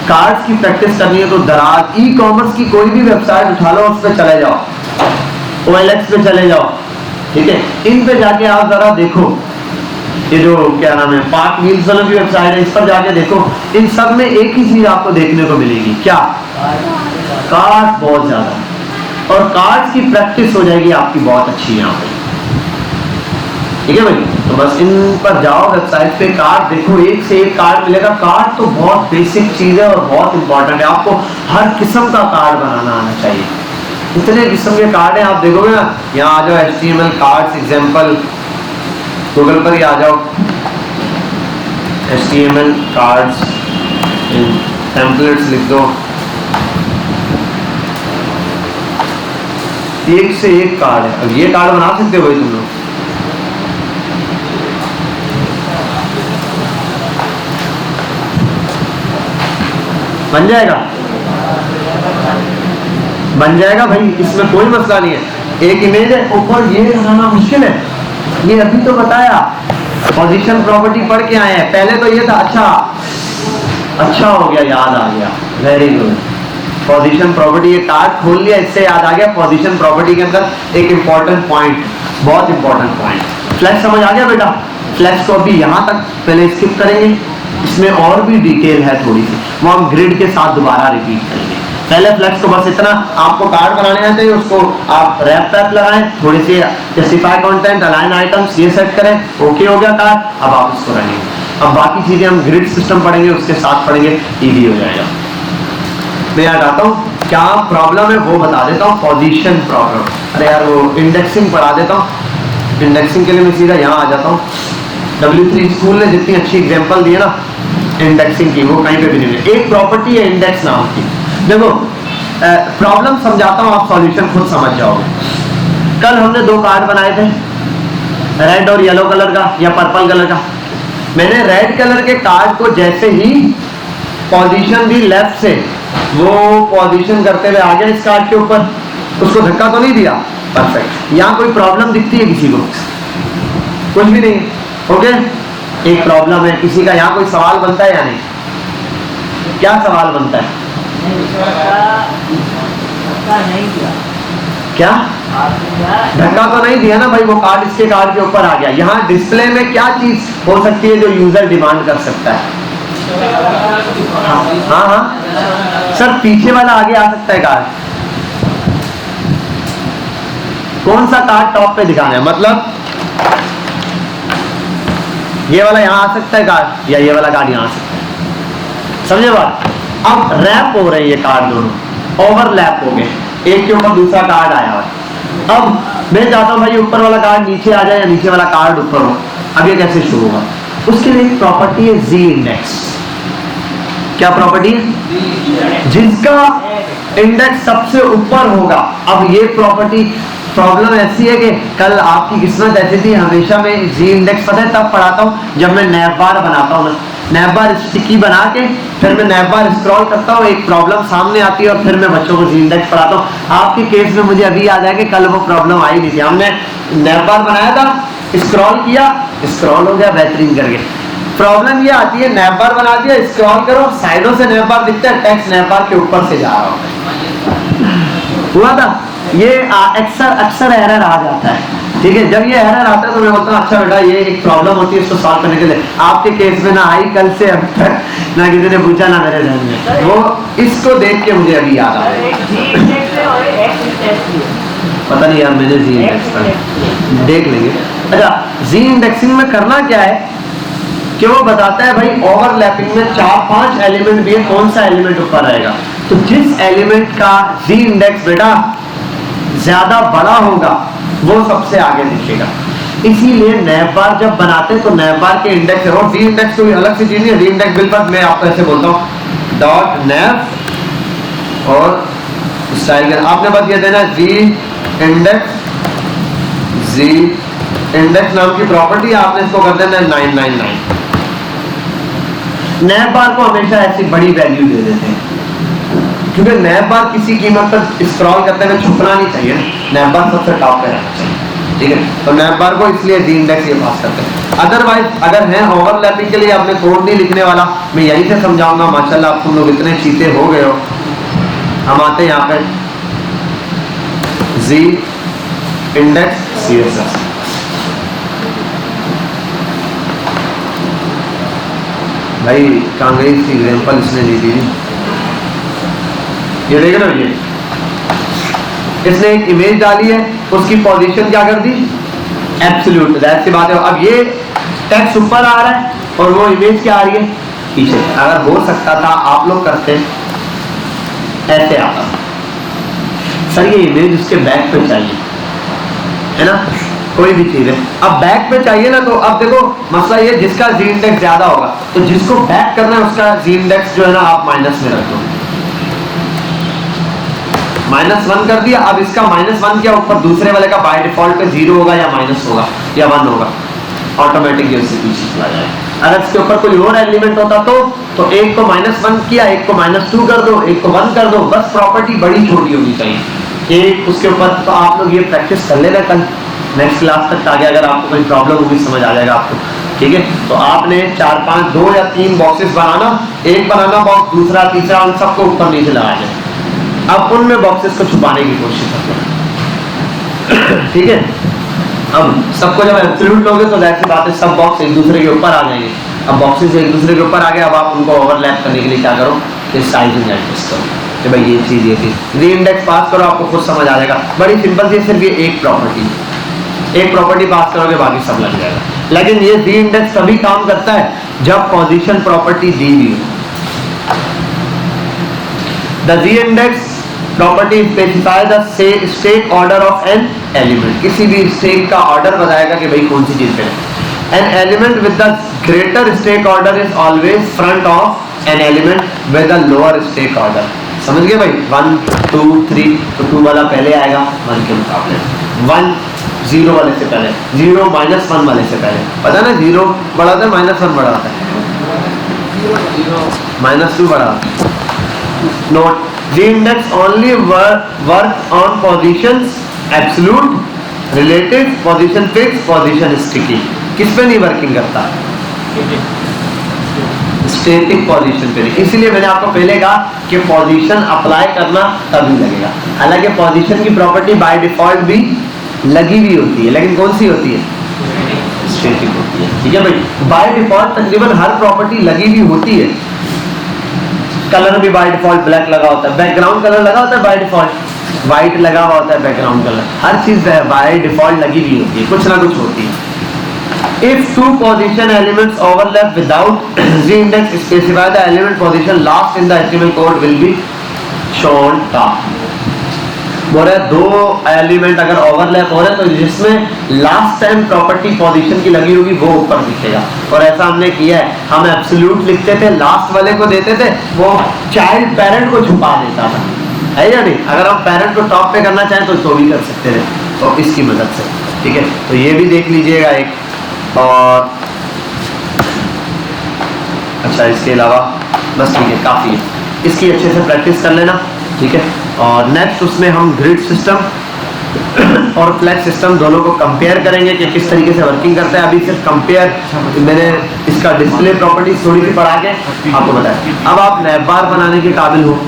कार्ड्स की प्रैक्टिस करनी है तो दराज, ई कॉमर्स की कोई भी वेबसाइट उठा लो, उस पर चले जाओ, OLX पे चले जाओ, ठीक है। इन पे जाके आप जरा देखो, ये जो क्या नाम है, पार्क व्हील्स वालों की वेबसाइट है, इस पर जाके देखो। इन सब में एक ही चीज आपको देखने को मिलेगी, क्या? कार्ड बहुत ज्यादा, और कार्ड्स की प्रैक्टिस हो जाएगी आपकी बहुत अच्छी यहाँ पे, ठीक है भाई। तो बस इन पर जाओ, वेबसाइट पे कार्ड देखो, एक से एक कार्ड मिलेगा। कार्ड तो बहुत बेसिक चीज है और बहुत इंपॉर्टेंट है। आपको हर किस्म का कार्ड बनाना आना चाहिए। इतने किस्म के कार्ड हैं, आप देखोगे ना। यहाँ आ जाओ, HTML कार्ड्स एग्जाम्पल, गूगल पर ही आ जाओ, HTML कार्ड्स टेम्पलेट्स लिख दो, एक से एक कार्ड है। अब ये कार्ड बना सकते हो भाई तुम लोग। बन जाएगा, बन जाएगा भाई, इसमें कोई मसला नहीं है। एक इमेज है, ऊपर ये बनाना मुश्किल है, ये अभी तो बताया। पोजीशन प्रॉपर्टी पढ़ के आए हैं, पहले तो ये था। अच्छा हो गया, याद आ गया, वेरी गुड। पोजीशन प्रॉपर्टी, ये कार्ड खोल लिया, इससे याद आ गया पोजीशन प्रॉपर्टी के अंदर एक इंपॉर्टेंट पॉइंट, बहुत इंपॉर्टेंट पॉइंट। फ्लैश समझ आ गया बेटा? फ्लैश को अभी यहाँ तक पहले स्किप करेंगे, इसमें और भी डिटेल है थोड़ी सी, वो हम ग्रिड के साथ दोबारा रिपीट करेंगे। पहले फ्लैश को बस इतना, आपको कार्ड बनाने आते हैं, उसको आप रैप पैप लगाएं, थोड़ी सी जस्टिफाई कंटेंट, अलाइन आइटम्स, ये सेट करें, ओके हो गया कार्ड। अब आप इसको रखेंगे। अब बाकी चीजें हम ग्रिड सिस्टम पढ़ेंगे, उसके साथ पढ़ेंगे, इजी हो जाएगा। मैं यहाँ आता हूँ, क्या प्रॉब्लम है वो बता देता हूँ। पोजीशन प्रॉब्लम, अरे यार वो इंडेक्सिंग पढ़ा देता हूँ। इंडेक्सिंग के लिए मैं सीधा यहाँ आ जाता हूँ। W3 स्कूल ने जितनी अच्छी एग्जांपल दी है ना इंडेक्सिंग की, वो कहीं पे भी नहीं है। एक प्रॉपर्टी है इंडेक्स नाम की। देखो प्रॉब्लम समझाता हूँ, आप सॉल्यूशन खुद समझ जाओगे। कल हमने 2 कार्ड बनाए थे, रेड और येलो कलर का या पर्पल कलर का। मैंने रेड कलर के कार्ड को जैसे ही पोजीशन दी लेफ्ट से, वो पोजीशन करते हुए आ गया इस कार्ड के ऊपर, उसको धक्का तो नहीं दिया, परफेक्ट। यहाँ कोई प्रॉब्लम दिखती है किसी को? कुछ भी नहीं, ओके। एक प्रॉब्लम है किसी का, यहाँ कोई सवाल बनता है या नहीं? क्या सवाल बनता है? क्या धक्का तो नहीं दिया ना भाई, वो कार्ड इसके कार्ड के ऊपर आ गया। यहाँ डिस्प्ले में क्या चीज हो सकती है जो यूजर डिमांड कर सकता है? हाँ सर, पीछे वाला आगे आ सकता है कार्ड। कौन सा कार्ड टॉप पे दिखाना है? मतलब ये वाला यहाँ आ सकता है कार्ड, या ये वाला कार्ड यहाँ आ सकता है। समझे बात? अब रैप हो रहे हैं ये कार्ड, दोनों ओवरलैप हो गए, एक के ऊपर दूसरा कार्ड आया हुआ। अब मैं चाहता हूं भाई ऊपर वाला कार्ड नीचे आ जाए या नीचे वाला कार्ड ऊपर हो। अब ये कैसे शुरू होगा? उसके लिए एक प्रॉपर्टी है जी इंडेक्स। क्या प्रॉपर्टी है? जिसका इंडेक्स सबसे ऊपर होगा। अब ये प्रॉब्लम ऐसी है कि कल आपकी किस्मत ऐसी थी, हमेशा मैं जी इंडेक्स पता है तब पढ़ाता हूँ जब मैं नैप बार बनाता हूँ ना, नैप बार स्टिकी बना के फिर मैं नैप बार स्क्रॉल करता हूँ, एक प्रॉब्लम सामने आती है और फिर मैं बच्चों को जी इंडेक्स पढ़ाता हूँ। आपके केस में मुझे अभी याद आया कि कल वो प्रॉब्लम आई नहीं थी। हमने नैप बार बनाया था, स्क्रॉल किया, स्क्रॉल हो गया बेहतरीन करके। प्रॉब्लम ये आती है, नैप बार बना दिया, स्क्रॉल करो, साइडों से नैप बार दिखता है, टेक्स्ट नैप बार के ऊपर से जा रहा होता है। हुआ था ये अक्सर एरर आ जाता है। ठीक है, जब ये एरर आता है तो मैं बोलता हूँ अच्छा बेटा ये एक प्रॉब्लम होती है, इसको सॉल्व करने के लिए। आपके केस में ना आई कल से अब तक, ना किसी ने पूछा ना मेरे ध्यान में, वो इसको देख के मुझे अभी याद आ रहा है। पता नहीं यार मैंने जी इंडेक्स देख लेंगे। अच्छा, जी इंडेक्सिंग में करना क्या है कि वो बताता है भाई ओवरलैपिंग में 4-5 एलिमेंट भी है, कौन सा एलिमेंट ऊपर आएगा। तो जिस एलिमेंट का जी इंडेक्स बेटा ज्यादा बड़ा होगा वो सबसे आगे दिखेगा। इसीलिए नैब बार जब बनाते हैं तो नैब बार के इंडेक्स और जी इंडेक्स कोई अलग सी चीज नहीं है। जी इंडेक्स बिल पर मैं आपको ऐसे बोलता हूँ डॉट नैब और स्टाइल के आपने बस ये देना जी इंडेक्स नाम की प्रॉपर्टी, आपने इसको कर देना 999। नैब बार को हमेशा ऐसी बड़ी वैल्यू दे देते हैं क्योंकि नैब बार किसी कीमत पर स्क्रॉल करते हुए छुपना नहीं चाहिए, नैब बार सबसे टॉप पे रहना चाहिए। ठीक है, तो नैब बार को इसलिए जी इंडेक्स ये पास करते हैं। अदरवाइज अगर है ओवरलैपिंग के लिए आपने कोड नहीं लिखने वाला, मैं यहीं से समझाऊंगा। माशाल्लाह आप तुम लोग इतने चीते हो गए हो। हम आते हैं यहाँ पे जी इंडेक्स CSS। भाई कांग्रेस की एग्जाम्पल इसने दी थी, ये देख रहे हो, ये इसने एक इमेज डाली है, उसकी पोजीशन क्या कर दी एब्सोल्यूट, दैट सी बात है। अब ये टेक्स्ट ऊपर आ रहा है और वो इमेज क्या आ रही है पीछे। अगर हो सकता था आप लोग करते ऐसे आता सर, ये इमेज उसके बैक पे चाहिए है ना, कोई भी चीज है। अब बैक पे चाहिए ना, तो अब देखो मसला ये जिसका जी इंडेक्स ज्यादा होगा तो जिसको बैक करना है उसका जी इंडेक्स जो है ना आप माइनस में रख दो, -1 कर दिया। अब इसका -1 क्या ऊपर दूसरे वाले का बाय डिफॉल्ट पे 0 होगा या माइनस होगा या 1 होगा, ऑटोमेटिकली उससे पीछे चला जाएगा। अगर इसके ऊपर कोई और एलिमेंट होता तो एक को -1 किया, एक को -2 कर दो, एक को 1 कर दो, बस प्रॉपर्टी बड़ी छोटी होनी चाहिए एक उसके ऊपर। तो आप लोग ये प्रैक्टिस कर लेना, कल नेक्स्ट क्लास तक आगे अगर आपको कोई प्रॉब्लम होगी समझ आ जाएगा आपको। ठीक है, तो आपने 4-5 2 या 3 बॉक्सेस बनाना, एक बनाना बॉक्स, दूसरा तीसरा, उन सबको ऊपर नीचे लगा दें। अब उनमें बॉक्सेस को छुपाने की कोशिश करते। ठीक है, अब सबको जब एब्सोल्यूट लोगे तो जाहिर सी बात है सब बॉक्स एक दूसरे के ऊपर आ जाएंगे। अब बॉक्सेस एक दूसरे के ऊपर आ गए, अब आप उनको ओवरलैप करने के लिए क्या करो कि साइजिंग एडजस्ट करो कि भाई ये चीज ये थी। री इंडेक्स पास करो, आपको खुद समझ आ जाएगा। बड़ी सिंपल सी, सिर्फ ये एक प्रॉपर्टी पास करोगे बाकी सब लग जाएगा। लेकिन ये री इंडेक्स तभी काम करता है जब पोजीशन प्रॉपर्टी दी हुई हो। The z index property specify the stack order of an element, किसी भी स्टेक का ऑर्डर बताएगा कि भाई कौन सी चीज पे है। An element with the greater stack order is always front of an element with the lower stack order. समझ गए भाई, 1 2 3, तो 2 वाला पहले आएगा 1 के मुकाबले, 1 0 वाले से पहले, 0 -1 वाले से पहले। पता ना 0 बड़ा होता है, -1 बड़ा होता है, -2 बड़ा होता है। Note, the index only works on positions absolute, relative, position fixed, position sticky। किस पे नहीं वर्किंग करता, स्टैटिक पोजीशन पे नहीं। इसीलिए मैंने आपको पहले कहा कि पोजीशन अप्लाई करना तभी लगेगा। हालांकि पोजीशन की प्रॉपर्टी बाय डिफॉल्ट भी लगी हुई होती है, लेकिन कौन सी होती है, स्टैटिक होती है। ठीक है भाई, बाय डिफॉल्ट तकरीबन हर प्रॉपर्टी लगी हुई होती है। कलर भी बाय डिफॉल्ट ब्लैक लगा होता है, बैकग्राउंड कलर लगा होता है बाय डिफॉल्ट, व्हाइट लगा हुआ होता है बैकग्राउंड कलर, हर चीज बाय डिफॉल्ट लगी हुई होती है, कुछ ना कुछ होती है। If two position elements overlap without Z index specify the element position last in the HTML code will be shown top। बोल रहे 2 एलिमेंट अगर ओवरलैप हो रहे हैं तो जिसमें लास्ट टाइम प्रॉपर्टी पोजीशन की लगी होगी वो ऊपर दिखेगा। और ऐसा हमने किया है, हम एब्सोल्यूट लिखते थे, लास्ट वाले को देते थे, वो चाइल्ड पेरेंट को छुपा देता था, है या नहीं। अगर हम पेरेंट को टॉप पे करना चाहें तो भी कर सकते थे, तो इसकी मदद से। ठीक है, तो ये भी देख लीजिएगा एक। और अच्छा, इसके अलावा बस ठीक है, काफ़ी है, इसकी अच्छे से प्रैक्टिस कर लेना। ठीक है, और नेक्स्ट उसमें हम ग्रिड सिस्टम और फ्लैग सिस्टम दोनों को कंपेयर करेंगे कि किस तरीके से वर्किंग करता है। अभी सिर्फ कंपेयर, मैंने इसका डिस्प्ले प्रॉपर्टी थोड़ी सी पढ़ा के आपको बताया। अब आप नैब बार बनाने के काबिल हो,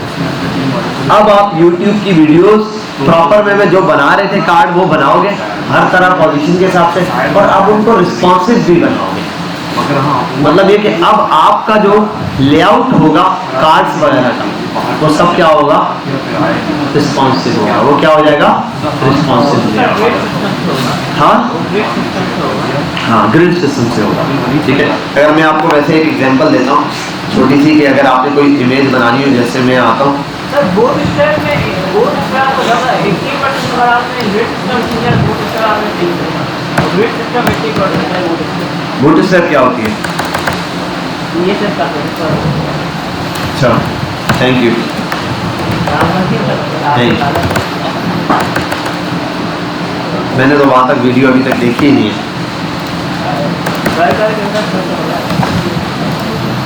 अब आप YouTube की वीडियोस प्रॉपर वे में जो बना रहे थे कार्ड वो बनाओगे हर तरह पोजीशन के हिसाब से, और अब उनको रिस्पॉन्सिव भी बनाओगे। मतलब ये कि अब आपका जो लेआउट होगा कार्ड्स वगैरह का वो सब क्या होगा, रिस्पॉन्सिव होगा। वो क्या हो जाएगा, रिस्पॉन्सिव। हाँ हाँ, ग्रिड सिस्टम से होगा। ठीक है, अगर मैं आपको वैसे एक एग्जांपल देता हूँ छोटी सी, कि अगर आपने कोई इमेज बनानी हो, जैसे मैं आता हूँ सर बोर्ड स्टाइल में, बोर्ड स्टाइल को ज़्यादा 80% अगर आपने ग्रिड सिस्टम सीखा है, बोर्ड स्टाइल आपने सीख लिया, और ग्रिड सिस्टम 80% है बोर्ड स्टाइल। बूट स्ट्रैप क्या होती है? ये सब का सर अच्छा, थैंक यू। मैंने तो वहाँ तक वीडियो अभी तक देखी ही नहीं है।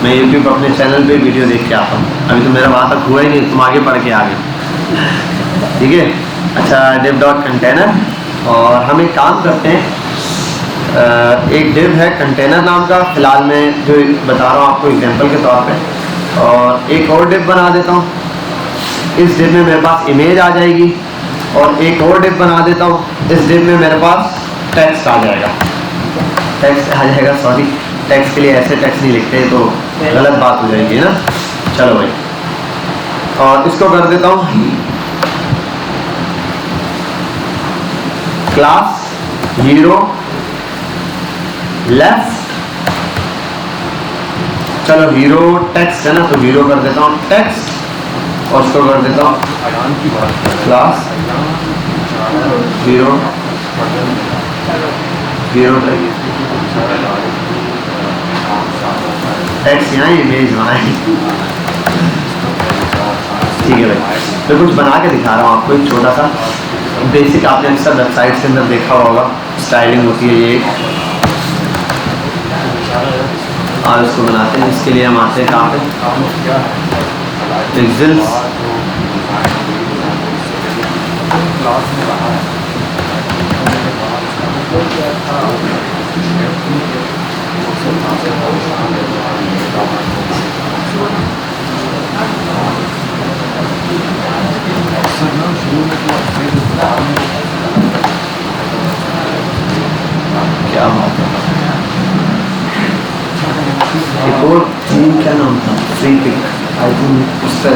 मैं यूट्यूब अपने चैनल पे वीडियो देख के आता हूँ, अभी तो मेरा वहाँ तक हुआ ही नहीं, तुम आगे पढ़ के आ गए। ठीक है, अच्छा, div डॉट कंटेनर, और हम एक काम करते हैं, एक div है कंटेनर नाम का, फिलहाल मैं जो बता रहा हूँ आपको एग्जांपल के तौर पे, और एक और div बना देता हूँ। इस div में मेरे पास इमेज आ जाएगी, और एक और div बना देता हूँ, इस div में मेरे पास टेक्स्ट आ जाएगा। टेक्स्ट आ जाएगा, सॉरी, टेक्स्ट के लिए ऐसे टेक्स्ट नहीं लिखते तो गलत बात हो जाएगी ना। चलो भाई, और इसको कर देता हूँ क्लास हीरो लेफ्ट। चलो हीरो टेक्स्ट है ना, तो हीरो कर देता हूँ टेक्स्ट, और उसको कर देता हूँ क्लास हीरो हीरो टेक्स्ट, यहाँ इमेज बनाई। ठीक है भाई, मैं कुछ बना के दिखा रहा हूँ आपको, एक छोटा सा बेसिक, आपने अक्सर वेबसाइट के अंदर देखा होगा, स्टाइलिंग होती है ये, और उसको बनाते हैं। इसके लिए हम आते हैं कहाँ पे, पिक्सेल्स, क्या बात है। एक और थीम क्या नाम था, फ्री पिक, आई थिंक उस पर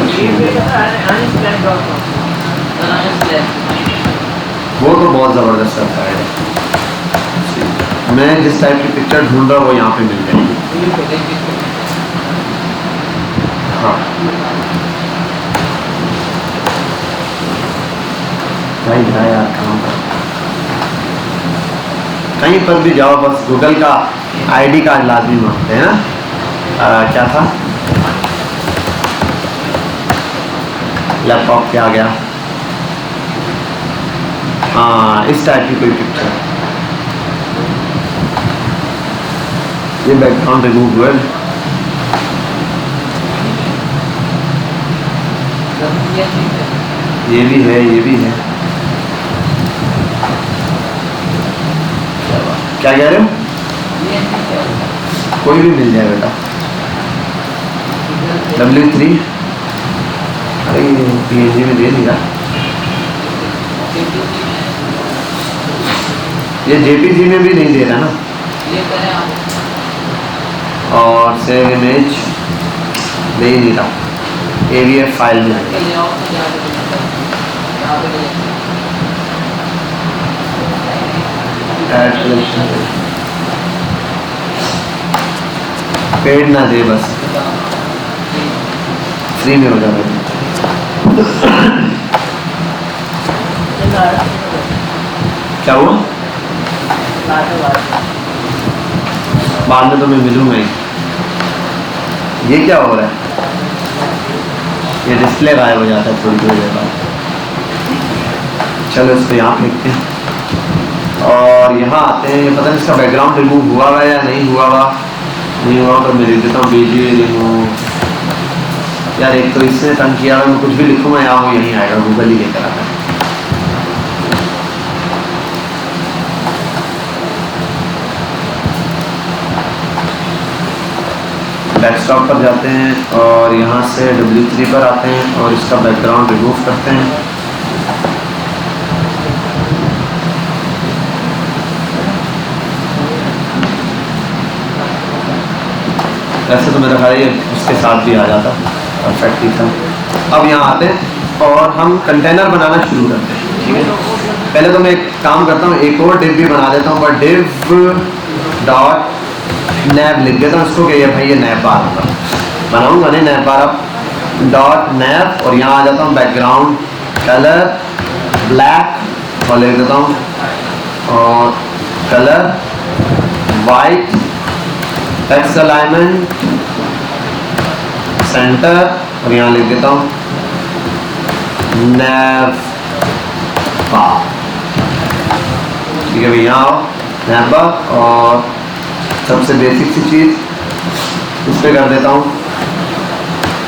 वो तो बहुत ज़बरदस्त रहता है। मैं जिस टाइप की पिक्चर ढूंढ रहा हूँ वो यहाँ पे मिल जाएगी। हाँ भाई भाई यार, कहीं पर भी जाओ बस गूगल का आईडी कार्ड लाजमी मांगते हैं ना। क्या था, लैपटॉप पे आ गया। हाँ, इस टाइप की कोई पिक्चर, ये बैकग्राउंड रिमूव हुआ है। ये भी है, ये भी है। क्या कह रहे हो? कोई भी मिल जाए बेटा। W3, अरे PNG में दे दिया, ये JPG में भी नहीं दे रहा ना, और सेव इमेज दे ही नहीं रहा, AVF फाइल में। पेड ना दे, बस फ्री में हो जाए। क्या हुआ? बाद में तो मैं मिलूंगा ही। ये क्या हो रहा है? ये डिस्प्ले गायब हो जाता है थोड़ी देर बाद। चलो इसको यहाँ फेंकते हैं और यहाँ आते हैं। पता नहीं इसका बैकग्राउंड रिमूव हुआ हुआ या नहीं हुआ हुआ, नहीं हुआ तो मैं लिख देता हूँ बीजी रिमूव। यार एक तो इसने तंग किया हुआ, मैं कुछ भी लिखूँगा यहाँ वो यहीं आएगा, गूगल ही लेकर आता है। डेस्कटॉप पर जाते हैं और यहाँ से W3 पर आते हैं और इसका बैकग्राउंड रिमूव करते हैं। वैसे तो मेरा ख्याल ये उसके साथ भी आ जाता, परफेक्टली था। अब यहाँ आते हैं और हम कंटेनर बनाना शुरू करते हैं, ठीक है। पहले तो मैं एक काम करता हूँ, एक और डिव भी बना देता हूँ, बट डिव डॉट नैब लिख देता हूँ इसको कि ये भाई ये नैब बार होगा, बनाऊँगा नहीं नैब बार। अब डॉट नैब और यहाँ आ जाता हूँ बैकग्राउंड कलर ब्लैक और लिख देता हूँ, और colour white, text alignment centre और यहाँ लिख देता हूँ नैव बार, ठीक है भाई। यहाँ आओ नैव बार और सबसे बेसिक सी चीज़ उस पर कर देता हूँ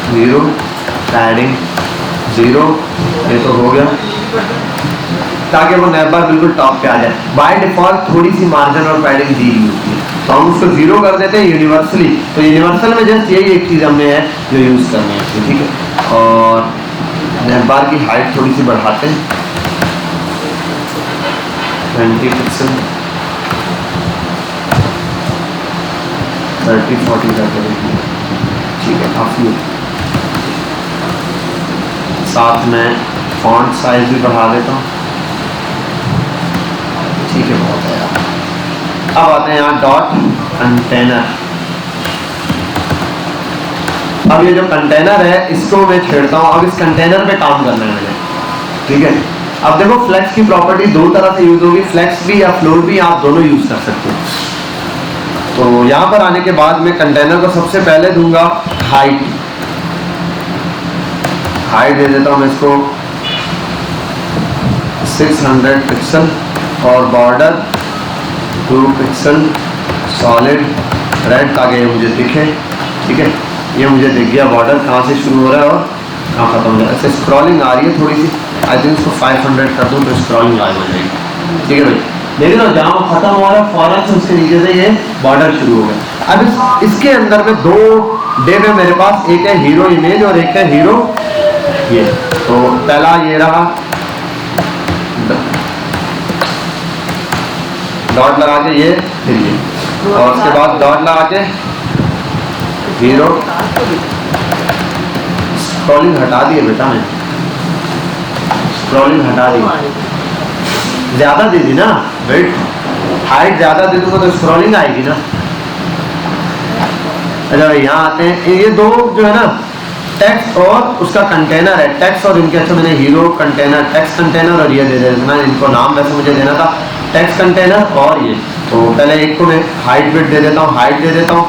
0 पैडिंग 0, ये तो हो गया, ताकि वो नैव बार बिल्कुल टॉप पे आ जाए। बाय डिफॉल्ट थोड़ी सी मार्जिन और पैडिंग दी हुई होती है, तो हम उसको 0 कर देते हैं यूनिवर्सली। तो यूनिवर्सल में जस्ट यही एक चीज़ हमने है जो यूज़ करनी है, ठीक है। और नैव बार की हाइट थोड़ी सी बढ़ाते हैं 20 पिक्सल 30-40 करते हैं, ठीक है काफ़ी है। साथ में फॉन्ट साइज भी बढ़ा देता हूँ, ठीक है बहुत है यार। अब आते हैं यहाँ डॉट कंटेनर। अब ये जो कंटेनर है इसको मैं छेड़ता हूँ, अब इस कंटेनर पे काम करना है मुझे, ठीक है। अब देखो फ्लेक्स की प्रॉपर्टी दो तरह से यूज होगी, फ्लेक्स भी या फ्लोट भी, आप दोनों यूज कर सकते हो। तो यहाँ पर आने के बाद मैं कंटेनर को सबसे पहले दूंगा हाइट, हाइट दे देता हूँ मैं इसको 600 पिक्सल और बॉर्डर 2 पिक्सल सॉलिड रेड, ताकि ये मुझे दिखे, ठीक है। ये मुझे दिख गया बॉर्डर कहाँ से शुरू हो रहा है और कहाँ खत्म हो रहा है। ऐसे स्क्रॉलिंग आ रही है थोड़ी सी, आई थिंक इसको 500 कर दूँ तो स्क्रॉलिंग लाइव हो जाएगी, ठीक है भाई। देखिए तो जहाँ खत्म हो रहा है फौरन से उसके नीचे से ये बॉर्डर शुरू हो गया। अब इसके अंदर में दो डिव है मेरे पास, एक है हीरो इमेज और एक है हीरो ये। तो पहला ये रहा, डॉट लगा के ये, फिर ये, और उसके बाद डॉट लगा के हीरो। स्क्रॉलिंग हटा दिए बेटा मैं, स्क्रॉलिंग हटा दी, ज्यादा दे दी ना वेट, हाइट ज्यादा दे दूंगा तो स्क्रॉलिंग आएगी ना। अच्छा भाई यहाँ आते हैं, ये दो जो है ना टेक्स्ट और उसका कंटेनर है, टेक्स्ट और इनके, अच्छा मैंने हीरो कंटेनर टेक्स्ट कंटेनर और ये दे देना, इनको नाम वैसे मुझे देना था टेक्स्ट कंटेनर और ये। तो पहले एक को मैं हाइट विड्थ दे देता हूँ, हाइट दे देता हूँ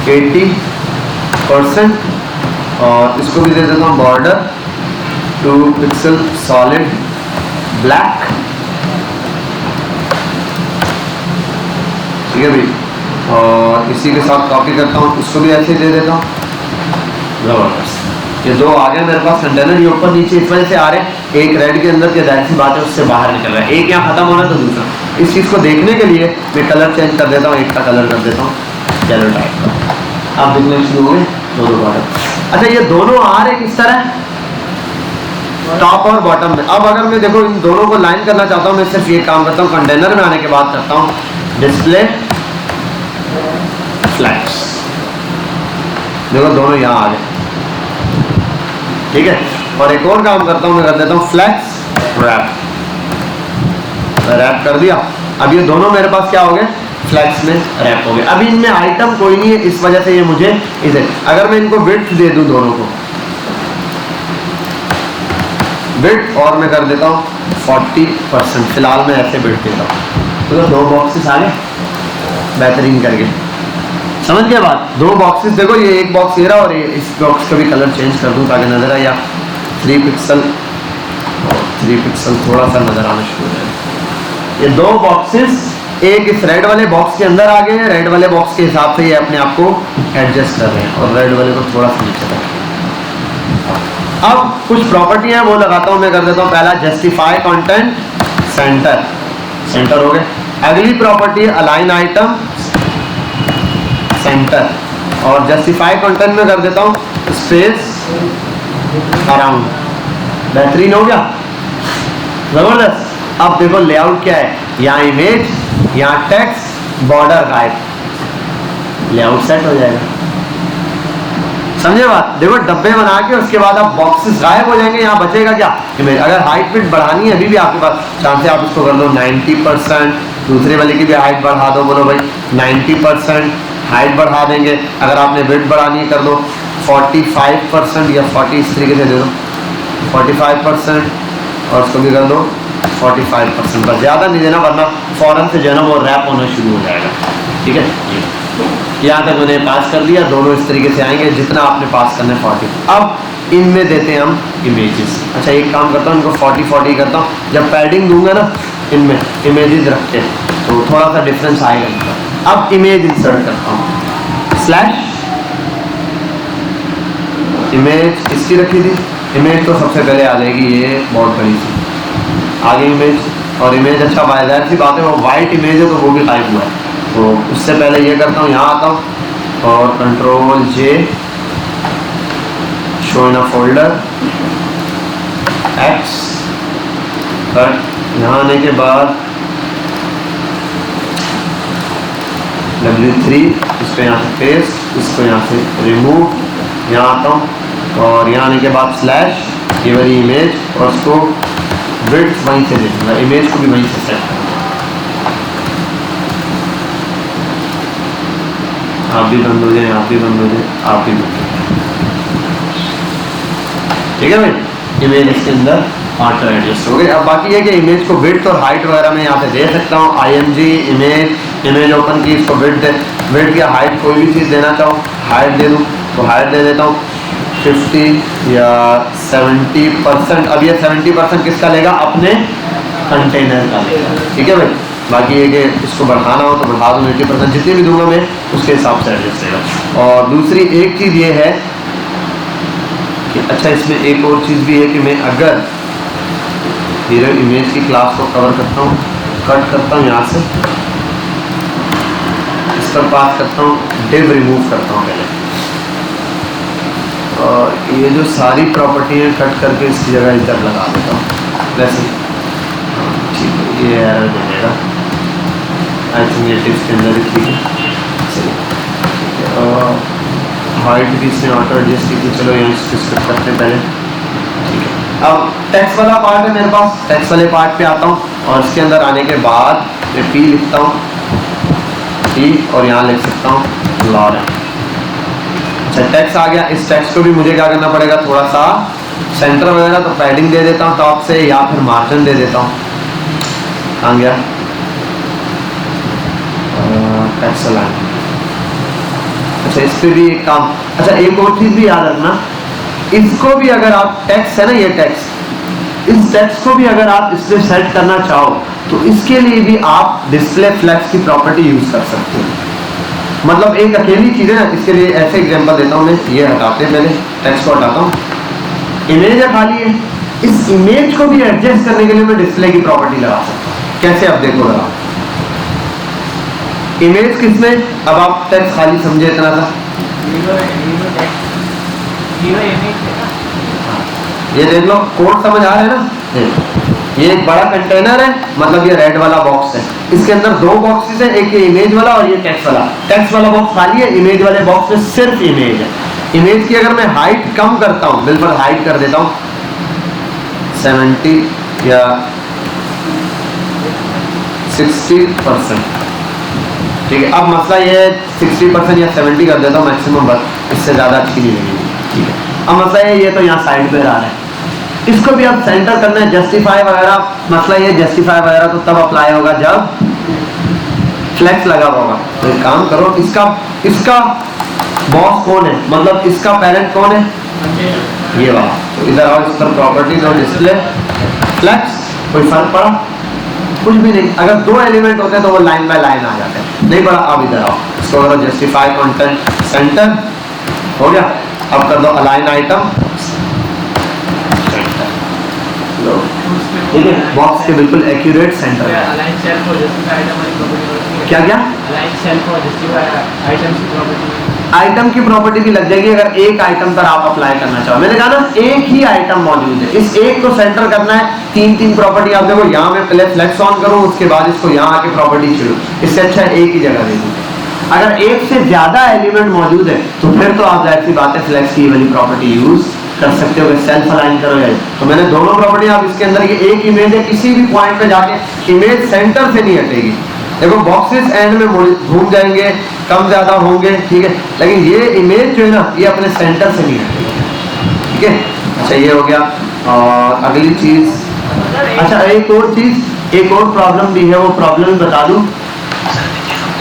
80% और इसको भी दे देता हूँ बॉर्डर 2 पिक्सल सॉलिड ब्लैक, ठीक है भाई। और इसी के साथ कॉपी करता हूँ, इसको भी ऐसे दे देता हूँ, जबरदस्त। ये दो आ गए मेरे पास कंटेनर, ये ऊपर नीचे इस वजह से आ रहे हैं, एक रेड के अंदर के जाहिर सी बात है उससे बाहर निकल रहा है, एक यहाँ खत्म होना तो दूसरा। इस चीज़ को देखने के लिए मैं कलर चेंज कर देता हूँ, एक का कलर कर देता हूँ येलो टाइप का, आप देखने शुरू हो गए दोनों बॉर्डर। अच्छा ये दोनों आ रहे किस तरह, टॉप और बॉटम में। अब अगर मैं देखो इन दोनों को लाइन करना चाहता हूँ, मैं सिर्फ ये काम करता हूँ, कंटेनर में आने के बाद करता हूँ डिस्प्ले फ्लैक्स, देखो दोनों यहाँ आ गए, ठीक है। और एक और काम करता हूँ, मैं कर देता हूँ फ्लैक्स रैप, रैप कर दिया। अब ये दोनों मेरे पास क्या हो गए, फ्लैक्स में रैप हो गए। अभी इनमें आइटम कोई नहीं है, इस वजह से ये मुझे इसे, अगर मैं इनको विड्थ दे दूं दोनों को विड्थ और मैं कर देता हूँ 40%, फिलहाल मैं ऐसे विड्थ देता हूँ, तो दो बॉक्सेस आ गए बेहतरीन करके, समझ गए बात। दो बॉक्सेस देखो, ये एक बॉक्स ये रहा और ये इस बॉक्स का भी कलर चेंज कर दूं ताकि नजर आए, या 3 पिक्सल और 3 पिक्सल थोड़ा सा नजर आना शुरू हो जाए। ये दो बॉक्सेस एक इस रेड वाले बॉक्स के अंदर आ गए हैं, रेड वाले बॉक्स के हिसाब से ये अपने आप को एडजस्ट कर रहे हैं और रेड वाले को थोड़ा सा नीचे रखें। अब कुछ प्रॉपर्टी है वो लगाता हूँ, मैं कर देता हूँ पहला जस्टिफाई कंटेंट सेंटर, सेंटर हो गए। अगली प्रॉपर्टी है अलाइन आइटम सेंटर, और जस्टिफाई कंटेंट में कर देता हूँ स्पेस अराउंड, बेहतरीन हो गया, जबरदस्त। अब देखो लेआउट क्या है, यहाँ इमेज, यहाँ text, border guide, layout set हो जाएगा। समझे बात? देखो डब्बे बना के उसके बाद आप बॉक्सेस गायब हो जाएंगे, यहाँ बचेगा क्या? इमेज। अगर हाइट विड्थ बढ़ानी है अभी भी आपके पास चांस है, आप इसको कर दो 90%, दूसरे वाले की भी हाइट बढ़ा दो, बोलो भाई 90% हाइट बढ़ा देंगे। अगर आपने विड्थ बढ़ानी है कर दो 45% या 40, इस तरीके से दे दो 45%, और उसको भी कर दो 45%, बस ज़्यादा नहीं देना वरना फौरन से जो है ना वो रैप होना शुरू हो जाएगा। ठीक है, यहाँ तक मैंने पास कर दिया, दोनों इस तरीके से आएंगे जितना आपने पास करना है 40। अब इनमें देते हैं हम इमेजेस। अच्छा एक काम करता हूँ, इनको 40 करता हूँ, जब पैडिंग दूंगा ना इनमें इमेजेस रख के तो थोड़ा सा डिफरेंस आएगा इनका। अब इमेज इंसर्ट करता हूँ, स्लैश इमेज इसकी रखी थी, इमेज तो सबसे पहले आ जाएगी ये बहुत बड़ी सी, आगे इमेज, और इमेज अच्छा बाजार सी बात है वो वाइट इमेज है तो वो भी टाइप हुआ है, तो उससे पहले ये करता हूँ, यहाँ आता हूँ और control J, show in a folder, x cut, यहाँ आने के बाद W3, इसको यहाँ से पेस्ट, इसको यहाँ से रिमूव, यहाँ आता हूँ और यहाँ आने के बाद स्लैश, ये वाली इमेज, और उसको विड्थ वहीं से दे दूँगा, इमेज को भी वहीं से सेट करूँगा। आप भी बंद हो जाए, आप भी बंद हो जाए, आप भी बंद हो जाए। ठीक है भाई, इमेज इसके अंदर ऑटो एडजस्ट हो गई। अब बाकी है कि इमेज को विड्थ और हाइट वगैरह में यहाँ पे दे सकता हूँ। IMG इमेज ओपन की, इसको विड्थ या हाइट कोई भी चीज़ देना चाहो, हाइट दे दूँ तो हाइट दे देता हूँ 50 या 70%। अब ये 70% किसका लेगा? अपने कंटेनर का लेगा। ठीक है भाई, बाकी ये कि इसको बढ़ाना हो तो बढ़ा दूँ 80%, जितनी भी दूंगा मैं उसके हिसाब से एडजस्ट रहेगा। और दूसरी एक चीज़ ये है कि अच्छा इसमें एक और चीज़ भी है कि मैं अगर मेरे इमेज की क्लास को कवर करता हूँ, कट करता हूँ यहाँ से, इस पर पास करता हूँ, डिव रिमूव करता हूँ पहले, और ये जो सारी प्रॉपर्टी है कट करके इसकी जगह इधर लगा देता हूँ वैसे। ठीक है, ये एरर दे देगा, आई थिंक ये टिप्स के अंदर ही ठीक है। चलिए और हाइट भी इसने ऑटो एडजस्ट की थी, चलो यहाँ इसको स्किप करते हैं पहले। ठीक है, अब टेक्स्ट वाला पार्ट है मेरे पास, टेक्स्ट वाले पार्ट पे आता हूँ और इसके अंदर आने के बाद मैं P लिखता हूँ, P, और यहाँ लिख सकता हूँ लॉरेंट। अच्छा टेक्स्ट आ गया, इस टेक्स्ट को भी मुझे क्या करना पड़ेगा, थोड़ा सा सेंटर वगैरह तो पैडिंग दे देता हूँ टॉप से, या फिर मार्जिन दे देता हूँ। आ गया टेक्स्ट लाइन। अच्छा इस पर भी एक काम, अच्छा एक और चीज़ भी याद रखना, इसको भी अगर आप टेक्स्ट है ना, ये टेक्स्ट, इस टेक्स्ट को भी अगर आप इस पर सेट करना चाहो तो इसके लिए भी आप डिस्प्ले फ्लैक्स की प्रॉपर्टी यूज कर सकते हो। मतलब एक अकेली चीज़ है ना, इसके लिए ऐसे एग्जांपल देता हूँ मैं, ये हटाते हैं पहले, टेक्स्ट को हटाता हूँ, इमेज है खाली है, इस इमेज को भी एडजस्ट करने के लिए मैं डिस्प्ले की प्रॉपर्टी लगा सकता हूँ। कैसे? अब देखो जरा, इमेज किसमें, अब आप टेक्स्ट खाली समझे इतना सा, ये देख लो कोड समझ आ रहा है ना, ये एक बड़ा कंटेनर है, मतलब ये रेड वाला बॉक्स है, इसके अंदर दो बॉक्सेस है, एक ये इमेज वाला और ये टेक्स्ट वाला। टेक्स्ट वाला बॉक्स खाली है, इमेज वाले बॉक्स में सिर्फ इमेज है। इमेज की अगर मैं हाइट कम करता हूँ, बिल्कुल हाइट कर देता हूँ 70 या 60%। ठीक है, अब मसला ये है 60% या 70 कर देता हूँ मैक्सिमम, बस इससे ज़्यादा अच्छी नहीं लगेगी। ठीक है, अब मसला ये तो यहाँ साइड पे आ रहा है, इसको भी अब सेंटर करना है, जस्टिफाई वगैरह। मसला ये जस्टिफाई वगैरह तो तब अप्लाई होगा जब फ्लेक्स लगा होगा। तो एक काम करो, इसका बॉस कौन है, मतलब इसका पेरेंट कौन है, ये वाला। तो इधर आओ, इस पर प्रॉपर्टीज और डिस्प्ले फ्लेक्स, कोई फर्क पड़ा? कुछ भी नहीं। अगर दो एलिमेंट होते हैं तो वो लाइन बाय लाइन आ जाते हैं, नहीं पड़ा। अब इधर आओ, इसको करो जस्टिफाई कंटेंट सेंटर, हो गया। अब कर दो अलाइन आइटम, ठीक है, बॉक्स के बिल्कुल एक्यूरेट सेंटर है। क्या क्या आइटम की प्रॉपर्टी भी लग जाएगी अगर एक आइटम पर आप अप्लाई करना चाहो। मैंने कहा ना एक ही आइटम मौजूद है, इस एक को सेंटर करना है। तीन प्रॉपर्टी आप देखो, यहाँ मैं पहले फ्लेक्स ऑन करूँ, उसके बाद इसको यहाँ आके प्रॉपर्टी छोड़ू, इससे अच्छा एक ही जगह दे दूँ। अगर एक से ज्यादा एलिमेंट मौजूद है तो फिर तो आप जाहिर सी बात है फ्लेक्स की वाली प्रॉपर्टी यूज कर सकते हो, सेल्फ अलाइन करो या तो मैंने दोनों प्रॉपर्टी आप इसके अंदर, ये एक इमेज है, किसी भी पॉइंट पे जाके इमेज सेंटर से नहीं हटेगी। देखो बॉक्सेस एंड में घूम जाएंगे, कम ज्यादा होंगे, ठीक है, लेकिन ये इमेज जो है ना ये अपने सेंटर से नहीं हटेगी, ठीक है। अच्छा ये हो गया। और अगली चीज, अच्छा एक और चीज, एक और प्रॉब्लम भी है, वो प्रॉब्लम बता दूं।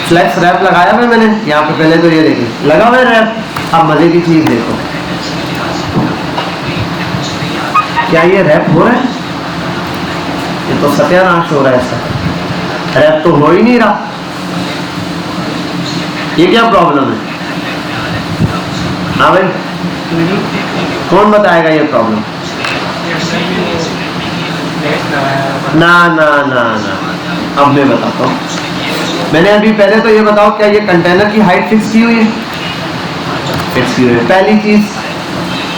फ्लेक्स रैप लगाया हुआ मैंने यहाँ पे, पहले तो ये देखिए लगा हुआ है रैप। अब मजे की चीज देखो, क्या ये रैप हो रहा है? ये तो सत्यानाश हो रहा है इसका, रैप तो हो ही नहीं रहा। ये क्या प्रॉब्लम है? हाँ भाई, कौन बताएगा ये प्रॉब्लम? ना ना ना ना, अब मैं बताता हूँ। मैंने अभी पहले तो ये बताओ, क्या ये कंटेनर की हाइट फिक्स की हुई है? फिक्स की हुई है पहली चीज।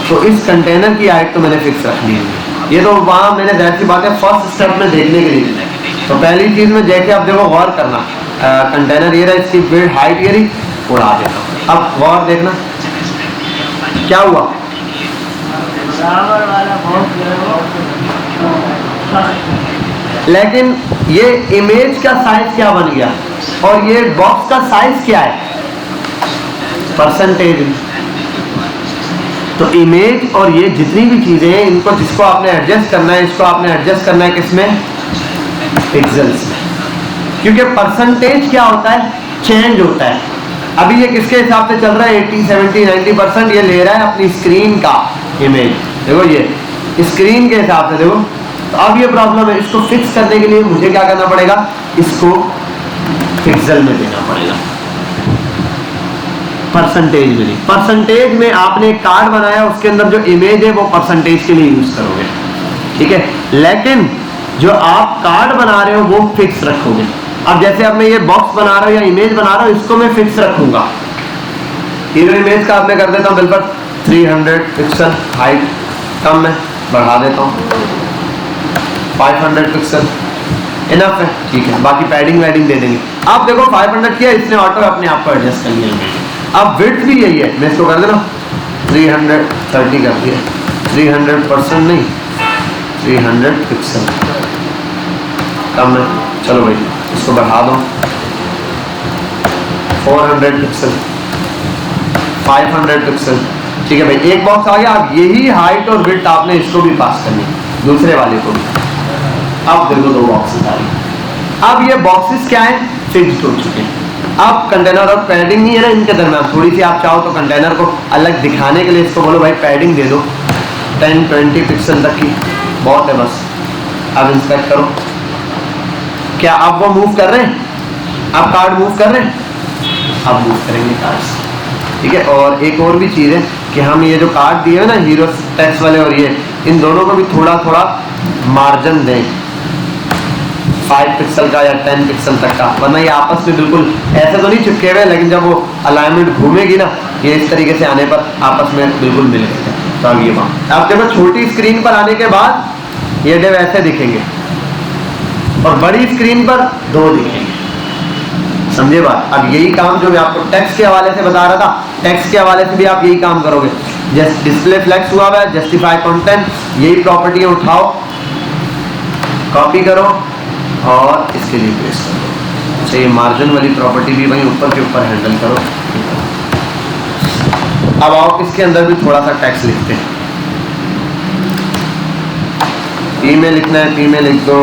तो इस कंटेनर की हाइट तो मैंने फिक्स रखनी है, ये तो वहां मैंने जाहिर सी बात है फर्स्ट स्टेप में देखने के लिए। तो पहली चीज में जैसे आप देखो गौर करना, कंटेनर ये रहा, इसकी विड्थ हाइट ये रही, उड़ा देना। अब गौर देखना क्या हुआ। लेकिन ये इमेज का साइज क्या बन गया और ये बॉक्स का साइज क्या है? परसेंटेज। तो इमेज और ये जितनी भी चीजें हैं, इनको जिसको आपने एडजस्ट करना है, इसको आपने एडजस्ट करना है किसमें? पिक्सेल्स में। क्योंकि परसेंटेज क्या होता है? चेंज होता है। अभी ये किसके हिसाब से चल रहा है? 80, 70, 90% ये ले रहा है अपनी स्क्रीन का इमेज। देखो ये स्क्रीन के हिसाब से देखो। तो अब ये प्रॉब्लम है, इसको फिक्स करने के लिए मुझे क्या करना पड़ेगा? इसको पिक्सल में देना पड़ेगा, परसेंटेज में नहीं। परसेंटेज में आपने एक कार्ड बनाया, उसके अंदर जो इमेज है वो परसेंटेज के लिए यूज करोगे, ठीक है। लेकिन जो आप कार्ड बना रहे हो वो फिक्स रखोगे। अब जैसे अब मैं ये बॉक्स बना रहा हूँ या इमेज बना रहा हूँ, इसको मैं फिक्स रखूंगा। ये जो इमेज का मैं कर देता हूँ बिल्कुल 300 पिक्सल हाइट, कम मैं बढ़ा देता हूँ 500 पिक्सल, इनफ है, ठीक है। बाकी पैडिंग वैडिंग दे देंगे। आप देखो 500 किया, इसने ऑटो अपने आप को एडजस्ट कर लिया। अब विड्थ भी यही है, मैं इसको कर देना 330 कर दिया, 300% नहीं, 300 पिक्सल कम है। चलो भाई इसको बढ़ा दो 400 पिक्सल, 500 पिक्सल, ठीक है भाई। एक बॉक्स आ गया। अब यही हाइट और विड्थ आपने इसको भी पास करनी, दूसरे वाले को भी। अब देखो 2 बॉक्सेस आ गए। अब ये बॉक्सेस क्या है? फिक्स्ड हो चुके हैं। अब कंटेनर और पैडिंग नहीं है ना इनके दरम्यान, थोड़ी सी आप चाहो तो कंटेनर को अलग दिखाने के लिए इसको बोलो भाई पैडिंग दे दो 10-20 पिक्सल तक की, बहुत है बस। अब इंस्पेक्ट करो, क्या अब वो मूव कर रहे हैं? अब कार्ड मूव कर रहे हैं? अब मूव करेंगे कार्ड्स, ठीक है। और एक और भी चीज़ है कि हम ये जो कार्ड दिए हैं ना हीरो टैक्स वाले और ये, इन दोनों को भी थोड़ा थोड़ा मार्जिन दें, 5 पिक्सल का या 10 पिक्सल तक का, वरना ये आपस में बिल्कुल ऐसे तो नहीं चिपके हुए, लेकिन जब वो अलाइनमेंट घूमेगी ना ये इस तरीके से आने पर आपस में बिल्कुल मिल गए। तो अब ये बात आप देखो, छोटी स्क्रीन पर आने के बाद ये डिव ऐसे दिखेंगे और बड़ी स्क्रीन पर 2 दिखेंगे, समझे बात। अब यही काम जो मैं आपको टेक्स्ट के हवाले से बता रहा था, टेक्स्ट के हवाले से भी आप यही काम करोगे। जस्ट डिस्प्ले फ्लेक्स हुआ है, जस्टिफाई कंटेंट, यही प्रॉपर्टी उठाओ, कॉपी करो और इसके लिए पेस्ट करो। अच्छा ये मार्जिन वाली प्रॉपर्टी भी वहीं ऊपर के ऊपर हैंडल करो। अब आओ इसके अंदर भी थोड़ा सा टेक्स्ट लिखते हैं। पी में लिखना है, पी में लिख दो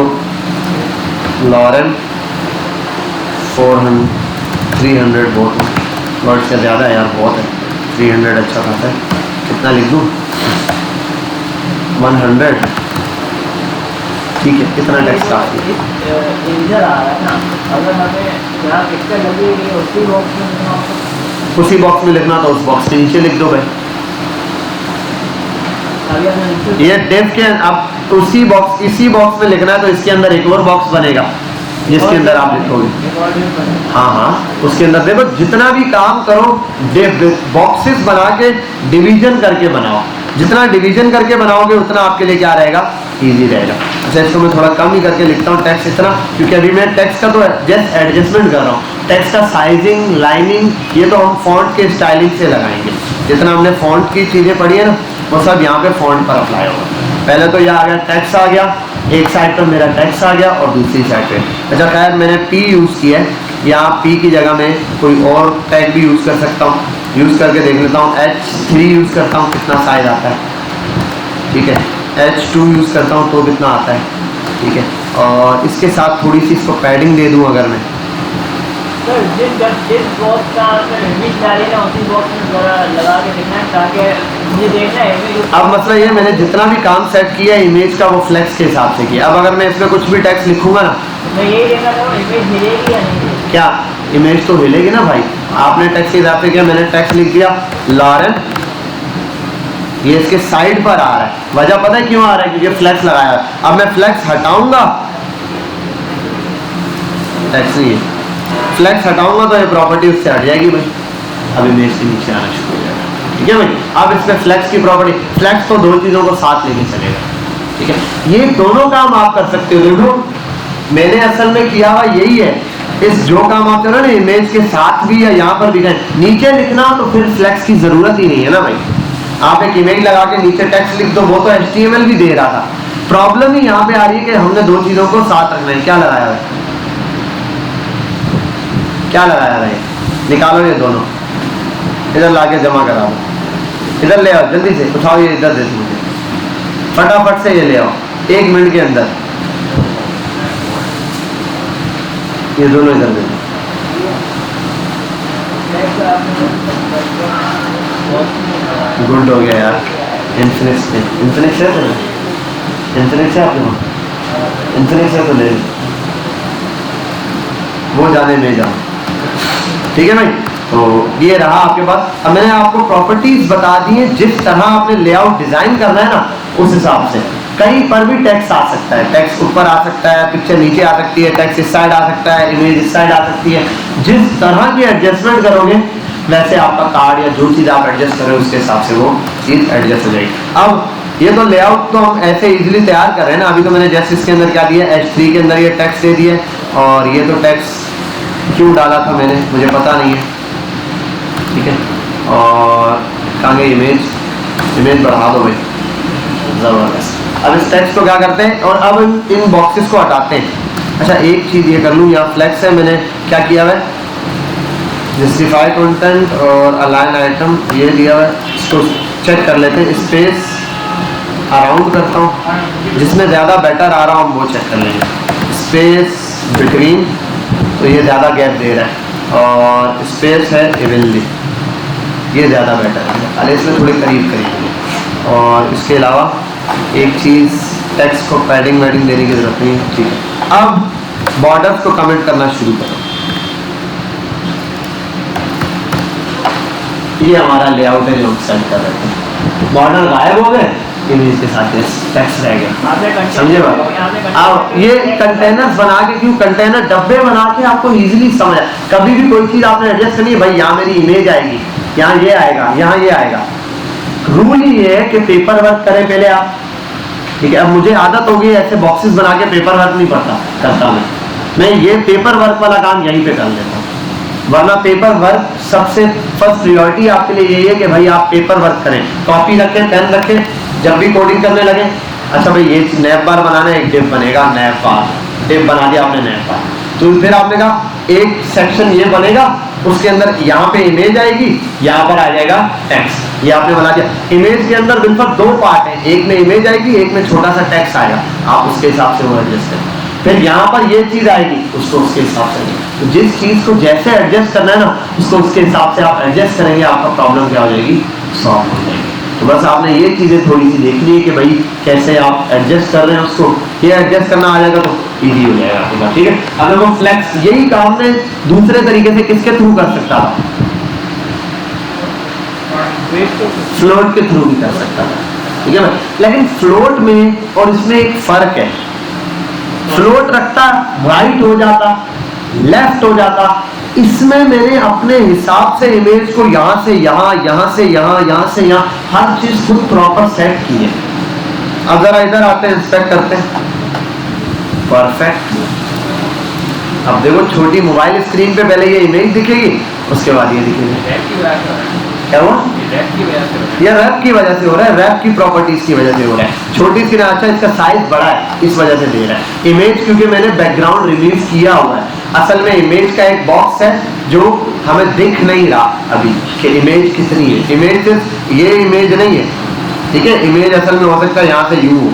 लॉरेन 300 बहुत है, वर्ड से ज़्यादा है यार, बहुत है। 300 अच्छा खासा है, कितना लिख दूँ? 100, ठीक है। कितना टेक्स्ट काफी है? इंजर आ रहा है ना, अगर हमें जहाँ पिक्चर लगी है उसी बॉक्स में लिखना हो, उसी बॉक्स में लिखना तो उस बॉक्स के नीचे लिख दो भाई। ये डिव के अब उसी बॉक्स, इसी बॉक्स में लिखना है तो इसके अंदर एक और बॉक्स बनेगा जिसके अंदर आप लिखोगे। हाँ हाँ, उसके अंदर देखो जितना भी काम करो बॉक्सेस बना के डिवीजन करके बनाओ। जितना डिवीजन करके बनाओगे उतना आपके लिए क्या रहेगा? इजी रहेगा। अच्छा इसको मैं थोड़ा कम ही करके लिखता हूँ टेक्स्ट इतना, क्योंकि अभी मैं टेक्स्ट का तो जस्ट एडजस्टमेंट कर रहा हूँ। टेक्स्ट का साइजिंग, लाइनिंग, ये तो हम फॉन्ट के स्टाइलिंग से लगाएंगे। जितना हमने फॉन्ट की चीज़ें पढ़ी है ना, वो सब यहाँ पे फॉन्ट पर अप्लाई होगा। पहले तो ये आ गया, टेक्स्ट आ गया, एक साइड पर मेरा टेक्स्ट आ गया और दूसरी साइड पे, अच्छा खैर मैंने P यूज़ किया है, यहाँ P की जगह में कोई और टैग भी यूज़ कर सकता हूँ। यूज़ करके देख लेता हूँ, H3 यूज़ करता हूँ, कितना साइज आता है, ठीक है। H2 यूज़ करता हूँ तो कितना आता है, ठीक है। और इसके साथ थोड़ी सी इसको पैडिंग दे दूँ अगर मैं, सर जिस बॉक्स का इमेज डाली ना उसी बॉक्स में थोड़ा लगा के देखना है ताकि मुझे देखना है इमेज। अब मतलब ये मैंने जितना भी काम सेट किया है इमेज का वो फ्लेक्स के हिसाब से किया। अब अगर मैं इसमें कुछ भी टेक्स्ट लिखूंगा ना, मैं यही देखना था इमेज हिलेगी या नहीं। क्या इमेज तो हिलेगी ना भाई। आपने टेक्स्ट के हिसाब से किया, मैंने टेक्स्ट लिख दिया लॉरेन, ये इसके साइड पर आ रहा है। वजह पता है क्यों आ रहा है, क्योंकि फ्लेक्स लगाया है। अब मैं फ्लेक्स हटाऊंगा, टेक्स्ट नहीं है, फ्लेक्स हटाऊंगा तो ये प्रॉपर्टी उससे हट जाएगी भाई, अब इमेज के नीचे आना शुरू हो जाएगा, ठीक है भाई। अब इसमें फ्लेक्स की प्रॉपर्टी, फ्लेक्स तो दो चीज़ों को साथ लेके चलेगा, ठीक है। ये दोनों काम आप कर सकते हो। देखो मैंने असल में किया हुआ यही है, इस जो काम आप करो ना इमेज के साथ भी या यहाँ पर भी करें, नीचे लिखना तो फिर फ्लेक्स की जरूरत ही नहीं है ना भाई। आप एक इमेज लगा के नीचे टेक्स्ट लिख दो, वो तो HTML भी दे रहा था। प्रॉब्लम ही यहाँ पे आ रही है कि हमने दो चीज़ों को साथ रखना है। क्या लगाया है, क्या लगाया है, निकालो ये दोनों, इधर लाके जमा करा दो, इधर ले आओ जल्दी से, उठाओ ये इधर दे दो मुझे, फटाफट से ये ले आओ 1 मिनट के अंदर, ये दोनों इधर दे दो। गुड हो गया यार, इन्फिनिक्स है तो इन्फिनिक्स है आपके वहाँ, इन्फिनिक्स है तो ले वो जाने में जाओ, ठीक है भाई। तो ये रहा आपके पास। अब मैंने आपको प्रॉपर्टीज बता दी है, जिस तरह आपने लेआउट डिजाइन करना है ना उस हिसाब से। कहीं पर भी टेक्स्ट आ सकता है, टेक्स्ट ऊपर आ सकता है, पिक्चर नीचे आ सकती है, टेक्स्ट इस साइड आ सकता है, इमेज इस साइड आ सकती है। जिस तरह की एडजस्टमेंट करोगे वैसे आपका कार्ड या जो चीज़ आप एडजस्ट करें उसके हिसाब से वो चीज़ एडजस्ट हो जाएगी। अब ये तो लेआउट तो हम ऐसे इजीली तैयार कर रहे हैं ना। अभी तो मैंने जैसे इसके अंदर क्या दिया, H3 के अंदर ये टेक्स्ट दे दिए, और ये तो टेक्स्ट क्यों डाला था मैंने मुझे पता नहीं है, ठीक है। और कहाँ गई इमेज बढ़ा दो भाई, ज़बरदस्त। अब इस टेक्स्ट को क्या करते हैं, और अब इन बॉक्सेस को हटाते हैं। अच्छा एक चीज़ ये कर लूँ, यहाँ फ्लेक्स है, मैंने क्या किया है, जस्टिफाई कंटेंट और अलाइन आइटम ये दिया है, इसको चेक कर लेते हैं। स्पेस अराउंड करता हूँ, जिसमें ज़्यादा बेटर आ रहा हूँ वो चेक कर लेंगे। स्पेस बिटवीन, तो ये ज़्यादा गैप दे रहा है, और स्पेस है इवनली, ये ज़्यादा बेटर है, अरे इसमें थोड़ी करीब है। और इसके अलावा एक चीज़, टेक्स्ट को पैडिंग वैडिंग देने की ज़रूरत नहीं है, ठीक है। अब बॉर्डर्स को कमेंट करना शुरू करो। ये हमारा लेआउट है जो सेट कर रहे थे, बॉर्डर गायब हो गए, इमेज के साथ टेक्स्ट रह गया, समझे बात। अब ये कंटेनर्स बना के, क्यों कंटेनर डब्बे बना के आपको इजीली समझ, कभी भी कोई चीज़ आपने एडजस्ट करनी है भाई, यहाँ मेरी इमेज आएगी, यहाँ ये आएगा, यहाँ ये आएगा। रूल ये है कि पेपर वर्क करें पहले आप, ठीक है। अब मुझे आदत हो गई ऐसे बॉक्सेस बना के पेपर वर्क नहीं करता मैं ये पेपर वर्क वाला काम यहीं पे कर लेता हूँ, वरना पेपर वर्क सबसे फर्स्ट प्रायोरिटी आपके लिए यही है कि भाई आप पेपर वर्क करें, कॉपी रखें, पेन रखें, जब भी कोडिंग करने लगे। अच्छा भाई ये नैप बार बनाना है, एक डिप बनेगा, नैप बार डिप बना दिया आपने नैप बार, तो फिर आपने कहा एक सेक्शन ये बनेगा, उसके अंदर यहाँ पे इमेज आएगी, यहाँ पर आ जाएगा टेक्स्ट, ये आपने बना दिया। इमेज के अंदर बिल्कुल 2 पार्ट है, एक में इमेज आएगी, एक में छोटा सा टेक्स्ट आएगा, आप उसके हिसाब से वो एडजस्ट करें। फिर यहाँ पर ये चीज आएगी, उसको उसके हिसाब से, तो जिस चीज को जैसे एडजस्ट करना है ना उसको उसके हिसाब से आप एडजस्ट करेंगे, आपका प्रॉब्लम क्या हो जाएगी, सॉल्व हो जाएगी। तो बस आपने ये चीजें थोड़ी सी देखनी है कि भाई कैसे आप एडजस्ट कर रहे हैं उसको, ये एडजस्ट करना आ जाएगा तो इजी हो जाएगा आपके पास, ठीक है। अगर वो फ्लेक्स यही काम में दूसरे तरीके से किसके थ्रू कर सकता था, फ्लोट के थ्रू भी कर सकता था, ठीक है भाई। लेकिन फ्लोट में और इसमें एक फर्क है, फ्लोट रखता राइट हो जाता, लेफ्ट हो जाता, इसमें मैंने अपने हिसाब से इमेज को यहाँ से यहाँ, यहाँ से यहाँ, यहाँ से यहाँ, हर चीज खुद प्रॉपर सेट की है। अब जरा इधर आते हैं, इंस्पेक्ट करते हैं, परफेक्ट। अब देखो छोटी मोबाइल स्क्रीन पे पहले ये इमेज दिखेगी, उसके बाद ये दिखेगी। रैप की वजह से हो रहा है। क्या हुआ? ये रैप की वजह से हो रहा है। ये रैप की वजह से हो रहा है, रैप की प्रॉपर्टीज की वजह से हो रहा है। छोटी स्क्रीन, अच्छा इसका साइज बड़ा है इस वजह से दे रहा है। इमेज क्योंकि मैंने बैकग्राउंड रिलीज किया हुआ है, असल में इमेज का एक बॉक्स है जो हमें दिख नहीं रहा अभी कि इमेज कितनी है। इमेज सिर्फ ये इमेज नहीं है, ठीक है। इमेज असल में हो सकता है यहाँ से यू हो,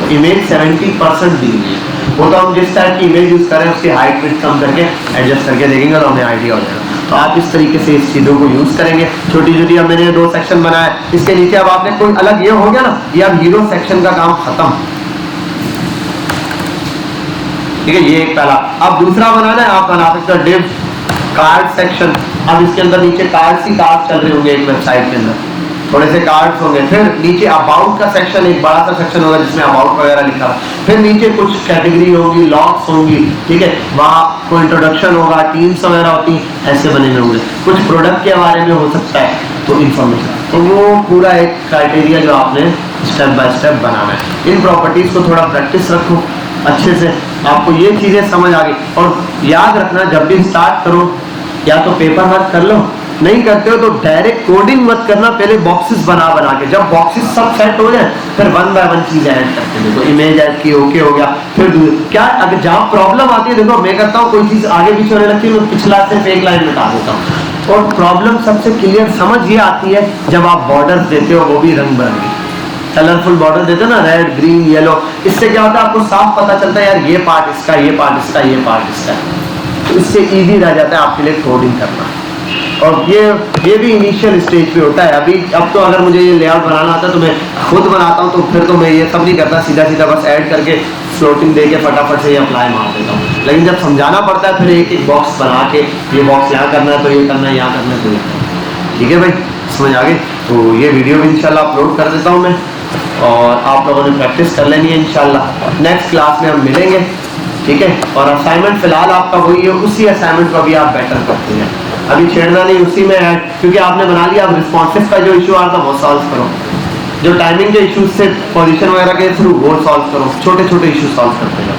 तो इमेज 70% दी हुई है। वो तो हम जिस टाइप की इमेज यूज करें उसकी हाइट विड्थ कम करके एडजस्ट करके देखेंगे तो हमें आइडिया हो जाएगा। तो आप इस तरीके से इस चीज़ों को यूज करेंगे। छोटी छोटी अब मैंने 2 सेक्शन बनाया, इसके नीचे अब आपने कोई अलग ये हो गया ना, ये अब हीरो सेक्शन का काम खत्म, ठीक है। ये एक पहला। अब दूसरा बनाना है, आप बना सकते हो डिव कार्ड सेक्शन। अब इसके अंदर नीचे कार्ड्स ही कार्ड चल रहे होंगे एक वेबसाइट के अंदर, थोड़े से कार्ड्स होंगे। फिर नीचे अबाउट का सेक्शन, एक बड़ा सा सेक्शन होगा जिसमें अबाउट वगैरह लिखा है। फिर नीचे कुछ कैटेगरी होगी, लॉग्स होंगी, ठीक है। वहाँ कोई इंट्रोडक्शन होगा, टीम्स वगैरह होती, ऐसे बने होंगे। कुछ प्रोडक्ट के बारे में हो सकता है, तो इंफॉर्मेशन, तो वो पूरा एक क्राइटेरिया जो आपने स्टेप बाय स्टेप बनाना है। इन प्रॉपर्टीज को थोड़ा प्रैक्टिस रखो अच्छे से, आपको ये चीजें समझ आ गई। और याद रखना, जब भी स्टार्ट करो या तो पेपर वर्क कर लो, नहीं करते हो तो डायरेक्ट कोडिंग मत करना, पहले बॉक्सेस बना बना के, जब बॉक्सेस सब सेट हो जाए फिर 1 बाय 1 चीज ऐड करते हैं। देखो इमेज ऐड की, ओके हो गया। फिर क्या अगर जहाँ प्रॉब्लम आती है, देखो मैं करता हूँ कोई चीज आगे पीछे होने लगती है, मैं पिछला से फेक लाइन मिटा देता हूँ। और प्रॉब्लम सबसे क्लियर समझ ये आती है जब आप बॉर्डर देते हो, वो भी रंग बिरंगी कलरफुल बॉर्डर देते हो ना, रेड ग्रीन येलो। इससे क्या होता है, आपको साफ पता चलता है यार ये पार्ट इसका, ये पार्ट इसका, ये पार्ट इसका। तो इससे इजी रह जाता है आपके लिए कोडिंग करना। और ये भी इनिशियल स्टेज पे होता है। अभी अब तो अगर मुझे ये लेआउट बनाना आता है तो मैं खुद बनाता हूँ, तो फिर तो मैं ये सब नहीं करता, सीधा सीधा बस ऐड करके फ्लोटिंग दे के फटाफट से ये अप्लाई मार देता हूँ। लेकिन जब समझाना पड़ता है फिर एक एक बॉक्स बना के, ये बॉक्स यहाँ करना है तो ये करना है, यहाँ करना है तो ये करना है, ठीक है भाई, समझ आ गई। तो ये वीडियो भी इंशाल्लाह अपलोड कर देता हूँ मैं, और आप लोगों ने प्रैक्टिस कर लेनी है इंशाल्लाह। नेक्स्ट क्लास में हम मिलेंगे, ठीक है। और असाइनमेंट फिलहाल आपका वही है, उसी असाइनमेंट को अभी आप बेटर करते हैं, अभी छेड़ना नहीं, उसी में ऐड, क्योंकि आपने बना लिया। अब रिस्पॉन्सिव का जो इशू आ रहा था वो सॉल्व करो, जो टाइमिंग के इशूज से पोजीशन वगैरह के थ्रू वो सॉल्व करो, छोटे छोटे इशू सॉल्व करते हैं।